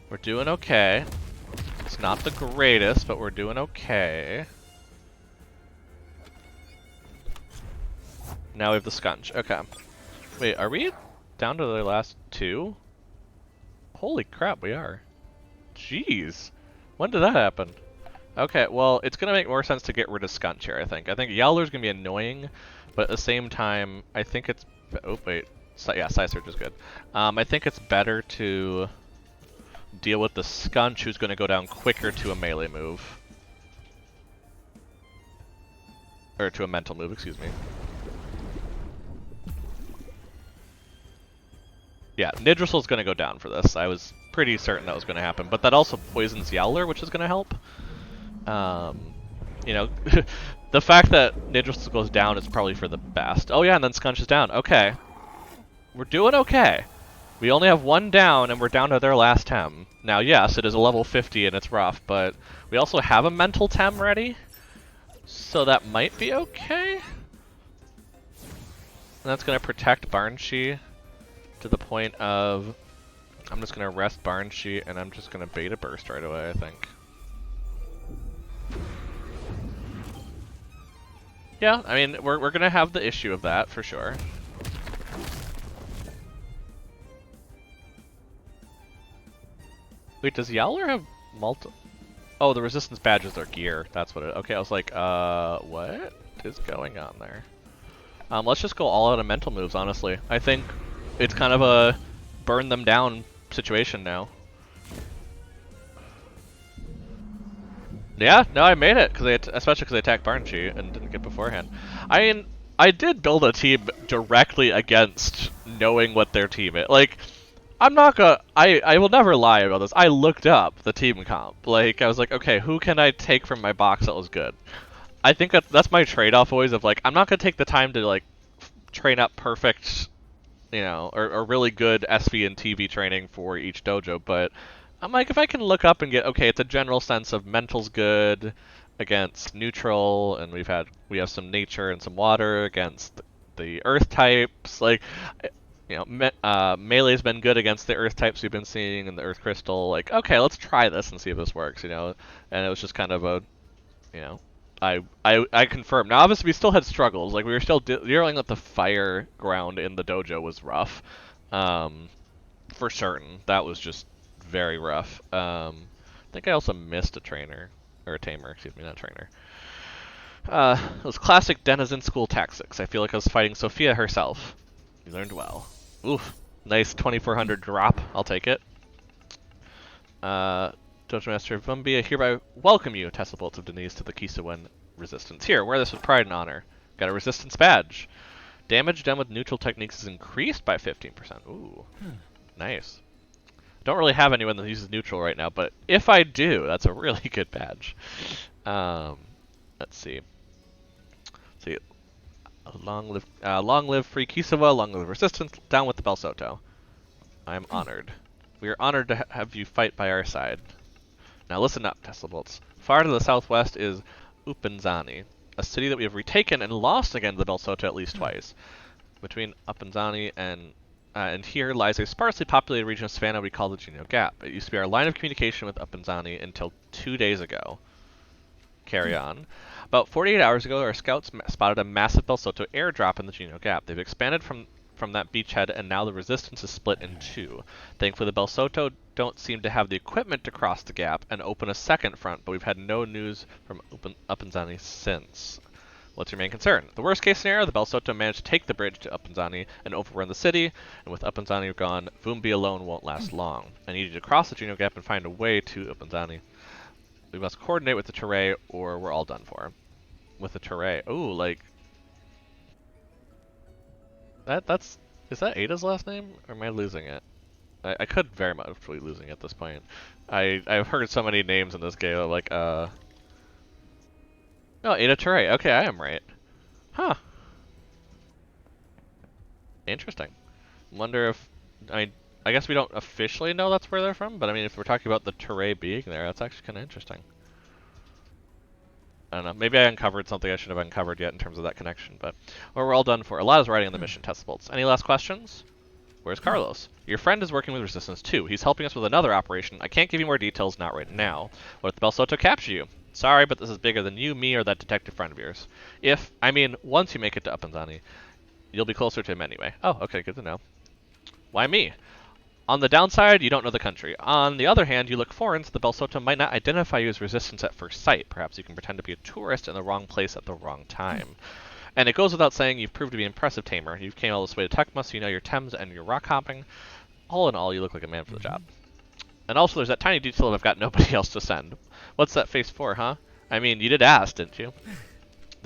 We're doing okay. It's not the greatest, but we're doing okay. Now we have the Scunch. Okay. Wait, are we down to the last two? Holy crap, we are. Jeez. When did that happen? Okay, well, it's going to make more sense to get rid of Scunch here, I think. I think Yowler's going to be annoying, but at the same time, I think it's... oh, wait. Yeah, Psy Surge is good. I think it's better to deal with the Skunch, who's going to go down quicker to a melee move. Or to a mental move, excuse me. Yeah, Nidrissal's going to go down for this. I was pretty certain that was going to happen, but that also poisons Yowler, which is going to help. You know, the fact that Nidrissal goes down is probably for the best. Oh yeah, and then Skunch is down. Okay. We're doing okay. We only have one down, and we're down to their last Tem. Now, yes, it is a level 50, and it's rough, but we also have a mental Tem ready, so that might be okay. And that's going to protect Barnshee to the point of... I'm just going to rest Barnshee, and I'm just going to bait a burst right away, I think. Yeah, I mean, we're going to have the issue of that, for sure. Wait, does Yowler have Oh, the resistance badges are gear. That's what it... Okay, I was like, what is going on there? Let's just go all out of mental moves, honestly. I think it's kind of a burn them down situation now. Yeah, no, I made it, especially because they attacked Barnshee and didn't get beforehand. I mean, I did build a team directly against knowing what their team is. Like, I'm not gonna... I will never lie about this. I looked up the team comp. Like, I was like, okay, who can I take from my box that was good? I think that's my trade-off always of, like, I'm not gonna take the time to, like, train up perfect, you know, or really good SV and TV training for each dojo, but I'm like, if I can look up and get, okay, it's a general sense of mental's good against neutral, and we have some nature and some water against the earth types, like... You know, Melee's been good against the earth types we've been seeing and the earth crystal. Like, okay, let's try this and see if this works, you know. And it was just kind of a, you know, I confirmed. Now, obviously, we still had struggles. Like, we were still dealing with the fire ground in the dojo was rough. For certain. That was just very rough. I think I also missed a trainer. Or a tamer, excuse me, not a trainer. It was classic Denizen school tactics. I feel like I was fighting Sophia herself. You learned well. Oof. Nice 2400 drop. I'll take it. Dojo Master Vumbi, I hereby welcome you, Tesla Bolts of Denise, to the Kisiwan Resistance. Here, wear this with pride and honor. Got a resistance badge. Damage done with neutral techniques is increased by 15%. Ooh. Nice. Don't really have anyone that uses neutral right now, but if I do, that's a really good badge. Let's see. Long live Free Kisiwa, long live Resistance, down with the Belsoto. I am honored. We are honored to have you fight by our side. Now listen up, Tesla Bolts. Far to the southwest is Upinzani, a city that we have retaken and lost again to the Belsoto at least twice. Between Upinzani and here lies a sparsely populated region of savannah we call the Genio Gap. It used to be our line of communication with Upinzani until 2 days ago. Carry on. About 48 hours ago, our scouts spotted a massive Belsoto airdrop in the Genio Gap. They've expanded from that beachhead, and now the resistance is split in two. Thankfully, the Belsoto don't seem to have the equipment to cross the gap and open a second front, but we've had no news from Upinzani since. What's your main concern? The worst case scenario, the Belsoto managed to take the bridge to Upinzani and overrun the city, and with Upinzani gone, Vumbi alone won't last long. I need you to cross the Genio Gap and find a way to Upinzani. We must coordinate with the Teray, or we're all done for. With the Teray. Ooh, like... Is that Ada's last name? Or am I losing it? I could very much be losing it at this point. I've heard so many names in this game, like, Oh, Ada Teray. Okay, I am right. Huh. Interesting. Wonder if... I guess we don't officially know that's where they're from, but I mean, if we're talking about the Teray being there, that's actually kind of interesting. I don't know. Maybe I uncovered something I should have uncovered yet in terms of that connection, but we're all done for. A lot is riding on the mission, Tesla Bolts. Any last questions? Where's Carlos? Your friend is working with Resistance too. He's helping us with another operation. I can't give you more details, not right now. What if the Belsoto capture you? Sorry, but this is bigger than you, me, or that detective friend of yours. Once you make it to Upinzani, you'll be closer to him anyway. Oh, okay, good to know. Why me? On the downside, you don't know the country. On the other hand, you look foreign, so the Belsoto might not identify you as Resistance at first sight. Perhaps you can pretend to be a tourist in the wrong place at the wrong time. And it goes without saying, you've proved to be an impressive tamer. You've came all this way to Tecma, so you know your Tems and your rock hopping. All in all, you look like a man for the job. And also, there's that tiny detail of I've got nobody else to send. What's that face for, huh? I mean, you did ask, didn't you?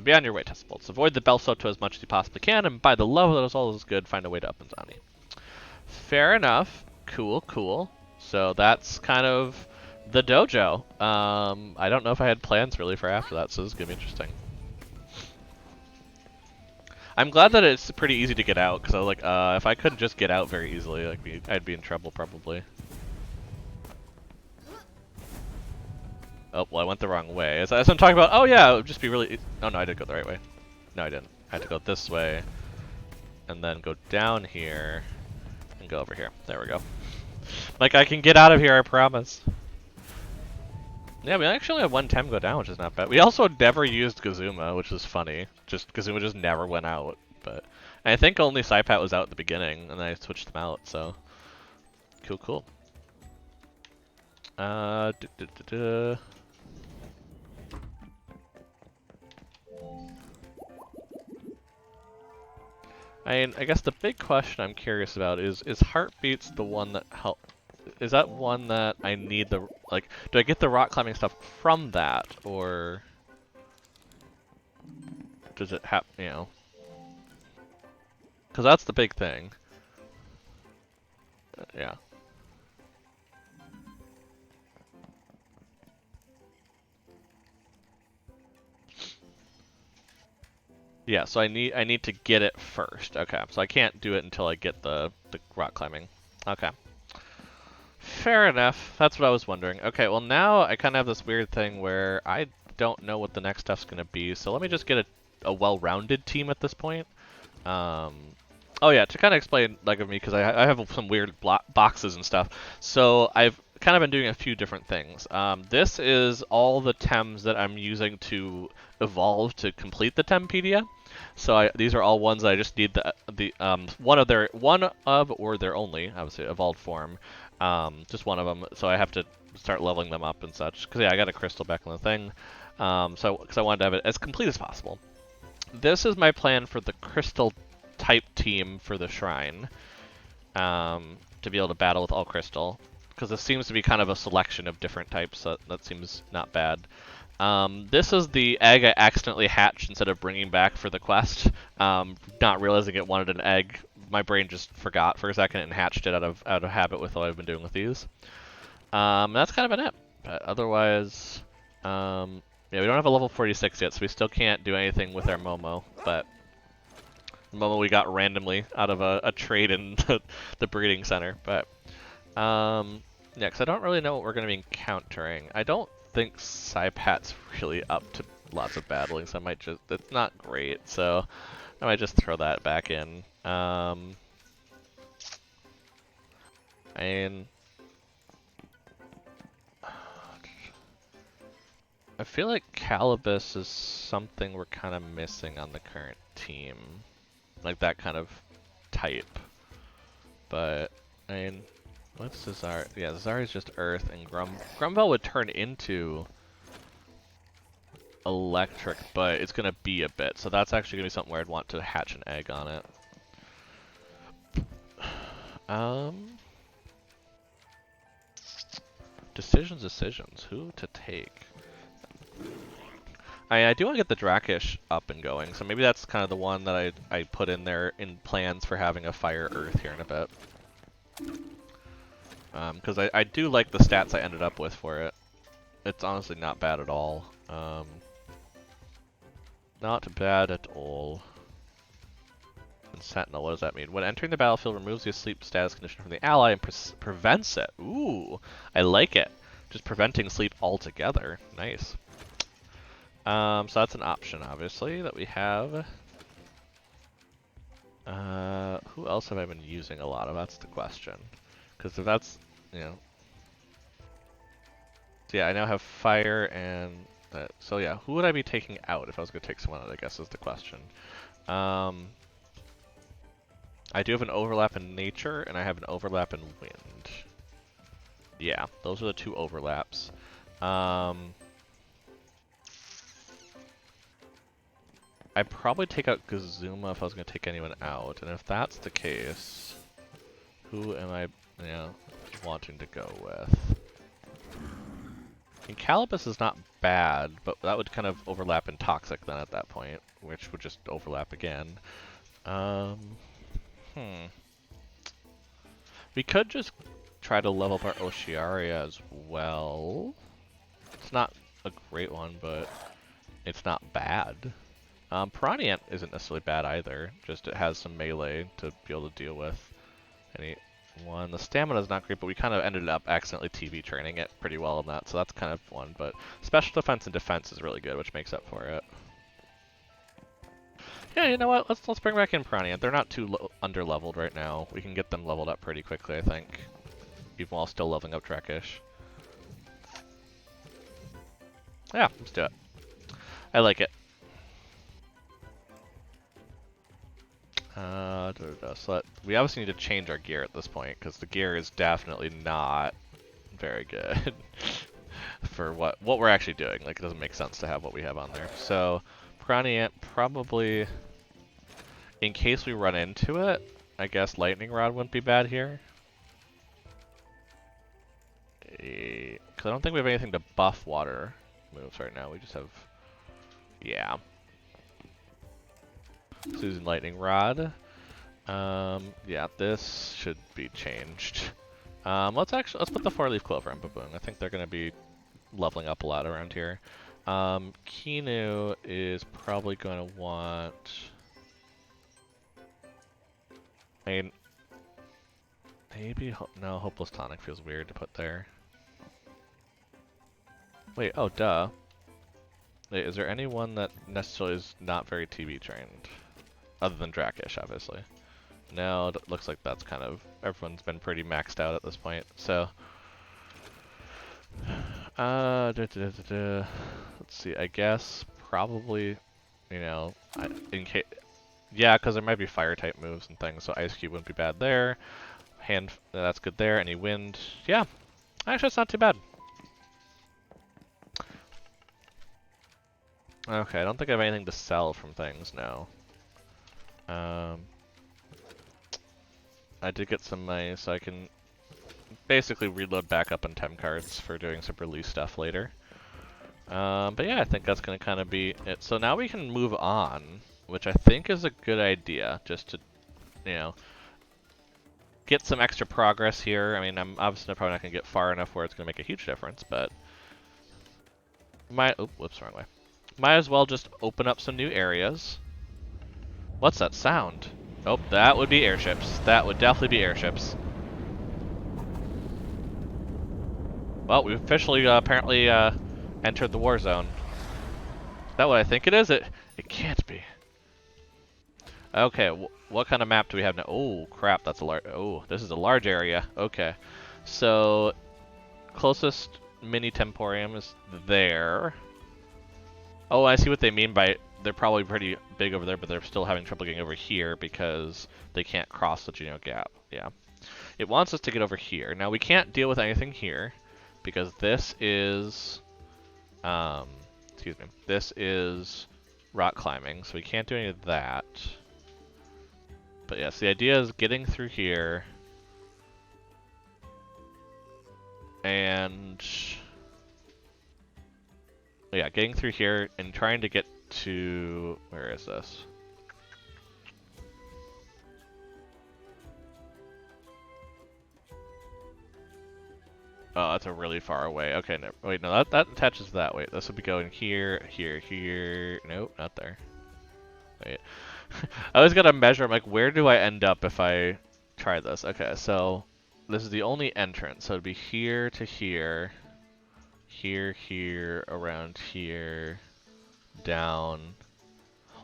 Be on your way, test bolts. Avoid the Bell Soto as much as you possibly can, and by the love that all is good, find a way to up and Zani. Fair enough. Cool, cool. So that's kind of the dojo. I don't know if I had plans really for after that, so this is gonna be interesting. I'm glad that it's pretty easy to get out, because I was like, if I couldn't just get out very easily, like, I'd be in trouble probably. Oh, well, I went the wrong way. As I'm talking about, oh yeah, it would just be really... Oh no, I did go the right way. No, I didn't. I had to go this way, and then go down here, and go over here. There we go. Like, I can get out of here, I promise. Yeah, we actually have one Tem go down, which is not bad. We also never used Gazuma, which is funny. Gazuma just never went out. But I think only Saipat was out at the beginning, and then I switched them out, so... Cool, cool. I guess the big question I'm curious about is Heartbeats the one that help? Is that one that I need the, like, do I get the rock climbing stuff from that, or does it have, you know? Because that's the big thing. Yeah. Yeah, so I need to get it first. Okay, so I can't do it until I get the rock climbing. Okay. Fair enough. That's what I was wondering. Okay, well now I kind of have this weird thing where I don't know what the next stuff's going to be, so let me just get a well-rounded team at this point. Oh yeah, to kind of explain, like, of me, because I have some weird boxes and stuff. So I've kind of been doing a few different things. This is all the Tems that I'm using to evolve to complete the Tempedia. So these are all ones that I just need one of or their only, obviously, evolved form. Just one of them. So I have to start leveling them up and such. Because yeah, I got a crystal back on the thing. Because I wanted to have it as complete as possible. This is my plan for the crystal type team for the shrine, to be able to battle with all crystal, because this seems to be kind of a selection of different types, so that seems not bad. This is the egg I accidentally hatched instead of bringing back for the quest, not realizing it wanted an egg. My brain just forgot for a second and hatched it out of habit with what I've been doing with these. That's kind of been it, but otherwise, yeah, we don't have a level 46 yet, so we still can't do anything with our Momo, but Momo we got randomly out of a trade in the breeding center. But yeah, because I don't really know what we're going to be encountering. I don't think Saipat's really up to lots of battling, so I might just, it's not great, so I might just throw that back in. And I feel like Calibus is something we're kind of missing on the current team. Like that kind of type. But, I mean, what's Zazar? Yeah, Zazar is just Earth, and Grumble would turn into Electric, but it's going to be a bit. So that's actually going to be something where I'd want to hatch an egg on it. Decisions. Who to take? I do want to get the Drakish up and going, so maybe that's kind of the one that I put in there in plans for having a Fire Earth here in a bit. Because I do like the stats I ended up with for it. It's honestly not bad at all. Not bad at all. And Sentinel, what does that mean? When entering the battlefield, removes the sleep status condition from the ally and prevents it. Ooh, I like it. Just preventing sleep altogether. Nice. So that's an option, obviously, that we have. Who else have I been using a lot of? That's the question. Because if that's, you know... So yeah, I now have fire and... So yeah, who would I be taking out if I was going to take someone out, I guess is the question. I do have an overlap in nature, and I have an overlap in wind. Yeah, those are the two overlaps. I'd probably take out Gazuma if I was going to take anyone out, and if that's the case, who am I, you know, wanting to go with? And Calibus is not bad, but that would kind of overlap in Toxic then at that point, which would just overlap again. We could just try to level up our Oshiaria as well. It's not a great one, but it's not bad. Piranha isn't necessarily bad either, just it has some melee to be able to deal with anyone. The stamina is not great, but we kind of ended up accidentally TV training it pretty well in that, so that's kind of one. But special defense and defense is really good, which makes up for it. Yeah, you know what? Let's bring back in Piranha. They're not too under-leveled right now. We can get them leveled up pretty quickly, I think, even while still leveling up Drekish. Yeah, let's do it. I like it. So we obviously need to change our gear at this point, because the gear is definitely not very good for what we're actually doing. Like, it doesn't make sense to have what we have on there. So, Piranha probably, in case we run into it, I guess Lightning Rod wouldn't be bad here. Because I don't think we have anything to buff water moves right now. We just have, yeah. Susan Lightning Rod. Yeah, this should be changed. Let's put the 4-leaf clover on Baboon. I think they're gonna be leveling up a lot around here. Kinu is probably gonna want. I mean, maybe no. Hopeless Tonic feels weird to put there. Wait, oh duh. Wait, is there anyone that necessarily is not very TV trained? Other than Drakish, obviously. No, it looks like that's kind of, everyone's been pretty maxed out at this point, so. Let's see, I guess probably, you know, in case, yeah, because there might be fire type moves and things, so Ice Cube wouldn't be bad there. That's good there. Any wind, yeah, actually it's not too bad. Okay, I don't think I have anything to sell from things now. I did get some money, so I can basically reload back up on Tem cards for doing some release stuff later. But yeah, I think that's going to kind of be it. So now we can move on, which I think is a good idea, just to, you know, get some extra progress here. I mean, I'm obviously probably not going to get far enough where it's going to make a huge difference, but whoops, wrong way. Might as well just open up some new areas. What's that sound? Oh, that would be airships. That would definitely be airships. Well, we've officially apparently entered the war zone. Is that what I think it is? It can't be. Okay, what kind of map do we have now? Oh, crap, that's a large... Oh, this is a large area. Okay. So, closest mini Temporium is there. Oh, I see what they mean by... They're probably pretty big over there, but they're still having trouble getting over here because they can't cross the Geno Gap. Yeah. It wants us to get over here. Now, we can't deal with anything here because this is... excuse me. This is rock climbing, so we can't do any of that. But yes, the idea is getting through here and... Yeah, getting through here and trying to get to... Where is this? Oh, that's a really far away. Okay, no, wait, no, that attaches that way. This would be going here, here, here. Nope, not there. Wait. I always gotta measure, I'm like, where do I end up if I try this? Okay, so this is the only entrance. So it'd be here to here. Here, here, around here, down.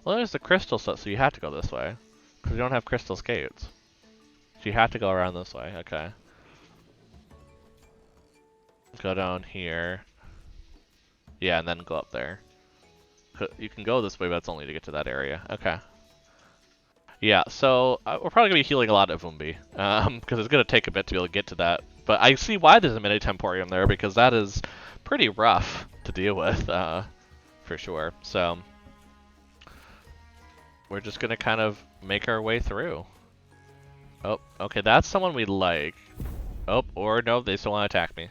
Well, there's the crystal stuff, so you have to go this way. Because we don't have crystal skates. So you have to go around this way, okay. Go down here. Yeah, and then go up there. You can go this way, but it's only to get to that area. Okay. Yeah, so we're probably going to be healing a lot at Vumbi. Because it's going to take a bit to be able to get to that. But I see why there's a mini Temporium there, because that is pretty rough to deal with, for sure. So we're just gonna kind of make our way through. Oh, okay, that's someone we like. Oh, or no, they still want to attack me.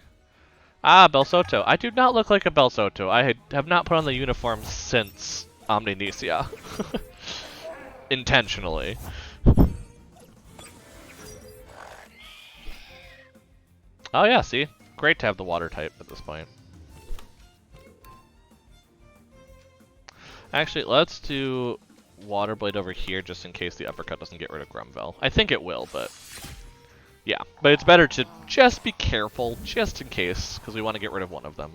Ah, Belsoto. I do not look like a Belsoto. I have not put on the uniform since Omninesia. Intentionally. Oh yeah, see? Great to have the water type at this point. Actually, let's do Water Blade over here just in case the uppercut doesn't get rid of Grumvel. I think it will, but yeah. But it's better to just be careful, just in case, because we want to get rid of one of them.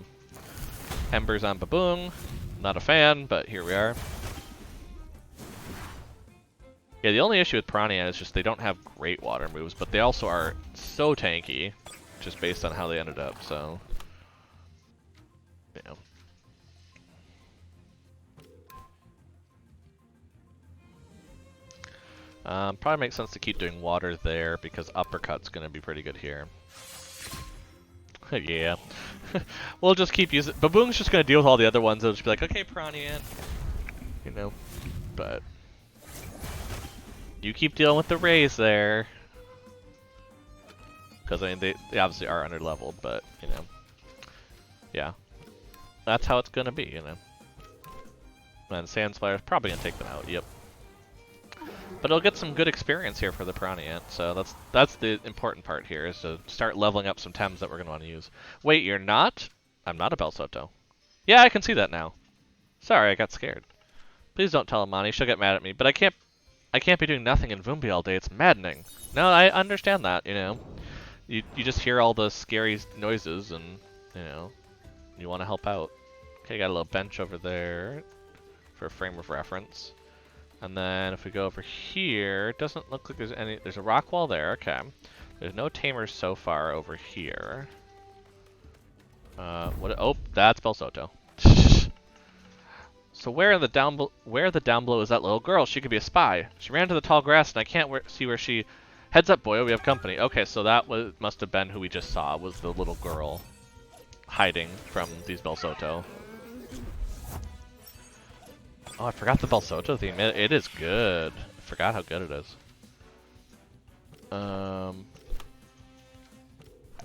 Embers on Baboong. Not a fan, but here we are. Yeah, the only issue with Piranha is just they don't have great water moves, but they also are so tanky, just based on how they ended up, so... Yeah. Probably makes sense to keep doing water there, because uppercut's gonna be pretty good here. Yeah. We'll just keep using... Baboong's just gonna deal with all the other ones, it'll just be like, okay, Piranha, you know, but... You keep dealing with the rays there. Because, I mean, they obviously are under-leveled, but, you know. Yeah. That's how it's gonna be, you know. And Sand Spider's probably gonna take them out, yep. But it'll get some good experience here for the Piranha, so that's the important part here, is to start leveling up some Tems that we're gonna want to use. Wait, you're not? I'm not a Belsoto. Yeah, I can see that now. Sorry, I got scared. Please don't tell Amani, she'll get mad at me, but I can't be doing nothing in Vumbi all day, it's maddening. No, I understand that, you know. You just hear all the scary noises and, you know, you want to help out. Okay, got a little bench over there for a frame of reference. And then if we go over here, it doesn't look like there's any... There's a rock wall there, okay. There's no tamers so far over here. What? Oh, that's Belsoto. So where the down below is that little girl? She could be a spy. She ran to the tall grass and I can't see where she... Heads up, boy, we have company. Okay, so that must have been who we just saw, was the little girl hiding from these Belsoto. Oh, I forgot the Belsoto theme. It is good. I forgot how good it is. Yeah,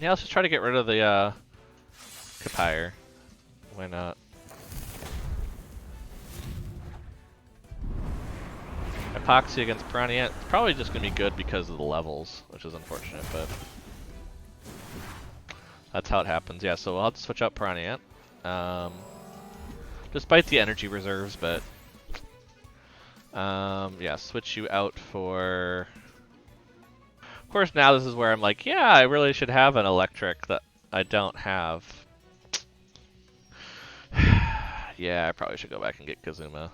let's just try to get rid of the Kapire. Why not? Epoxy against Piranha. It's probably just going to be good because of the levels, which is unfortunate, but that's how it happens. Yeah, so we'll have to switch out Piranha. Despite the energy reserves, but yeah, switch you out for... Of course, now this is where I'm like, yeah, I really should have an electric that I don't have. Yeah, I probably should go back and get Kazuma.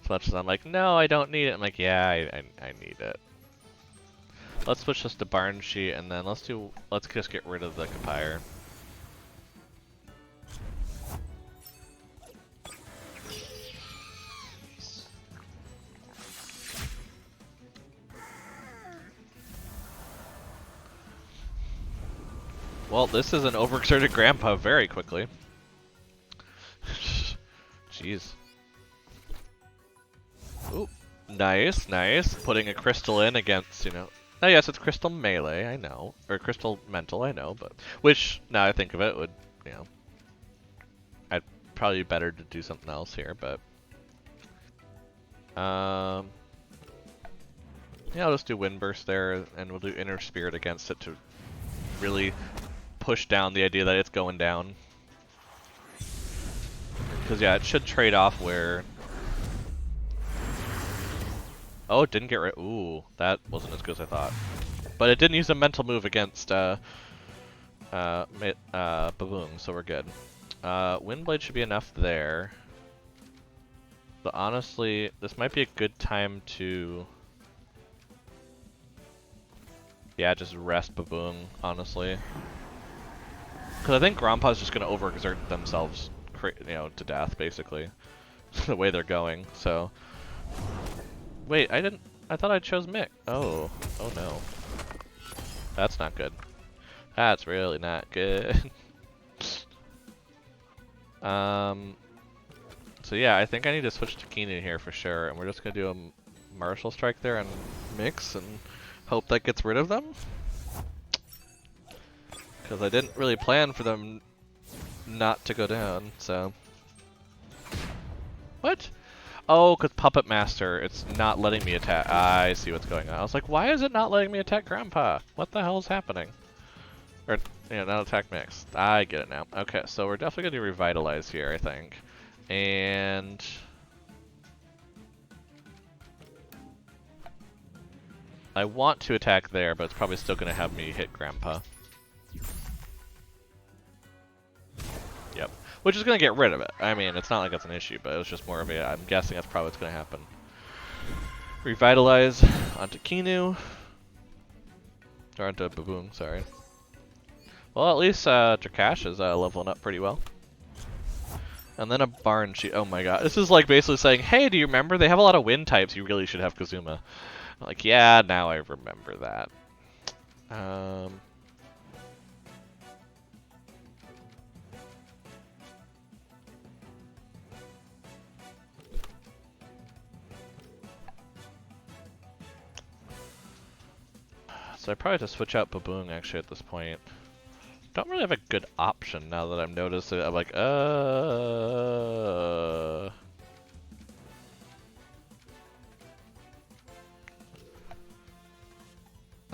As much as I'm like, no, I don't need it. I'm like, yeah, I need it. Let's switch this to Barn Sheet, and then let's just get rid of the Kapire. Well, this is an overexerted grandpa very quickly. Jeez. Ooh, nice, nice. Putting a crystal in against, you know... Oh yes, it's crystal melee, I know. Or crystal mental, I know, but... Which, now I think of it, would, you know... I'd probably be better to do something else here, but... Yeah, I'll just do Wind Burst there, and we'll do Inner Spirit against it to really push down the idea that it's going down. Because, yeah, it should trade off where... Oh, it didn't get rid... Ooh, that wasn't as good as I thought. But it didn't use a mental move against Baboong, so we're good. Windblade should be enough there. But honestly, this might be a good time to... Yeah, just rest Baboong, honestly. Because I think Grandpa's just going to overexert themselves, you know, to death, basically. The way they're going, so... Wait, I thought I chose Mick. Oh no. That's not good. That's really not good. So yeah, I think I need to switch to Keenan here for sure, and we're just gonna do a Martial Strike there and mix and hope that gets rid of them. Because I didn't really plan for them not to go down, so. What? Oh, because Puppet Master, it's not letting me attack. I see what's going on. I was like, why is it not letting me attack Grandpa? What the hell is happening? Or, not attack mix. I get it now. Okay, so we're definitely going to revitalize here, I think. And... I want to attack there, but it's probably still going to have me hit Grandpa. Yep. Which is going to get rid of it. I mean, it's not like it's an issue, but it was just more of a... I'm guessing that's probably what's going to happen. Revitalize onto Kinu. Or onto Baboon, sorry. Well, at least Drakash is leveling up pretty well. And then a Barn Sheet. Oh my god. This is like basically saying, hey, do you remember? They have a lot of wind types. You really should have Kazuma. I'm like, yeah, now I remember that. So I probably have to switch out Baboon actually at this point. Don't really have a good option now that I've noticed it. I'm like, I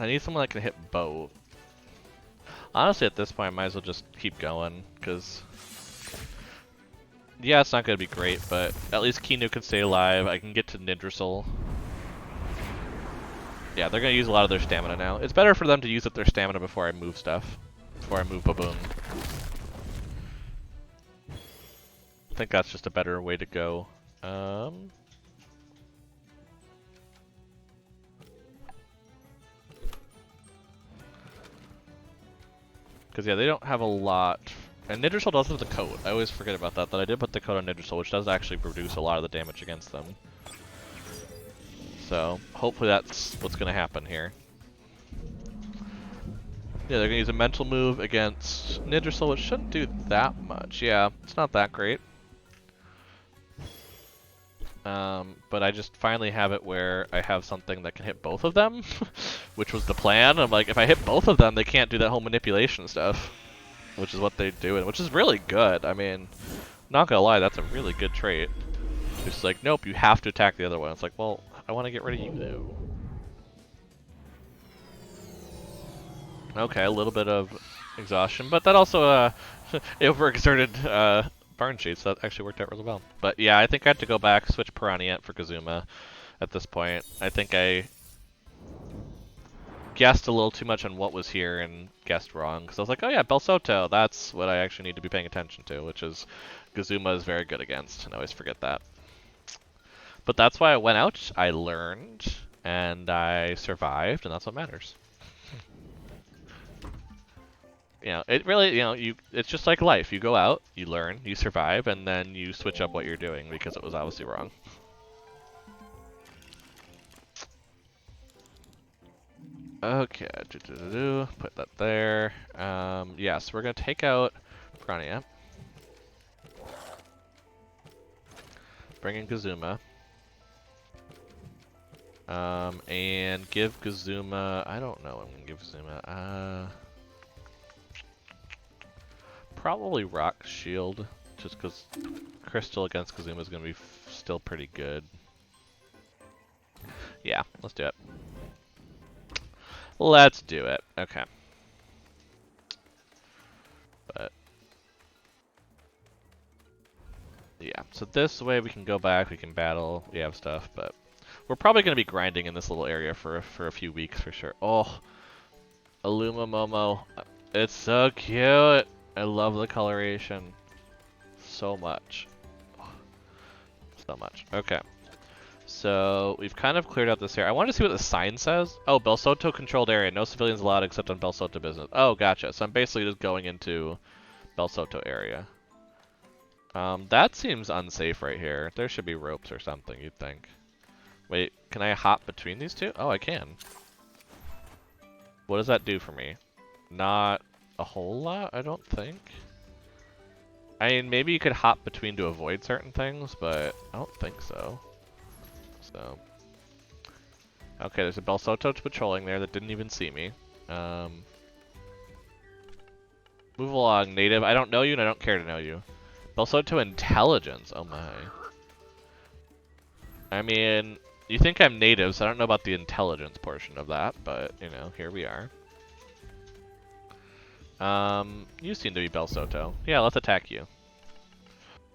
need someone that can hit both. Honestly, at this point, I might as well just keep going, because... Yeah, it's not going to be great, but at least Kinu can stay alive. I can get to Nidrasil. Yeah, they're going to use a lot of their stamina now. It's better for them to use up their stamina before I move stuff. Before I move Baboon. I think that's just a better way to go. Because, yeah, they don't have a lot. And Nidrasil does have the coat. I always forget about that, I did put the coat on Nidrasil, which does actually produce a lot of the damage against them. So, hopefully that's what's going to happen here. Yeah, they're going to use a mental move against Nidrasil, which shouldn't do that much. Yeah, it's not that great. But I just finally have it where I have something that can hit both of them, which was the plan. I'm like, if I hit both of them, they can't do that whole manipulation stuff, which is what they do, and which is really good. I mean, not gonna lie, that's a really good trait. It's just like, nope, you have to attack the other one. It's like, well, I want to get rid of you, though. Okay, a little bit of exhaustion, but that also overexerted Barn Sheets. That actually worked out really well. But yeah, I think I have to go back, switch Piranha for Kazuma at this point. I think I guessed a little too much on what was here and guessed wrong. Because I was like, oh yeah, Belsoto, that's what I actually need to be paying attention to, which is Kazuma is very good against, and I always forget that. But that's why I went out, I learned, and I survived, and that's what matters. You know, it really, it's just like life. You go out, you learn, you survive, and then you switch up what you're doing because it was obviously wrong. Okay, put that there. Yes, we're gonna take out Piranha. Bring in Kazuma. And give Kazuma, I don't know what I'm gonna give Kazuma. Probably Rock Shield, just because Crystal against Kazuma is going to be still pretty good. Yeah, let's do it. Let's do it. Okay. But yeah, so this way we can go back, we can battle, we have stuff, but we're probably going to be grinding in this little area for a few weeks for sure. Oh, Illuma Momo. It's so cute. I love the coloration so much. So much. Okay. So we've kind of cleared out this area. I want to see what the sign says. Oh, Belsoto controlled area. No civilians allowed except on Belsoto business. Oh, gotcha. So I'm basically just going into Belsoto area. That seems unsafe right here. There should be ropes or something, you'd think. Wait, can I hop between these two? Oh, I can. What does that do for me? Not a whole lot, I don't think. I mean, maybe you could hop between to avoid certain things, but I don't think so. So, okay, there's a Belsoto patrolling there that didn't even see me. Move along, native. I don't know you and I don't care to know you. Also to intelligence. Oh my. I mean, you think I'm native, so I don't know about the intelligence portion of that, but, you know, here we are. You seem to be Bel Soto. Yeah, let's attack you.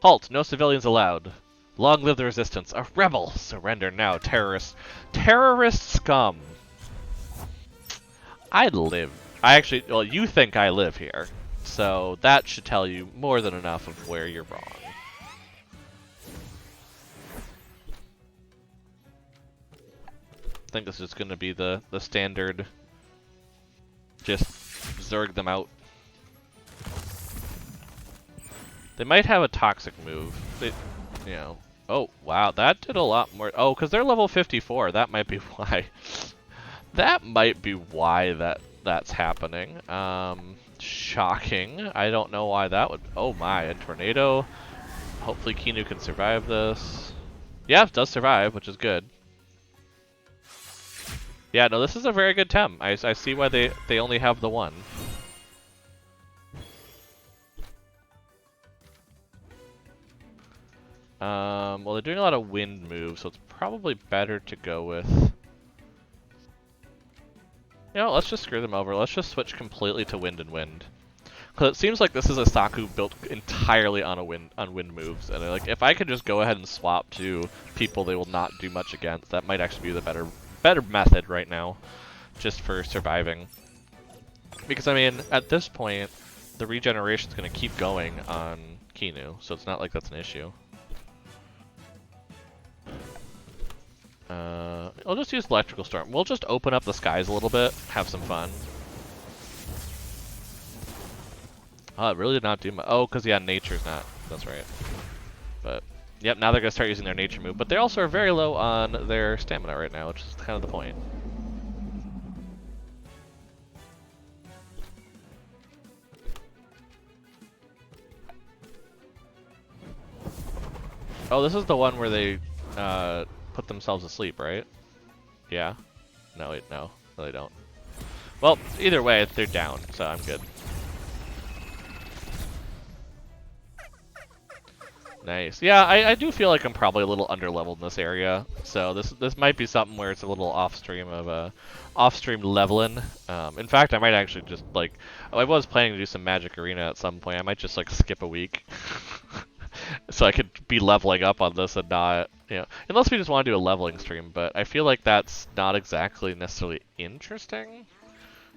Halt! No civilians allowed. Long live the resistance. A rebel! Surrender now, terrorist. Terrorist scum! I live. I actually, well, you think I live here. So that should tell you more than enough of where you're wrong. I think this is going to be the standard, just zerg them out. They might have a toxic move. They, you know. Oh, wow, that did a lot more. Oh, because they're level 54. That might be why. That might be why that's happening. Shocking. I don't know why that would. Oh my, a tornado. Hopefully Kinu can survive this. Yeah, it does survive, which is good. Yeah, no, this is a very good Tem. I see why they only have the one. Well, they're doing a lot of wind moves, so it's probably better to go with... You know, let's just screw them over. Let's just switch completely to wind and wind. Because it seems like this is a Saku built entirely on wind moves, and like if I could just go ahead and swap to people they will not do much against, that might actually be the better method right now, just for surviving. Because I mean, at this point, the regeneration is going to keep going on Kinu, so it's not like that's an issue. I'll just use Electrical Storm. We'll just open up the skies a little bit, have some fun. Oh, it really did not do much. Oh, because yeah, nature's not. That's right. But, yep, now they're going to start using their nature move. But they also are very low on their stamina right now, which is kind of the point. Oh, this is the one where they put themselves asleep, right? Yeah? No, wait, no. No, they don't. Well, either way, they're down, so I'm good. Nice. Yeah, I do feel like I'm probably a little underleveled in this area, so this might be something where it's a little off-stream leveling. In fact, I might actually just like I was planning to do some Magic Arena at some point. I might just like skip a week, so I could be leveling up on this and not, you know, unless we just want to do a leveling stream. But I feel like that's not exactly necessarily interesting.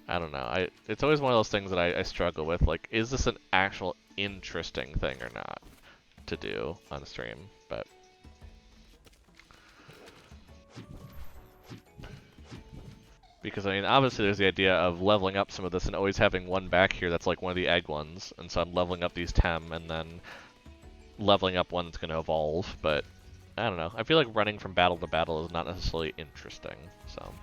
I don't know. It's always one of those things that I struggle with. Like, is this an actual interesting thing or not to do on stream? But because I mean, obviously there's the idea of leveling up some of this and always having one back here that's like one of the egg ones, and so I'm leveling up these Tem and then leveling up one that's going to evolve. But I don't know. I feel like running from battle to battle is not necessarily interesting. So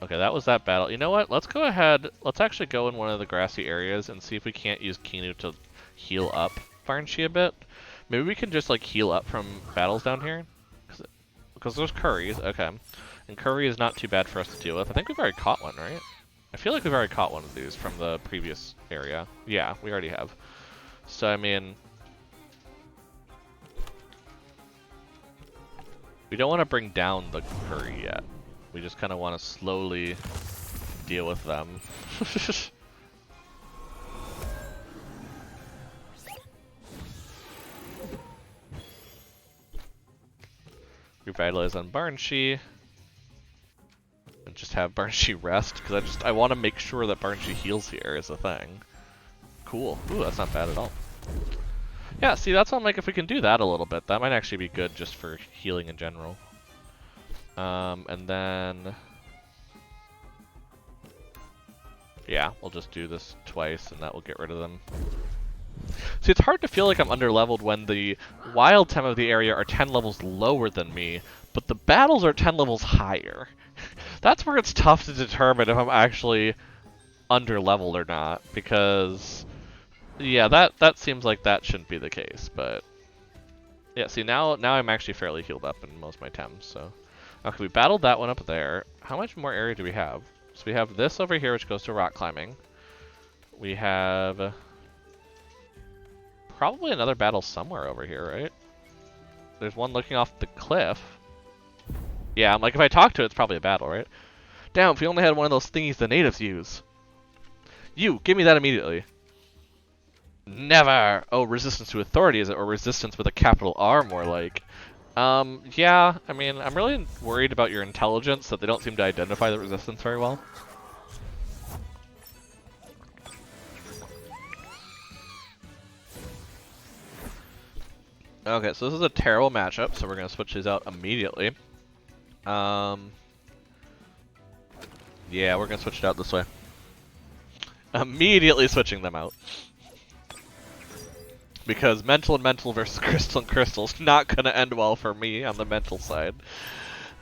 okay, that was that battle. You know what? Let's go ahead. Let's actually go in one of the grassy areas and see if we can't use Kinu to heal up Barnshi a bit. Maybe we can just like heal up from battles down here. Because there's curries. Okay. And curry is not too bad for us to deal with. I think we've already caught one, right? I feel like we've already caught one of these from the previous area. Yeah, we already have. So, I mean... we don't want to bring down the curry yet. We just kind of want to slowly deal with them. Revitalize on Barnshi. And just have Barnshi rest, because I want to make sure that Barnshi heals here is a thing. Cool. Ooh, that's not bad at all. Yeah, see, that's on like if we can do that a little bit, that might actually be good just for healing in general. And then... yeah, we'll just do this twice and that will get rid of them. See, it's hard to feel like I'm underleveled when the wild Tem of the area are 10 levels lower than me, but the battles are 10 levels higher. That's where it's tough to determine if I'm actually underleveled or not, because yeah, that seems like that shouldn't be the case, but yeah, see now I'm actually fairly healed up in most of my Tems, so okay, we battled that one up there. How much more area do we have? So we have this over here which goes to rock climbing. We have probably another battle somewhere over here, right? There's one looking off the cliff. Yeah, I'm like, if I talk to it, it's probably a battle, right? Damn, if we only had one of those thingies the natives use. You, give me that immediately. Never! Oh, resistance to authority, is it? Or resistance with a capital R, more like. Yeah, I mean, I'm really worried about your intelligence, that they don't seem to identify the resistance very well. Okay, so this is a terrible matchup, so we're going to switch these out immediately. Yeah, we're going to switch it out this way. Immediately switching them out. Because mental and mental versus crystal and crystal is not going to end well for me on the mental side.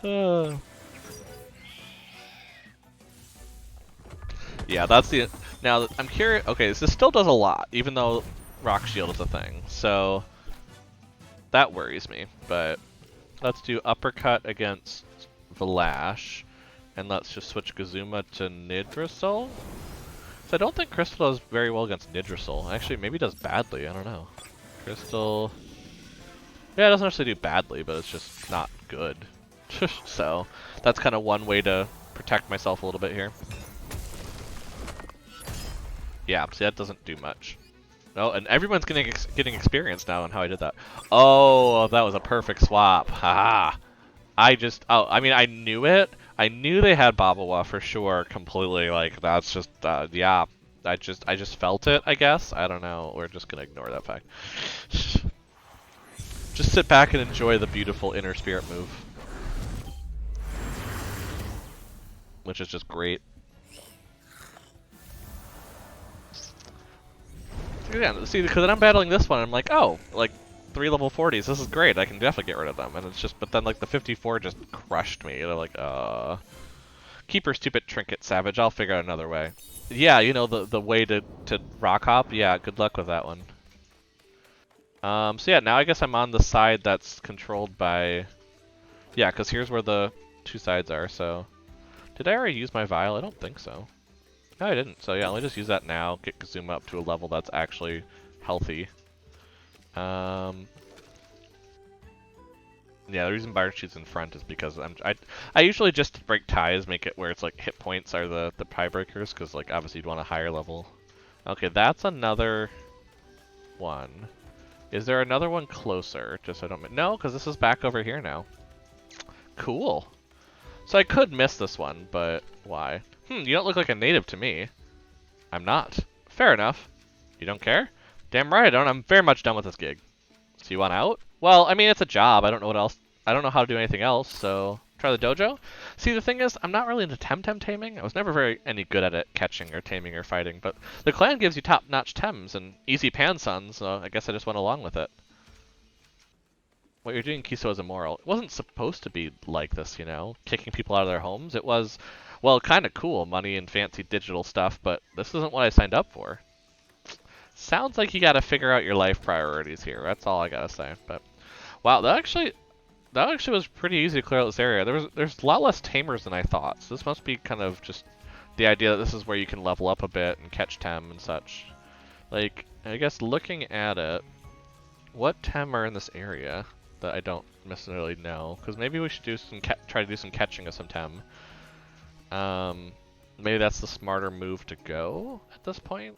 Yeah, that's the... Now, I'm curious... Okay, so this still does a lot, even though Rock Shield is a thing. So, that worries me. But let's do Uppercut against Valash. And let's just switch Gazuma to Nidrasil. So I don't think Crystal does very well against Nidrasil. Actually, maybe it does badly. I don't know. Crystal... Yeah, it doesn't actually do badly, but it's just not good. So, that's kind of one way to protect myself a little bit here. Yeah, see, that doesn't do much. Oh, and everyone's getting experience now on how I did that. Oh, that was a perfect swap. Haha. I mean, I knew it. I knew they had Babawa for sure, completely. Like, that's just, yeah. I just felt it, I guess. I don't know. We're just gonna ignore that fact. Just sit back and enjoy the beautiful inner spirit move. Which is just great. Yeah, see, because then I'm battling this one, I'm like, oh, like, 3 level 40s, this is great, I can definitely get rid of them. And it's just, but then, like, the 54 just crushed me, and I'm like, keep your stupid trinket, Savage, I'll figure out another way. Yeah, you know, the way to rock hop, yeah, good luck with that one. So yeah, now I guess I'm on the side that's controlled by, yeah, because here's where the 2 sides are, so. Did I already use my vial? I don't think so. No, I didn't. So yeah, let me just use that now, get Kazuma up to a level that's actually healthy. Yeah, the reason Barshi's in front is because I usually just break ties, make it where it's like hit points are the tiebreakers, because like obviously you'd want a higher level. Okay, that's another one. Is there another one closer? Just so I don't... No, because this is back over here now. Cool. So I could miss this one, but why? You don't look like a native to me. I'm not. Fair enough. You don't care? Damn right I don't. I'm very much done with this gig. So you want out? Well, I mean, it's a job. I don't know what else. I don't know how to do anything else, so try the dojo? See, the thing is, I'm not really into Temtem taming. I was never any good at it, catching or taming or fighting, but the clan gives you top-notch Tems and easy Pansuns, so I guess I just went along with it. What you're doing, Kiso, is immoral. It wasn't supposed to be like this, you know? Kicking people out of their homes. It was... Well, kind of cool, money and fancy digital stuff, but this isn't what I signed up for. Sounds like you gotta figure out your life priorities here. That's all I gotta say. But wow, that actually was pretty easy to clear out this area. There's a lot less tamers than I thought. So this must be kind of just the idea that this is where you can level up a bit and catch Tem and such. Like, I guess looking at it, what Tem are in this area that I don't necessarily know? Because maybe we should do try to do some catching of some Tem. Maybe that's the smarter move to go at this point.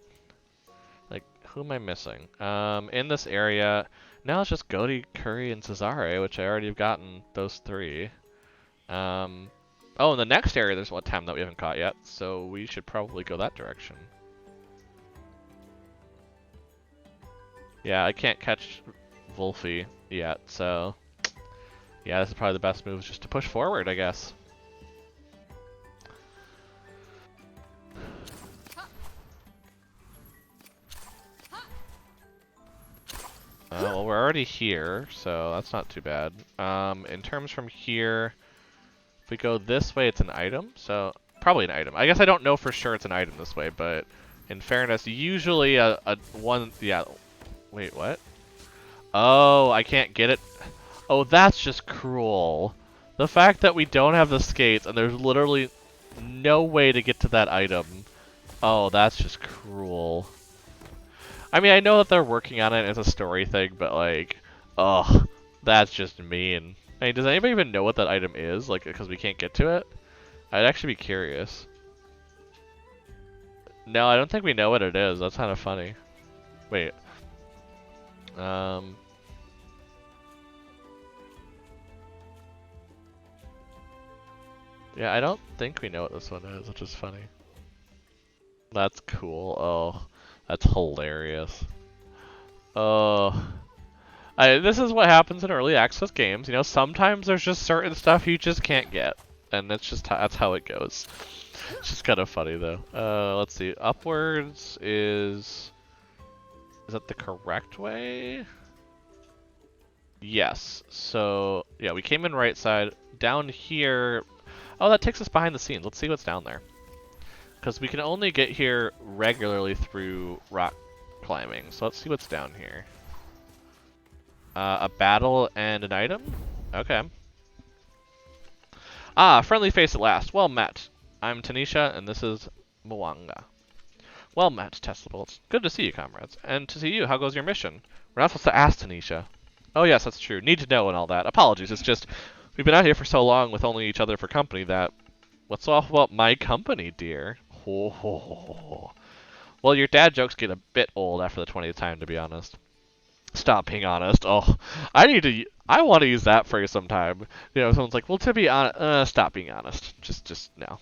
Like, who am I missing? In this area, now let's just go to Curry and Cesare, which I already have gotten those 3. Oh, in the next area there's one Tem that we haven't caught yet, so we should probably go that direction. Yeah, I can't catch Wolfie yet, so yeah, this is probably the best move, just to push forward, I guess. Well, we're already here, so that's not too bad. In terms from here, if we go this way, it's an item, so probably an item. I guess I don't know for sure it's an item this way, but in fairness, usually yeah. Wait, what? Oh, I can't get it. Oh, that's just cruel. The fact that we don't have the skates and there's literally no way to get to that item Oh, that's just cruel. I mean, I know that they're working on it as a story thing, but like, ugh, that's just mean. I mean, does anybody even know what that item is? Like, because we can't get to it? I'd actually be curious. No, I don't think we know what it is. That's kind of funny. Wait. Yeah, I don't think we know what this one is, which is funny. That's cool. Oh, that's hilarious. Oh. This is what happens in early access games. You know, sometimes there's just certain stuff you just can't get. And that's just that's how it goes. It's just kind of funny, though. Let's see. Upwards is... Is that the correct way? Yes. So, yeah, we came in right side. Down here... Oh, that takes us behind the scenes. Let's see what's down there. Because we can only get here regularly through rock climbing. So let's see what's down here. A battle and an item? Okay. Ah, friendly face at last. Well met. I'm Tanisha, and this is Mwanga. Well met, Testable. It's good to see you, comrades. And to see you, how goes your mission? We're not supposed to ask Tanisha. Oh yes, that's true. Need to know and all that. Apologies, it's just... We've been out here for so long with only each other for company that... What's so awful about my company, dear? Ho, ho, ho, ho. Well, your dad jokes get a bit old after the 20th time, to be honest. Stop being honest. Oh, I want to use that phrase sometime. You know, someone's like, well, to be honest, stop being honest. Just no.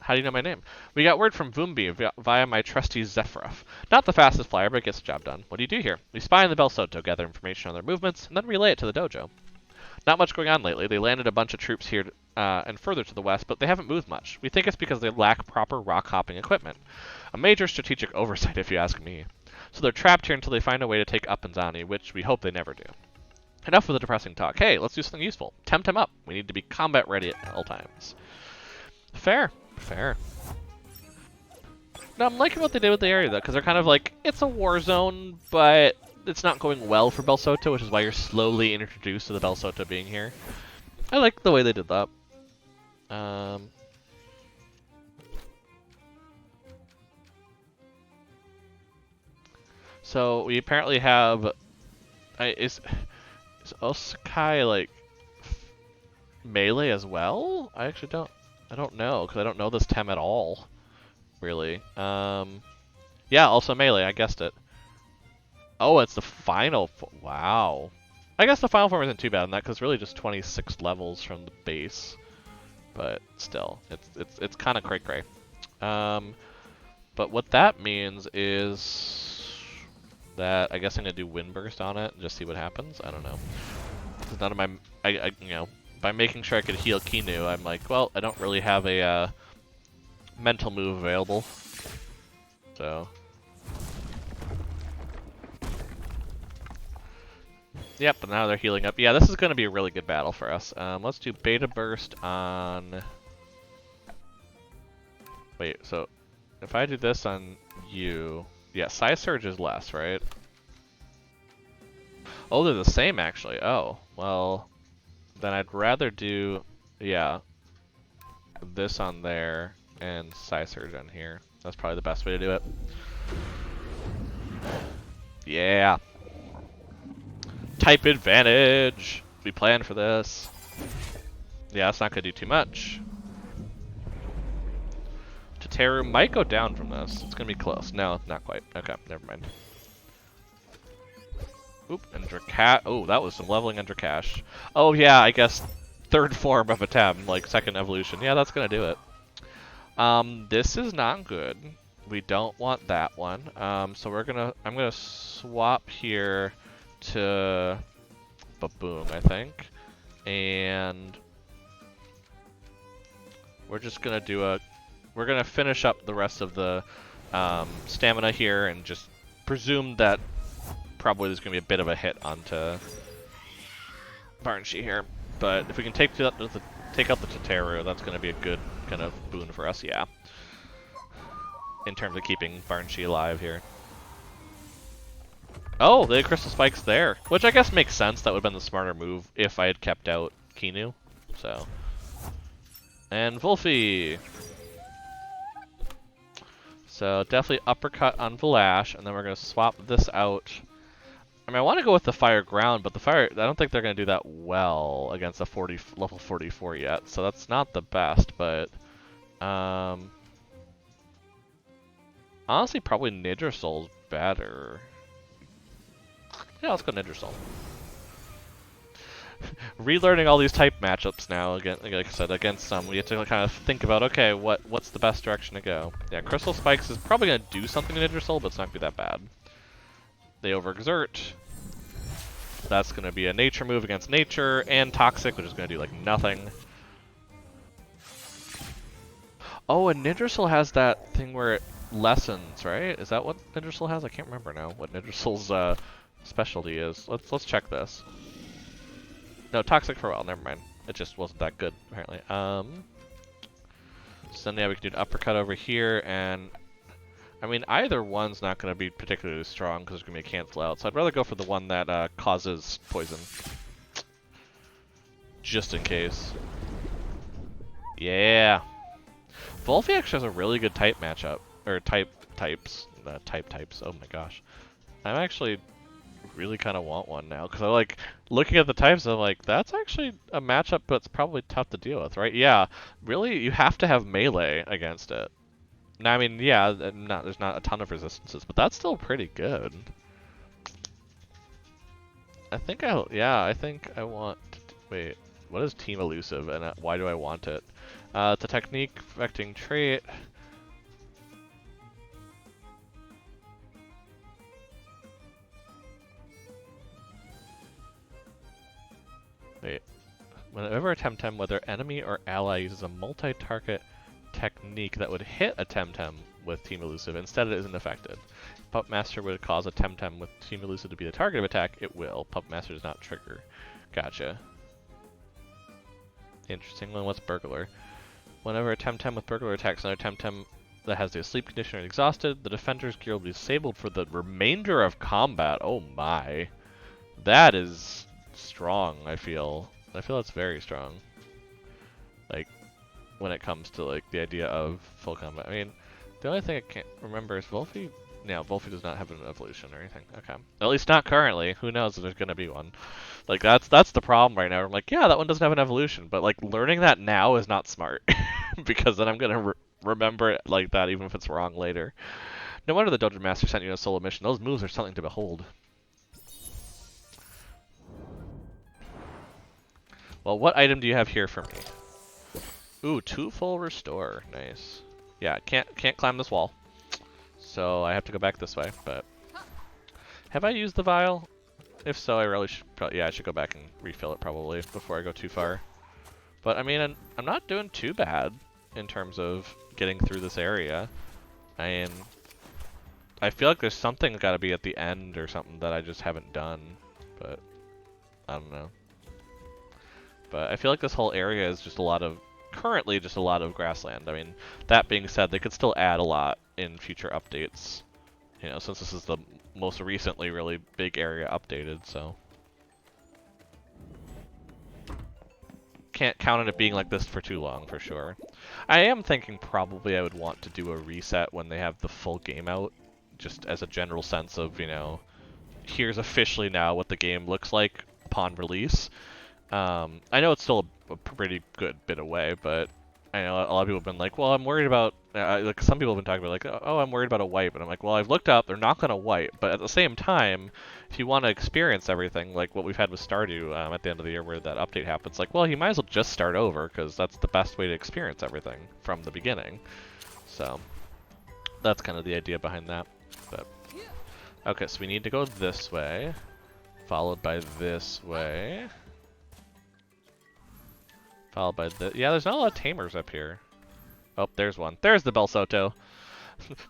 How do you know my name? We got word from Vumbi via my trusty Zephyroth. Not the fastest flyer, but gets the job done. What do you do here? We spy on the Bel Soto, gather information on their movements, and then relay it to the dojo. Not much going on lately. They landed a bunch of troops here and further to the west, but they haven't moved much. We think it's because they lack proper rock-hopping equipment. A major strategic oversight, if you ask me. So they're trapped here until they find a way to take Upinzani, which we hope they never do. Enough with the depressing talk. Hey, let's do something useful. Temtem up. We need to be combat ready at all times. Fair. Fair. Now, I'm liking what they did with the area, though, because they're kind of like, it's a war zone, but it's not going well for Bel Soto, which is why you're slowly introduced to the Bel Soto being here. I like the way they did that. So we apparently have... Is Osakai, like, melee as well? I actually don't... I don't know, because I don't know this Tem at all, really. Yeah, also melee, I guessed it. Oh, it's the final... Wow. I guess the final form isn't too bad in that, because it's really just 26 levels from the base. But still, it's kind of cray-cray. But what that means is... that I guess I'm gonna do Wind Burst on it and just see what happens. I don't know. Because none of my, you know, by making sure I could heal Kinu, I'm like, well, I don't really have a mental move available. So, yep. But now they're healing up. Yeah, this is gonna be a really good battle for us. Let's do Beta Burst on. Wait, so if I do this on you. Yeah, Size Surge is less, right? Oh, they're the same, actually. Oh, well, then I'd rather do, yeah, this on there and Size Surge on here. That's probably the best way to do it. Yeah. Type advantage. We planned for this. Yeah, it's not going to do too much. Teru might go down from this. It's gonna be close. No, not quite. Okay, never mind. Oop, and Drakash. Oh, that was some leveling under Drakash. Oh yeah, I guess third form of a Tem, like second evolution. Yeah, that's gonna do it. This is not good. We don't want that one. So I'm gonna swap here to Baboom, I think, and we're just gonna do a. We're going to finish up the rest of the stamina here and just presume that probably there's going to be a bit of a hit onto Barnshi here. But if we can take out the Teteru, that's going to be a good kind of boon for us, yeah. In terms of keeping Barnshi alive here. Oh, the Crystal Spike's there, which I guess makes sense. That would have been the smarter move if I had kept out Kinu. So. And Wolfie! So definitely uppercut on Valash, and then we're gonna swap this out. I mean, I want to go with the fire ground, but the fire, I don't think they're gonna do that well against a level 44 yet. So that's not the best, but honestly, probably Ninja Soul's better. Yeah, let's go Ninja Soul. Relearning all these type matchups now, again, like I said, against some, we have to kind of think about, okay, what's the best direction to go? Yeah, Crystal Spikes is probably going to do something to Ninja Soul, but it's not going to be that bad. They overexert. That's going to be a nature move against nature, and Toxic, which is going to do, like, nothing. Oh, and Ninja Soul has that thing where it lessens, right? Is that what Ninja Soul has? I can't remember now what Ninja Soul's specialty is. Let's check this. No, Toxic for a while, never mind. It just wasn't that good, apparently. So then, yeah, we can do an uppercut over here, and I mean, either one's not going to be particularly strong because there's going to be a cancel out, so I'd rather go for the one that causes poison. Just in case. Yeah! Volphy actually has a really good type matchup, or types, oh my gosh. I'm actually really kind of want one now, because I like looking at the types, I'm like, that's actually a matchup that's probably tough to deal with, right? Yeah, really, you have to have melee against it. Now, I mean, yeah, there's not a ton of resistances, but that's still pretty good. I think I want, wait, what is Team Elusive, and why do I want it? It's a technique affecting trait. Wait. Whenever a Temtem, whether enemy or ally, uses a multi-target technique that would hit a Temtem with Team Elusive, instead it isn't affected. Puppet Master would cause a Temtem with Team Elusive to be the target of attack, it will. Puppet Master does not trigger. Gotcha. Interesting one. What's Burglar? Whenever a Temtem with Burglar attacks another Temtem that has the sleep condition or exhausted, the defender's gear will be disabled for the remainder of combat. Oh my. That is strong, I feel. I feel that's very strong. Like, when it comes to, like, the idea of full combat. I mean, the only thing I can't remember is Volphy. No, Volphy does not have an evolution or anything. Okay. At least not currently. Who knows if there's gonna be one. Like, that's the problem right now. I'm like, yeah, that one doesn't have an evolution, but, like, learning that now is not smart. Because then I'm gonna remember it like that, even if it's wrong later. No wonder the Dungeon Master sent you on a solo mission. Those moves are something to behold. Well, what item do you have here for me? Ooh, 2 full restore. Nice. Yeah, can't climb this wall. So I have to go back this way, but have I used the vial? If so, I really should probably, yeah, I should go back and refill it probably before I go too far. But I mean, I'm not doing too bad in terms of getting through this area. I feel like there's something got to be at the end or something that I just haven't done, but I don't know. But I feel like this whole area is just currently just a lot of grassland. I mean, that being said, they could still add a lot in future updates, you know, since this is the most recently really big area updated, so. Can't count on it being like this for too long, for sure. I am thinking probably I would want to do a reset when they have the full game out, just as a general sense of, you know, here's officially now what the game looks like upon release. I know it's still a pretty good bit away, but I know a lot of people have been like, well, I'm worried about, like some people have been talking about like, oh, I'm worried about a wipe, and I'm like, well, I've looked up, they're not going to wipe, but at the same time, if you want to experience everything, like what we've had with Stardew at the end of the year where that update happens, like, well, you might as well just start over, because that's the best way to experience everything from the beginning. So, that's kind of the idea behind that. But okay, so we need to go this way, followed by this way. Followed by the, yeah, there's not a lot of tamers up here. Oh, there's one. There's the Belsoto.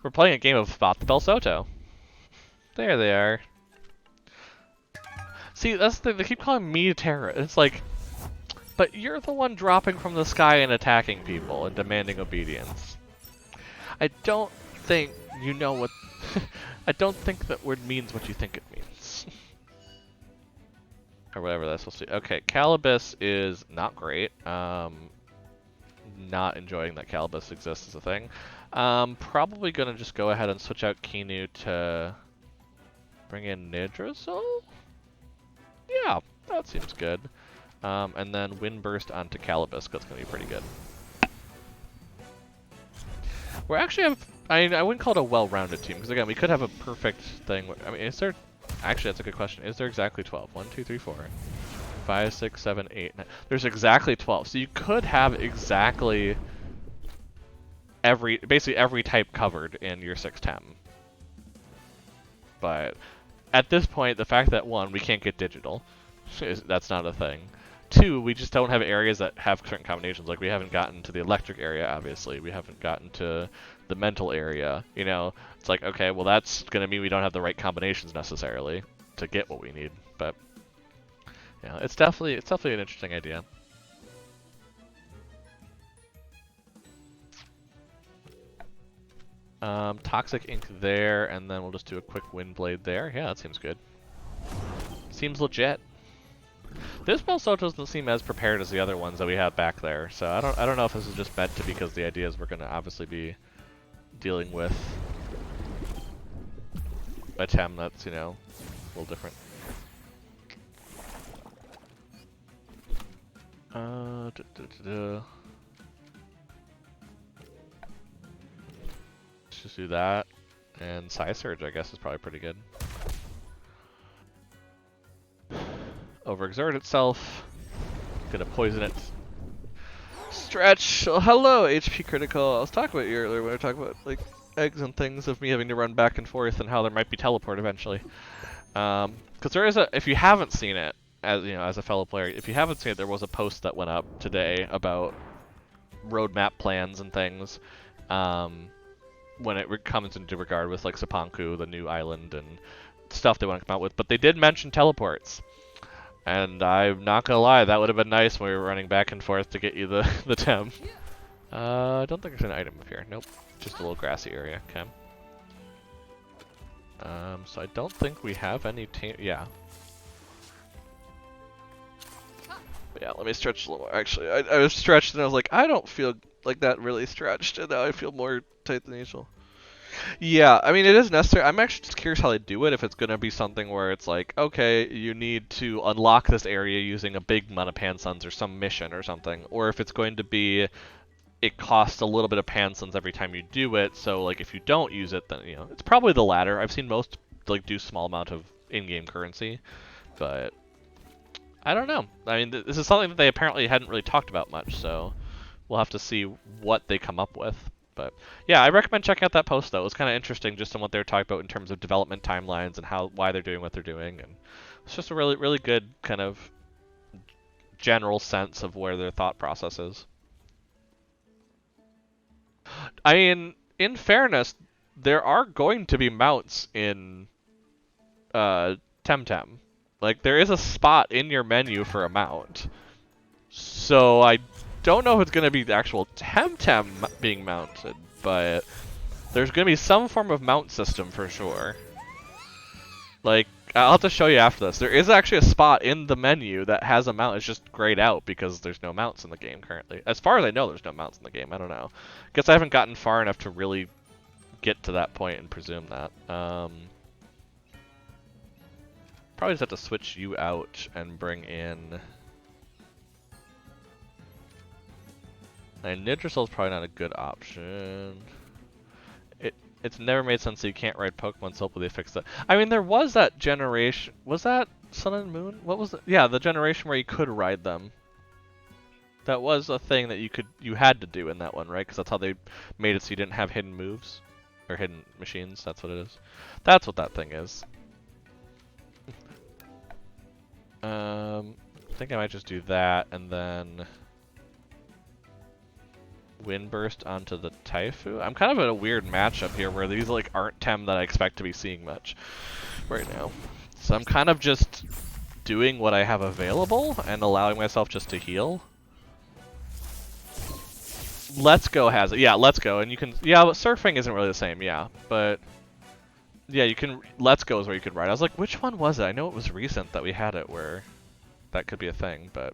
We're playing a game of Spot the Belsoto. There they are. See, that's the thing, they keep calling me Terra. It's like, but you're the one dropping from the sky and attacking people and demanding obedience. I don't think you know what... I don't think that word means what you think it means. Or whatever that's supposed to be. Okay, Calibus is not great. Not enjoying that Calibus exists as a thing. Probably gonna just go ahead and switch out Kinu to bring in Nidrasil? Yeah, that seems good. And then Windburst onto Calibisk, that's gonna be pretty good. We're actually I wouldn't call it a well-rounded team, because again, we could have a perfect thing. I mean, is there, actually that's a good question. Is there exactly 12? 1, 2, 3, 4, 5, 6, 7, 8, 9. There's exactly 12. So you could have exactly basically every type covered in your 6-10. But at this point, the fact that 1, we can't get digital, that's not a thing. 2, we just don't have areas that have certain combinations. Like, we haven't gotten to the electric area, obviously. We haven't gotten to the mental area, you know? It's like, okay, well, that's going to mean we don't have the right combinations necessarily to get what we need. But, yeah, it's definitely an interesting idea. Toxic Ink there, and then we'll just do a quick Wind Blade there. Yeah, that seems good. Seems legit. This Melsoto doesn't seem as prepared as the other ones that we had back there, so I don't know if this is just meant to be because the idea is we're going to obviously be dealing with a Tem that's, you know, a little different. Let's just do that, and Psy Surge I guess is probably pretty good. Overexert itself. Gonna poison it. Stretch! Oh, hello, HP Critical. I was talking about you earlier when we were talking about like eggs and things of me having to run back and forth and how there might be teleport eventually. Because there is if you haven't seen it, as you know, as a fellow player, if you haven't seen it, there was a post that went up today about roadmap plans and things. When it comes into regard with like Sapanku, the new island, and stuff they want to come out with. But they did mention teleports. And I'm not gonna lie, that would have been nice when we were running back and forth to get you the Tem. I don't think there's an item up here. Nope. Just a little grassy area. Okay. So I don't think we have any yeah. But yeah, let me stretch a little more. Actually, I was stretched and I was like, I don't feel like that really stretched, and now I feel more tight than usual. Yeah, I mean, it is necessary. I'm actually just curious how they do it, if it's going to be something where it's like, okay, you need to unlock this area using a big amount of Pansuns or some mission or something, or if it's going to be, it costs a little bit of Pansuns every time you do it, so, like, if you don't use it, then, you know, it's probably the latter. I've seen most, like, do small amount of in-game currency, but I don't know. I mean, this is something that they apparently hadn't really talked about much, so we'll have to see what they come up with. But yeah, I recommend checking out that post though. It was kind of interesting just on what they were talking about in terms of development timelines and why they're doing what they're doing, and it's just a really good kind of general sense of where their thought process is. I mean, in fairness, there are going to be mounts in Temtem. Like, there is a spot in your menu for a mount. So I don't know if it's going to be the actual Temtem being mounted, but there's going to be some form of mount system for sure. Like, I'll have to show you after this. There is actually a spot in the menu that has a mount. It's just grayed out because there's no mounts in the game currently. As far as I know, there's no mounts in the game. I don't know. Guess I haven't gotten far enough to really get to that point and presume that. Probably just have to switch you out and bring in... And Nidrasil is probably not a good option. It's never made sense that you can't ride Pokemon, so hopefully they fix that. I mean, there was that generation... Was that Sun and Moon? What was it? Yeah, the generation where you could ride them. That was a thing that you had to do in that one, right? Because that's how they made it so you didn't have hidden moves. Or hidden machines, that's what it is. That's what that thing is. I think I might just do that, and then... Windburst onto the Taifu. I'm kind of in a weird matchup here where these like aren't Tem that I expect to be seeing much right now. So I'm kind of just doing what I have available and allowing myself just to heal. Let's Go has it. Yeah, Let's Go. And you can... Yeah, but Surfing isn't really the same, yeah. But... Yeah, you can... Let's Go is where you could ride. I was like, which one was it? I know it was recent that we had it where that could be a thing, but...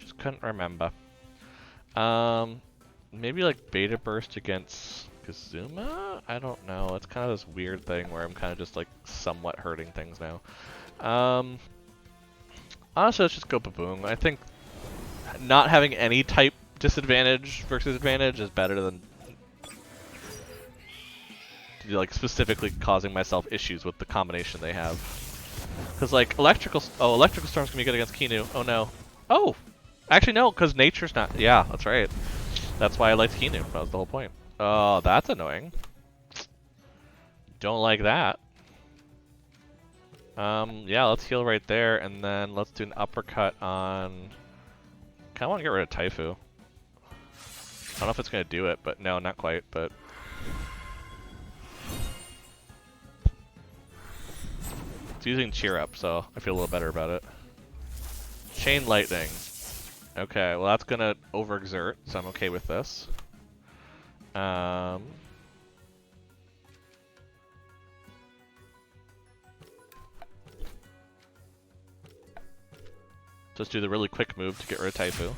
Just couldn't remember. maybe like Beta Burst against Kazuma? I don't know. It's kind of this weird thing where I'm kind of just like somewhat hurting things now. Honestly, let's just go Baboon. I think not having any type disadvantage versus advantage is better than like specifically causing myself issues with the combination they have. Because like electrical storm's gonna be good against Kinu. Oh no. Oh, actually no, because nature's not. Yeah, that's right. That's why I liked Kinu. That was the whole point. Oh, that's annoying. Don't like that. Yeah, let's heal right there, and then let's do an uppercut on... Kinda wanna get rid of Taifu. I don't know if it's gonna do it, but no, not quite, but... It's using Cheer Up, so I feel a little better about it. Chain Lightning. Okay, well that's gonna overexert, so I'm okay with this. Just do the really quick move to get rid of Taifu.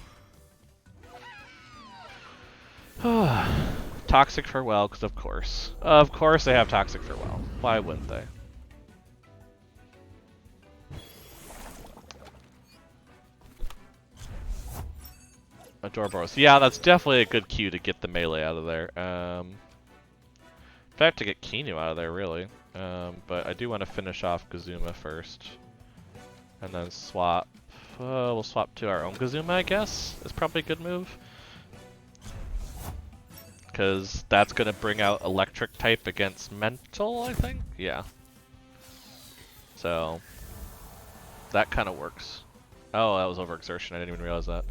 Toxic Farewell, because of course. Of course they have Toxic Farewell. Why wouldn't they? Adorbos. Yeah, that's definitely a good cue to get the melee out of there. In fact, to get Kinu out of there, really. But I do want to finish off Kazuma first. And then swap. We'll swap to our own Kazuma, I guess. Is probably a good move. Because that's going to bring out electric type against mental, I think? Yeah. So, that kind of works. Oh, that was overexertion. I didn't even realize that.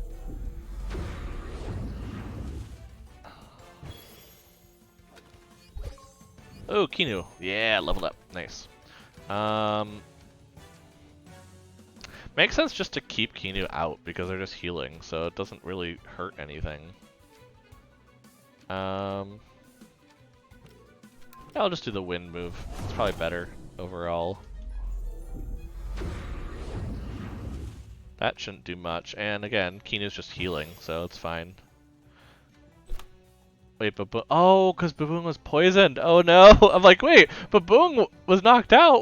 Oh, Kinu. Yeah, leveled up. Nice. Makes sense just to keep Kinu out because they're just healing, so it doesn't really hurt anything. I'll just do the wind move. It's probably better overall. That shouldn't do much, and again, Kinu's just healing, so it's fine. Wait, Baboon. Oh, because Baboon was poisoned. Oh no! I'm like, wait, Baboon was knocked out.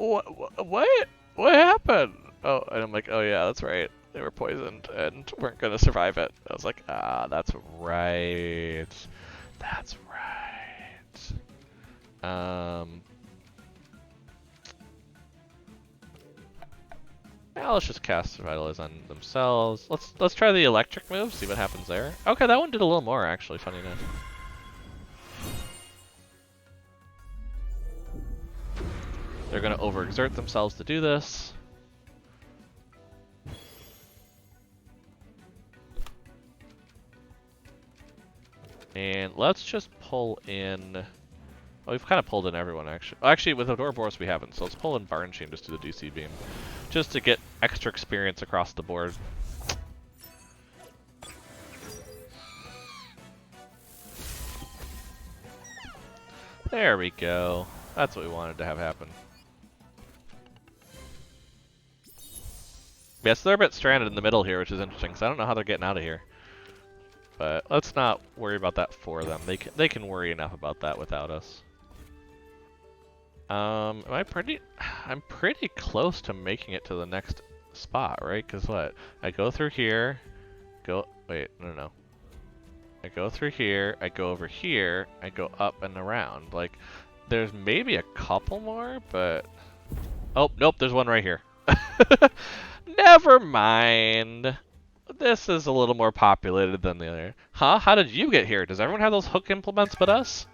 What? What happened? Oh, and I'm like, oh yeah, that's right. They were poisoned and weren't gonna survive it. I was like, ah, that's right. That's right. Yeah, let's just cast Revitalize on themselves. Let's try the electric move, see what happens there. Okay, that one did a little more actually, funny enough. They're gonna overexert themselves to do this. And let's just pull in... Oh, we've kind of pulled in everyone, actually. Actually, with Ouroboros we haven't, so let's pull in Barn Chain just to do the DC Beam. Just to get extra experience across the board. There we go. That's what we wanted to have happen. Yeah, so they're a bit stranded in the middle here, which is interesting, because I don't know how they're getting out of here. But let's not worry about that for them. They can worry enough about that without us. I'm pretty close to making it to the next spot, right? Because what? I go through here, wait, no. I go through here, I go over here, I go up and around. Like, there's maybe a couple more, but... Oh, nope, there's one right here. Never mind. This is a little more populated than the other. Huh? How did you get here? Does everyone have those hook implements but us?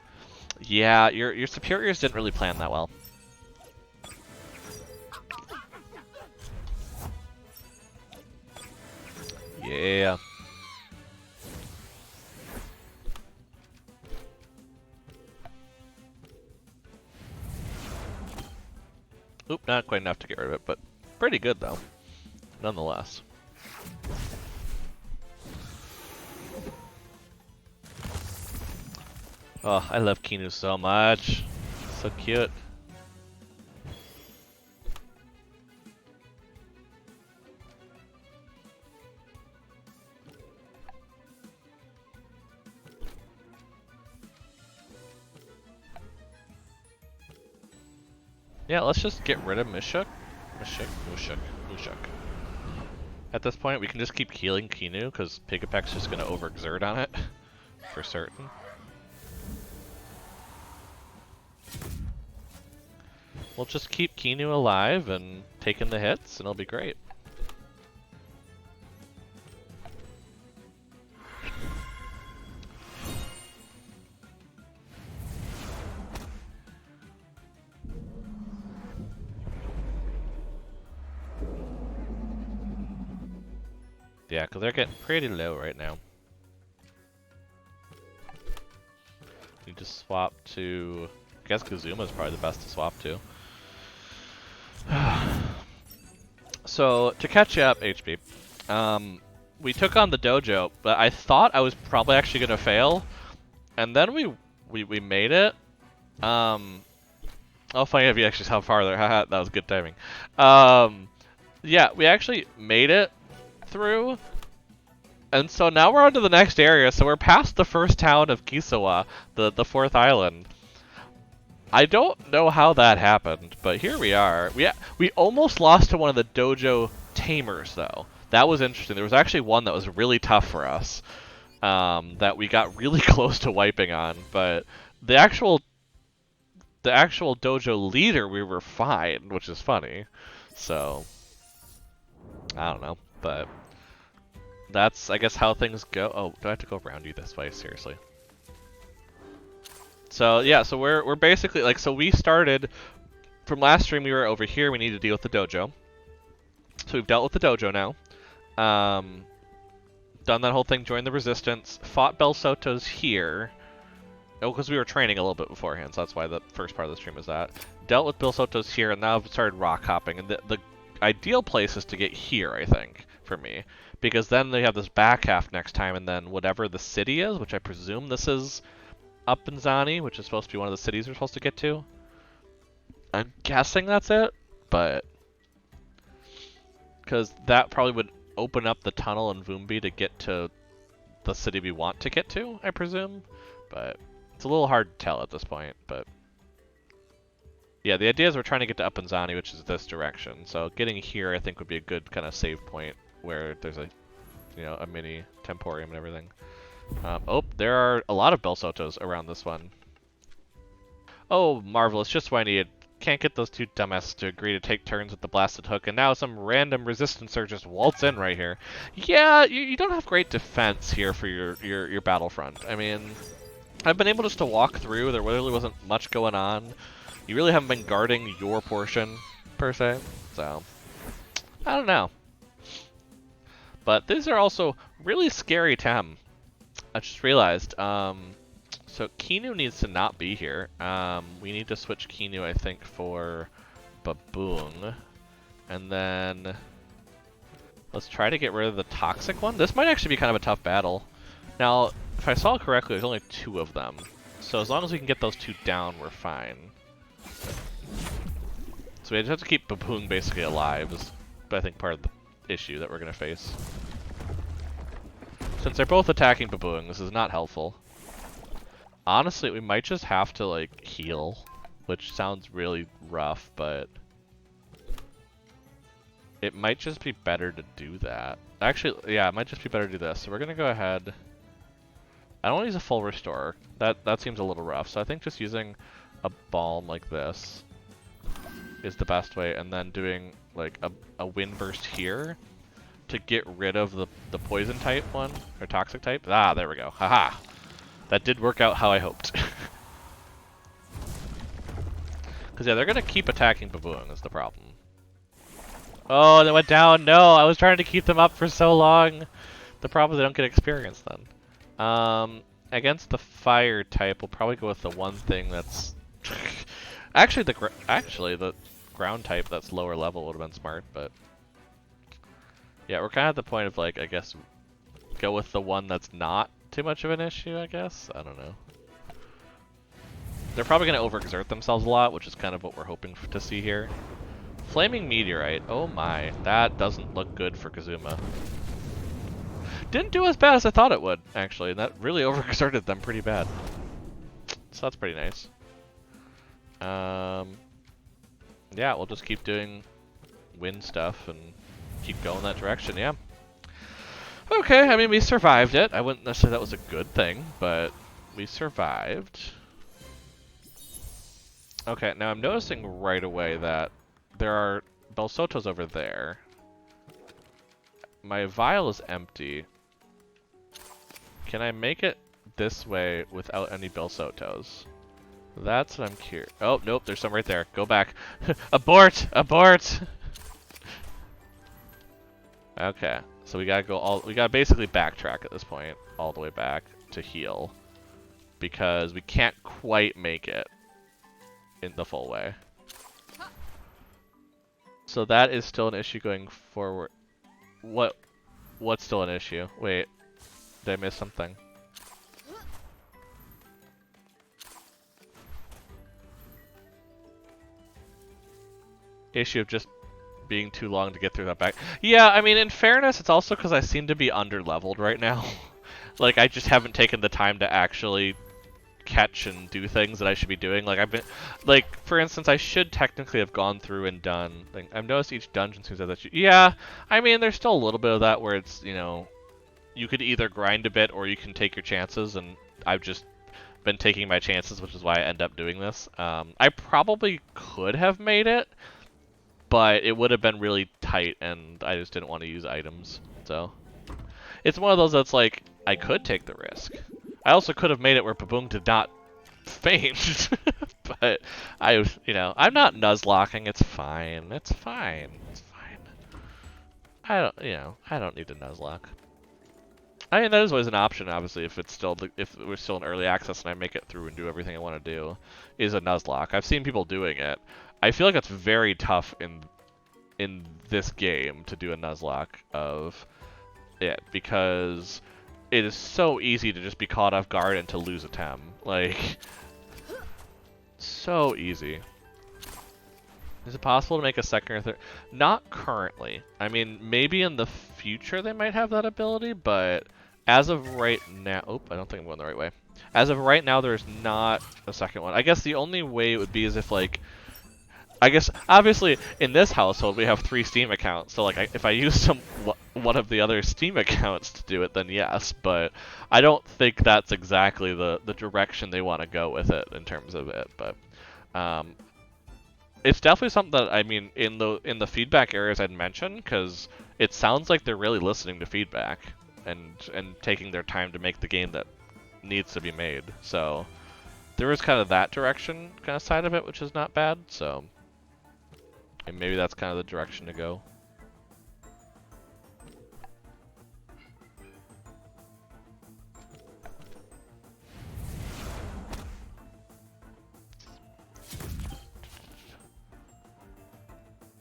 Yeah, your superiors didn't really plan that well. Yeah. Oop, not quite enough to get rid of it, but pretty good though, nonetheless. Oh, I love Kinu so much. So cute. Yeah, let's just get rid of Mushuk. Mushuk. At this point, we can just keep healing Kinu, because Pigapek's just going to overexert on it, for certain. We'll just keep Kinu alive and taking the hits, and it'll be great. Yeah, because they're getting pretty low right now. Need to swap to... I guess Kazuma's probably the best to swap to. So, to catch you up, HP, we took on the dojo, but I thought I was probably actually going to fail, and then we made it. I'll find out if you actually saw farther. Haha, that was good timing. Yeah, we actually made it through, and so now we're on to the next area, so we're past the first town of Kisiwan, the fourth island. I don't know how that happened, but here we are. We almost lost to one of the dojo tamers, though. That was interesting. There was actually one that was really tough for us, that we got really close to wiping on, but the actual dojo leader we were fine, which is funny. So, I don't know, but that's, I guess, how things go. Oh, do I have to go around you this way? Seriously. So yeah, so we're basically like, so we started from last stream. We were over here. We need to deal with the dojo. So we've dealt with the dojo now. Done that whole thing. Joined the resistance. Fought Bel Soto's here. Oh, because we were training a little bit beforehand, so that's why the first part of the stream is that. Dealt with Bel Soto's here, and now I've started rock hopping. And the ideal place is to get here, I think, for me, because then they have this back half next time, and then whatever the city is, which I presume this is. Up in Zani, which is supposed to be one of the cities we're supposed to get to. I'm guessing that's it, but because that probably would open up the tunnel in Vumbi to get to the city we want to get to, I presume. But it's a little hard to tell at this point. But yeah, the idea is we're trying to get to Upinzani, which is this direction. So getting here, I think, would be a good kind of save point where there's a, you know, a mini Temporium and everything. Oh, there are a lot of Bel Sotos around this one. Oh, marvelous, just what I needed. Can't get those two dumbasses to agree to take turns with the blasted hook, and now some random resistancer just waltz in right here. Yeah, you don't have great defense here for your battlefront. I mean, I've been able just to walk through. There really wasn't much going on. You really haven't been guarding your portion, per se. So, I don't know. But these are also really scary Tem. I just realized, so Kinu needs to not be here. We need to switch Kinu, I think, for Baboon. And then let's try to get rid of the toxic one. This might actually be kind of a tough battle. Now, if I saw correctly, there's only 2 of them. So as long as we can get those 2 down, we're fine. So we just have to keep Baboon basically alive, is, I think, part of the issue that we're going to face. Since they're both attacking Baboon, this is not helpful. Honestly, we might just have to, like, heal, which sounds really rough, but it might just be better to do that. Actually, yeah, it might just be better to do this. So we're gonna go ahead. I don't want to use a full restore. That seems a little rough. So I think just using a balm like this is the best way, and then doing like a wind burst here to get rid of the poison type one, or toxic type. Ah, there we go. Haha. That did work out how I hoped. Because yeah, they're going to keep attacking Baboon is the problem. Oh, they went down. No, I was trying to keep them up for so long. The problem is they don't get experience then. Against the fire type, we'll probably go with the one thing that's... actually, the ground type that's lower level would have been smart, but... yeah, we're kind of at the point of, like, I guess, go with the one that's not too much of an issue, I guess? I don't know. They're probably going to overexert themselves a lot, which is kind of what we're hoping to see here. Flaming Meteorite. Oh my, that doesn't look good for Kazuma. Didn't do as bad as I thought it would, actually, and that really overexerted them pretty bad. So that's pretty nice. yeah, we'll just keep doing wind stuff and keep going that direction, yeah. Okay, I mean, we survived it. I wouldn't necessarily say that was a good thing, but we survived. Okay, now I'm noticing right away that there are Belsotos over there. My vial is empty. Can I make it this way without any Belsotos? That's what I'm curious. Oh, nope, there's some right there. Go back. Abort! Abort! Okay, so we gotta go we gotta basically backtrack at this point, all the way back to heal. Because we can't quite make it in the full way. So that is still an issue going forward. What's still an issue? Wait, did I miss something? Issue of just being too long to get through that back. Yeah, I mean, in fairness, it's also because I seem to be under-leveled right now. Like, I just haven't taken the time to actually catch and do things that I should be doing. Like, I've been, like, for instance, I should technically have gone through and done, like, I've noticed each dungeon seems to have that. Yeah, I mean, there's still a little bit of that where it's, you know, you could either grind a bit or you can take your chances, and I've just been taking my chances, which is why I end up doing this. I probably could have made it, but it would have been really tight, and I just didn't want to use items. So it's one of those that's like, I could take the risk. I also could have made it where Baboon did not faint, but you know, I'm not nuzlocking. It's fine. It's fine. It's fine. I don't need to nuzlock. I mean, that is always an option, obviously, if we're still in early access and I make it through and do everything I want to do, is a nuzlocke. I've seen people doing it. I feel like it's very tough in this game to do a nuzlocke of it, because it is so easy to just be caught off guard and to lose a Tem. Like, so easy. Is it possible to make a second or third? Not currently. I mean, maybe in the future they might have that ability, but as of right now... Oh, I don't think I'm going the right way. As of right now, there's not a second one. I guess the only way it would be is if, like... I guess, obviously, in this household, we have 3 Steam accounts, so, like, if I use one of the other Steam accounts to do it, then yes, but I don't think that's exactly the direction they want to go with it in terms of it, but it's definitely something that, I mean, in the feedback areas I'd mention, because it sounds like they're really listening to feedback and taking their time to make the game that needs to be made, so there is kind of that direction kind of side of it, which is not bad, so... And maybe that's kind of the direction to go.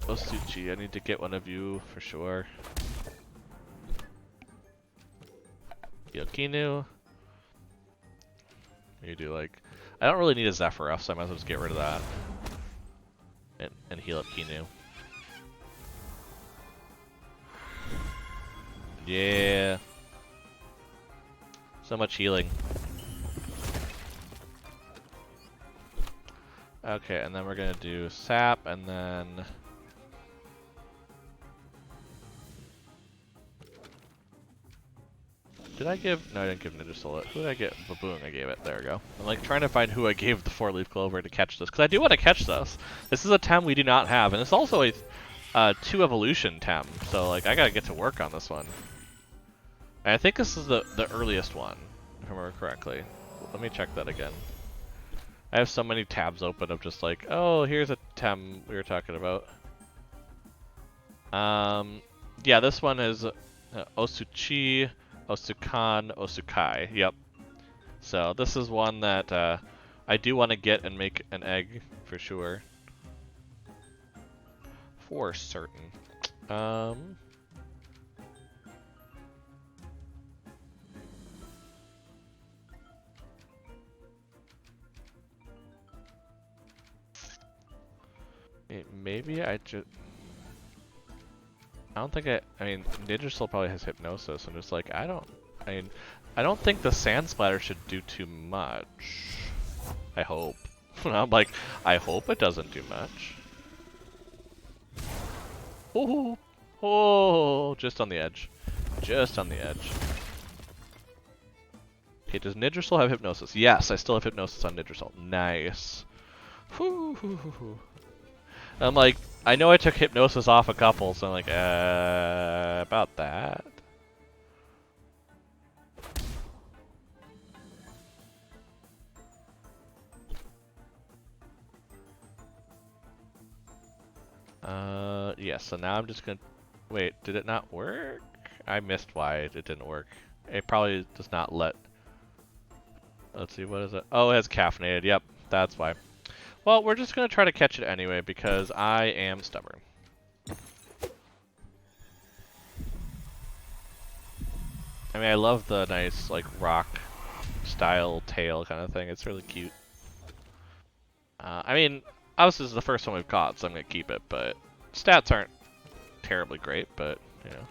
Osuchi, I need to get one of you for sure. Yokinu. You do like... I don't really need a Zephyros, so I might as well just get rid of that. And heal up Kinu. Yeah. So much healing. Okay, and then we're gonna do sap, and then... Did I give... No, I didn't give Ninja Soul it. Who did I get? Baboon, I gave it. There we go. I'm like trying to find who I gave the 4-leaf clover to catch this, because I do want to catch this. This is a Tem we do not have, and it's also a 2 evolution Tem, so like I gotta get to work on this one. And I think this is the earliest one, if I remember correctly. Let me check that again. I have so many tabs open of just like, oh, here's a Tem we were talking about. Yeah, this one is Osuchi, Osukan, Osukai, yep. So this is one that I do want to get and make an egg for sure. For certain. Maybe I just... I don't think I mean, Ninja Soul probably has Hypnosis. I'm just like, I don't think the Sand Splatter should do too much. I hope. I'm like, I hope it doesn't do much. Oh, oh, just on the edge. Just on the edge. Okay, does Nidrisol have hypnosis? Yes, I still have hypnosis on Nidrisol. Nice. Whew. I'm like, I know I took hypnosis off a couple, so I'm like, about that. Yeah, so now I'm just gonna... Wait, did it not work? I missed why it didn't work. It probably does not let... Let's see, what is it? Oh, it has caffeinated. Yep, that's why. Well, we're just gonna try to catch it anyway, because I am stubborn. I mean, I love the nice, like, rock-style tail kind of thing. It's really cute. I mean, obviously this is the first one we've caught, so I'm gonna keep it, but stats aren't terribly great, but, you know.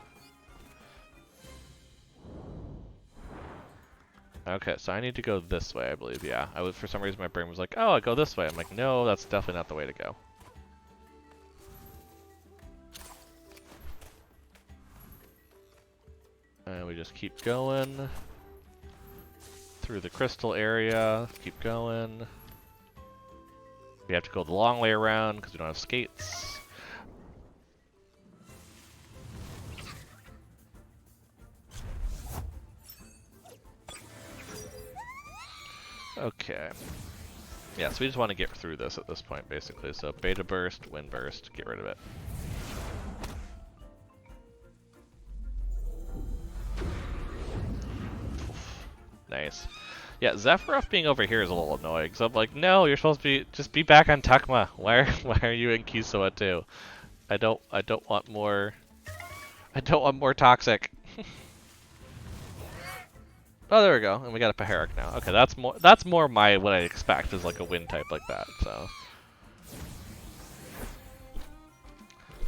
Okay, so I need to go this way, I believe, yeah. For some reason my brain was like, oh, I go this way. I'm like, no, that's definitely not the way to go. And we just keep going through the crystal area, keep going. We have to go the long way around because we don't have skates. Okay. Yeah, so we just want to get through this at this point, basically. So beta burst, wind burst, get rid of it. Nice. Yeah, Zephyroth being over here is a little annoying. So I'm like, no, you're supposed to just be back on Takma. Why are you in Kisiwan too? I don't want more. I don't want more toxic. Oh, there we go, and we got a Paharic now. Okay, that's more what I expect is like a wind type like that. So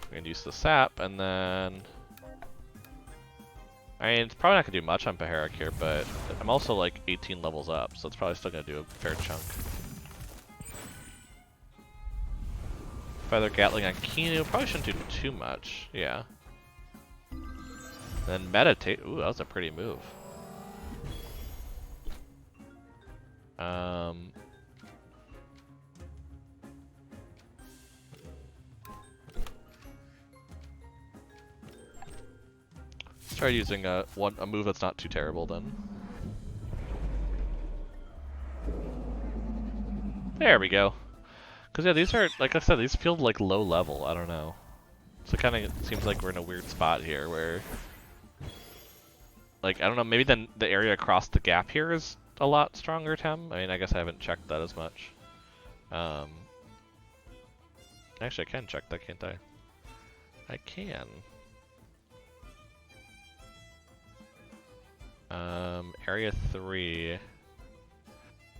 we're gonna use the sap, and then I mean it's probably not gonna do much on Paharic here, but I'm also like 18 levels up, so it's probably still gonna do a fair chunk. Feather Gatling on Kinu probably shouldn't do too much. Yeah. Then meditate. Ooh, that was a pretty move. Let's try using a move that's not too terrible then. There we go. Cause yeah, these are, like I said, these feel like low level. I don't know. So it kind of seems like we're in a weird spot here where, like, I don't know, maybe then the area across the gap here is a lot stronger, Tem. I mean, I guess I haven't checked that as much. Actually, I can check that, can't I? I can. Area 3.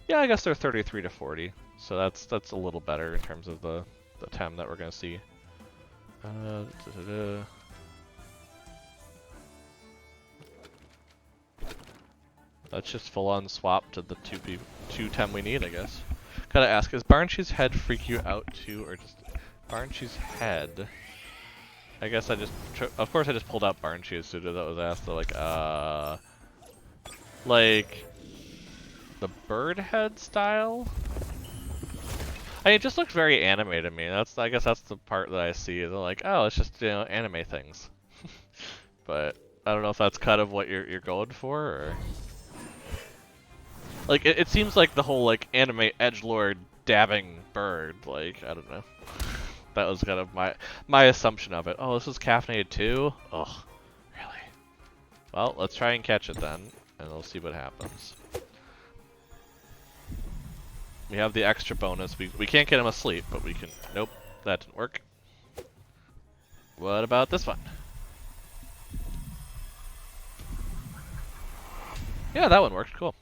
Yeah, I guess they're 33 to 40. So that's a little better in terms of the Tem that we're gonna see. Let's just full on swap to the two Tem we need, I guess. Gotta ask, is Barnshee's head freak you out too, or just Barnshee's head? I guess of course I just pulled out Barnshee as soon as that was asked. So like the bird head style. I mean, it just looked very anime to me. I guess that's the part that I see. They're like, oh, it's just, you know, anime things. But I don't know if that's kind of what you're going for, or like it seems like the whole like anime edgelord dabbing bird. Like I don't know. That was kind of my assumption of it. Oh, this is caffeinated too? Ugh, really? Well, let's try and catch it then, and we'll see what happens. We have the extra bonus. We can't get him asleep, but we can... Nope, that didn't work. What about this one? Yeah, that one worked. Cool.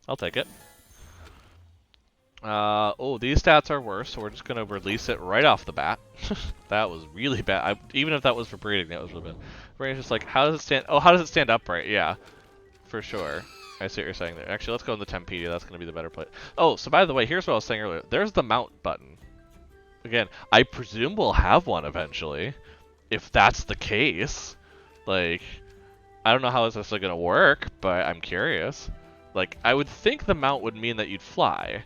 I'll take it. Oh, these stats are worse, so we're just going to release it right off the bat. That was really bad. Even if that was for breeding, that was really bad. Brain's just like, how does it stand... Oh, how does it stand upright? Yeah, for sure. I see what you're saying there. Actually, let's go in the Tempedia. That's going to be the better play. Oh, so by the way, here's what I was saying earlier. There's the mount button. Again, I presume we'll have one eventually. if that's the case, like, I don't know how this is gonna work, but I'm curious. Like, I would think the mount would mean that you'd fly.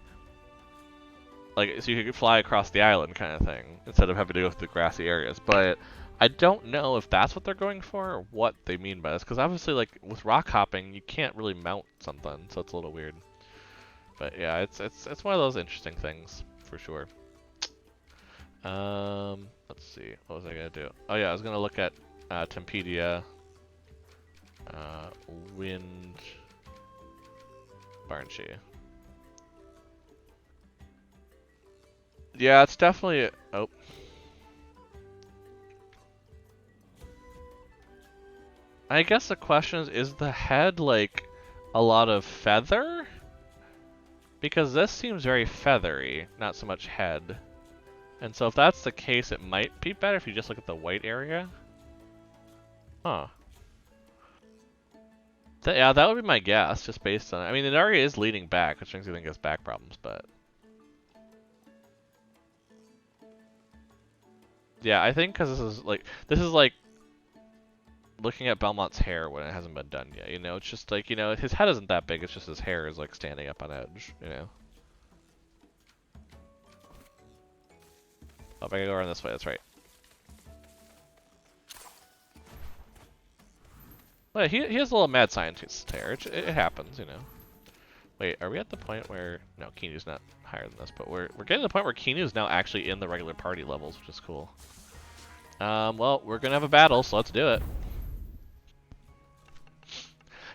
Like, so you could fly across the island kind of thing, instead of having to go through the grassy areas. But I don't know if that's what they're going for, or what they mean by this. Because obviously, like, with rock hopping, you can't really mount something, so it's a little weird. But yeah, it's one of those interesting things, for sure. Let's see, what was I gonna do? Oh yeah, I was gonna look at Tempedia, Wind, Barnshee. Yeah, it's definitely. Oh. I guess the question is the head like a lot of feather? Because this seems very feathery, not so much head. And so if that's the case, it might be better if you just look at the white area. Huh. Yeah, that would be my guess, just based on... I mean, it already is leaning back, which makes you think it has back problems, but... Yeah, I think because this is like looking at Belmont's hair when it hasn't been done yet, you know? It's just like, you know, his head isn't that big, it's just his hair is like standing up on edge, you know? Oh, I gotta go around this way, that's right. Well, he has a little mad scientist hair, it happens, you know? Wait, are we at the point where... No, Kinu's not higher than this, but we're getting to the point where Kinu's now actually in the regular party levels, which is cool. Well, we're gonna have a battle, so let's do it.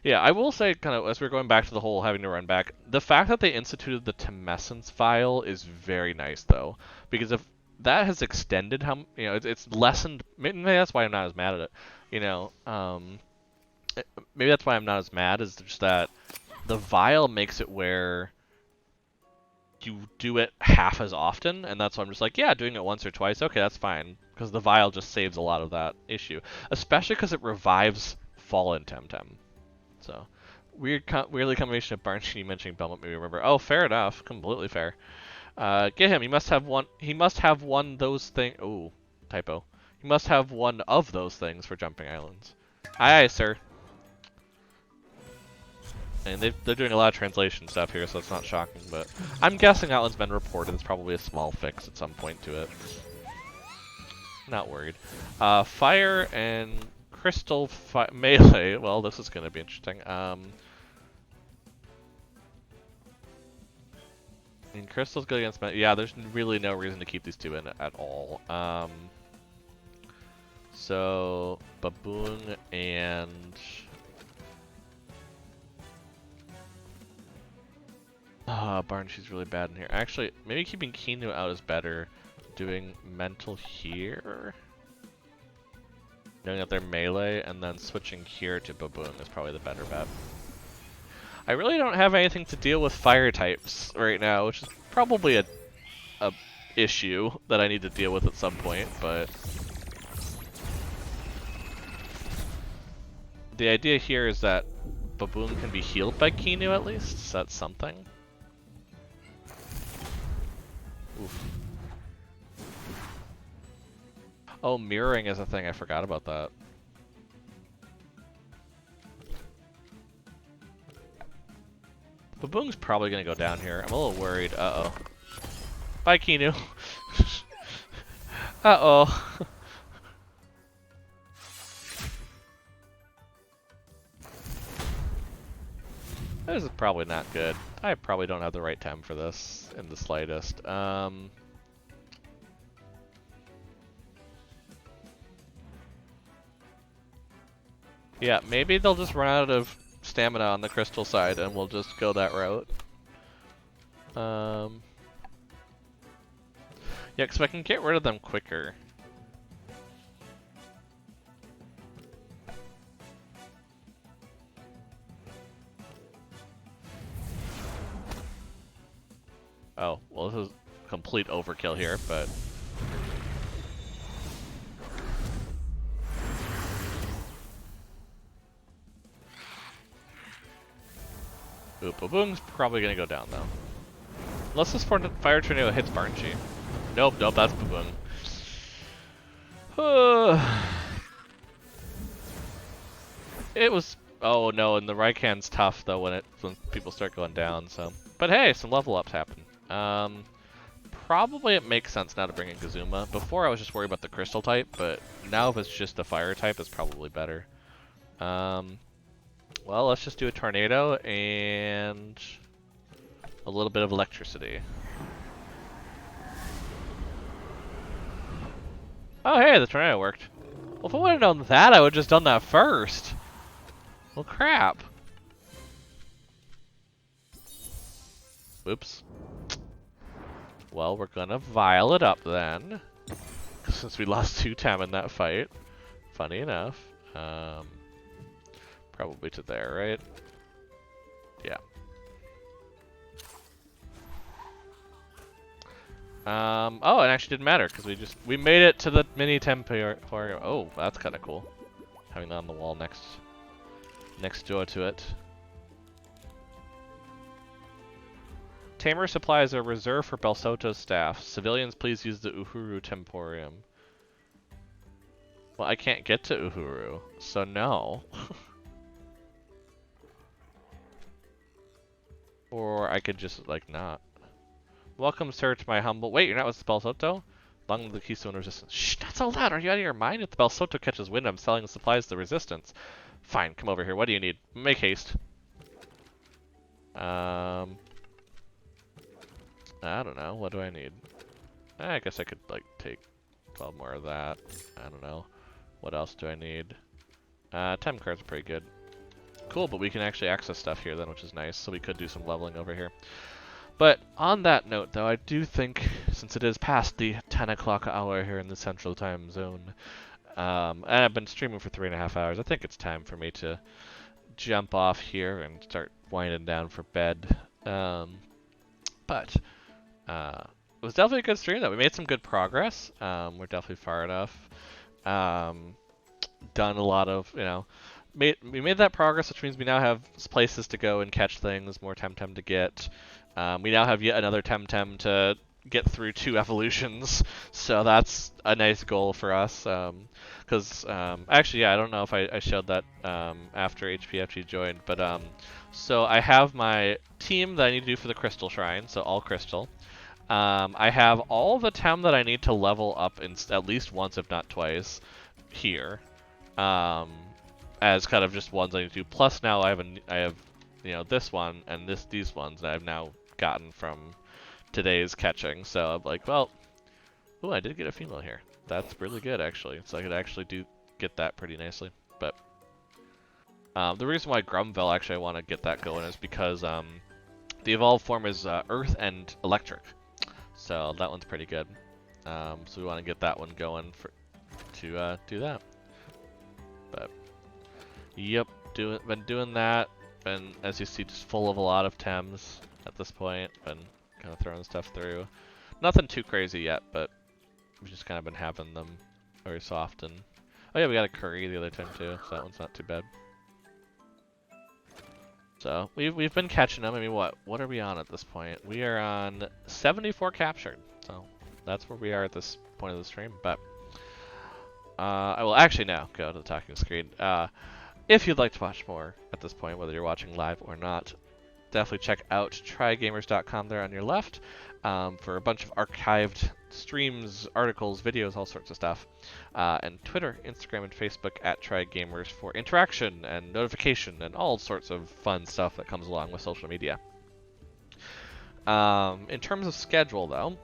Yeah, I will say, kind of, as we're going back to the whole having to run back, the fact that they instituted the Temescence vial is very nice, though. Because if that has extended how... You know, it's lessened... Maybe that's why I'm not as mad at it. You know, maybe that's why I'm not as mad, is just that the vial makes it where you do it half as often, and that's why I'm just like, yeah, doing it once or twice, okay, that's fine, because the vial just saves a lot of that issue, especially because it revives Fallen Temtem. So, weirdly combination of Barnshee mentioning Belmont made me remember. Oh, fair enough, completely fair. Get him. He must have one. He must have one those things. Oh, typo. He must have one of those things for jumping islands. Aye, aye, sir. And they're doing a lot of translation stuff here, so it's not shocking, but I'm guessing that one's been reported. It's probably a small fix at some point to it. Not worried. Fire and crystal melee. Well, this is going to be interesting. And crystal's good against melee. Yeah, there's really no reason to keep these two in at all. So, Baboon and... Barnshee's really bad in here. Actually, maybe keeping Kinu out is better. Doing mental here? Knowing that they're melee, and then switching here to Baboon is probably the better bet. I really don't have anything to deal with fire types right now, which is probably a issue that I need to deal with at some point, but... The idea here is that Baboon can be healed by Kinu at least, so that's something. Oof. Oh, mirroring is a thing. I forgot about that. Baboon's probably gonna go down here. I'm a little worried. Uh-oh. Bye, Kinu. Uh-oh. This is probably not good. I probably don't have the right time for this in the slightest. Yeah, maybe they'll just run out of stamina on the crystal side and we'll just go that route. Yeah, because I can get rid of them quicker. Oh, well, this is complete overkill here, but... Ooh, Baboon's probably gonna go down, though. Unless this fire tornado hits Barnshee. Nope, nope, that's Baboon. It was. Oh no, and the Raikan's tough though when people start going down. So, but hey, some level ups happen. Probably it makes sense now to bring in Kazuma. Before I was just worried about the crystal type, but now if it's just the fire type, it's probably better. Well, let's just do a tornado and a little bit of electricity. Oh hey, the tornado worked. Well, if I would have known that, I would have just done that first. Well, crap. Oops. Well, we're gonna vial it up then, since we lost 2 Tem in that fight. Funny enough. Probably to there, right? Yeah. Oh, it actually didn't matter, because we made it to the mini Temporium. Oh, that's kind of cool. Having that on the wall next door to it. Tamer supplies are reserved for Belsoto's staff. Civilians, please use the Uhuru Temporium. Well, I can't get to Uhuru, so no. Or I could just, like, not. Welcome, sir, to my humble... Wait, you're not with Belsoto? Long live the Kisiwan resistance. Shh, not so loud! Are you out of your mind? If the Belsoto catches wind, I'm selling the supplies to the resistance. Fine, come over here. What do you need? Make haste. I don't know. What do I need? I guess I could, like, take 12 more of that. I don't know. What else do I need? 10 cards are pretty good. Cool, but we can actually access stuff here then, which is nice. So we could do some leveling over here. But on that note, though, I do think, since it is past the 10 o'clock hour here in the Central Time Zone, and I've been streaming for 3.5 hours, I think it's time for me to jump off here and start winding down for bed. But it was definitely a good stream, though. We made some good progress. We're definitely far enough. Done a lot of, you know, we made that progress, which means we now have places to go and catch things, more Temtem to get. We now have yet another Temtem to get through 2 evolutions, so that's a nice goal for us. Because actually, yeah, I don't know if I showed that after HPFG joined, but so I have my team that I need to do for the Crystal Shrine, so all Crystal. I have all the Tem that I need to level up in at least once, if not twice, here. As kind of just ones I need to do. Plus now I have you know, this one and these ones that I've now gotten from today's catching. So I'm like, well, ooh, I did get a female here. That's really good actually. So I could actually get that pretty nicely. But the reason why Grumvel actually I want to get that going is because the evolved form is Earth and Electric. So that one's pretty good. So we want to get that one going to do that. But yep, been doing that. Been, as you see, just full of a lot of Tems at this point. Been kind of throwing stuff through. Nothing too crazy yet, but we've just kind of been having them very so often. Oh yeah, we got a curry the other time too, so that one's not too bad. So we've been catching them. I mean, what are we on at this point? We are on 74 captured. So that's where we are at this point of the stream. But I will actually now go to the talking screen. If you'd like to watch more at this point, whether you're watching live or not, definitely check out trygamers.com there on your left for a bunch of archived streams, articles, videos, all sorts of stuff. And Twitter, Instagram, and Facebook at trygamers for interaction and notification and all sorts of fun stuff that comes along with social media. In terms of schedule, though,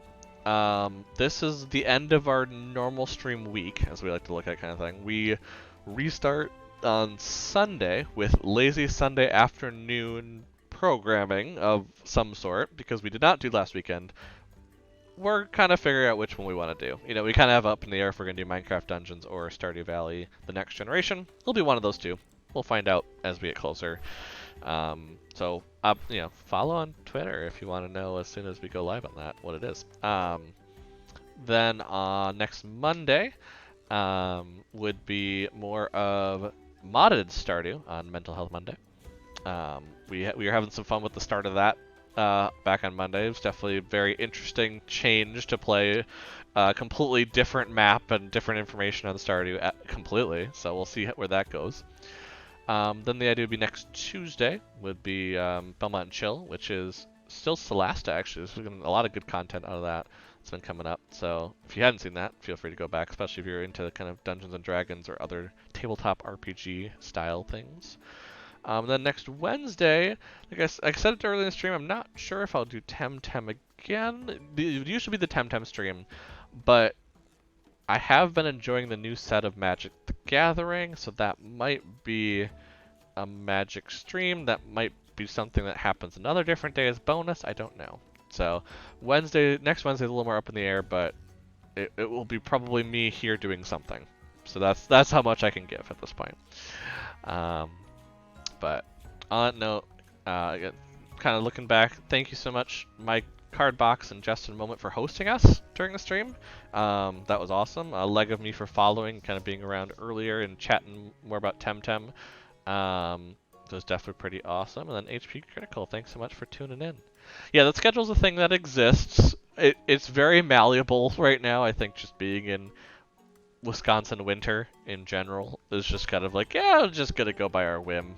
this is the end of our normal stream week, as we like to look at kind of thing. We restart on Sunday with lazy Sunday afternoon programming of some sort, because we did not do last weekend. We're kind of figuring out which one we want to do. You know, we kind of have up in the air if we're going to do Minecraft Dungeons or Stardew Valley The Next Generation. It'll be one of those two. We'll find out as we get closer. So, you know, follow on Twitter if you want to know as soon as we go live on that, what it is. Then next Monday would be more of modded Stardew on Mental Health Monday. We were having some fun with the start of that back on Monday. It was definitely a very interesting change to play a completely different map and different information on the Stardew completely. So we'll see where that goes. Then the idea would be next Tuesday would be Belmont and Chill, which is still Celasta actually. There's been a lot of good content out of that. It's been coming up. So if you hadn't seen that, feel free to go back, especially if you're into kind of Dungeons and Dragons or other tabletop RPG style things. Then next Wednesday, I said it earlier in the stream, I'm not sure if I'll do Temtem again. It used to be the Temtem stream, but I have been enjoying the new set of Magic the Gathering, so that might be a Magic stream. That might be something that happens another different day as bonus. I don't know. So next Wednesday is a little more up in the air, but it will be probably me here doing something. So that's how much I can give at this point. But on that note, kind of looking back, thank you so much, Mike Cardbox and Justin Moment, for hosting us during the stream. That was awesome. A leg of me for following, kind of being around earlier and chatting more about Temtem. It was definitely pretty awesome. And then HP Critical, thanks so much for tuning in. Yeah, the schedule's a thing that exists. It's very malleable right now. I think just being in Wisconsin winter in general is just kind of like, yeah, I'm just gonna go by our whim.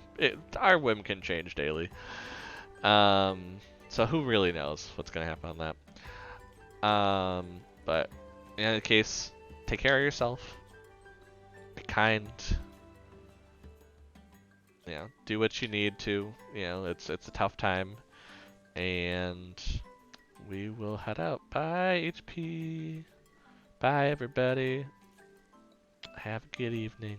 Our whim can change daily. So who really knows what's gonna happen on that? But in any case, take care of yourself. Be kind. You know, do what you need to. You know, it's a tough time, and we will head out. Bye, HP. Bye, everybody. Have a good evening.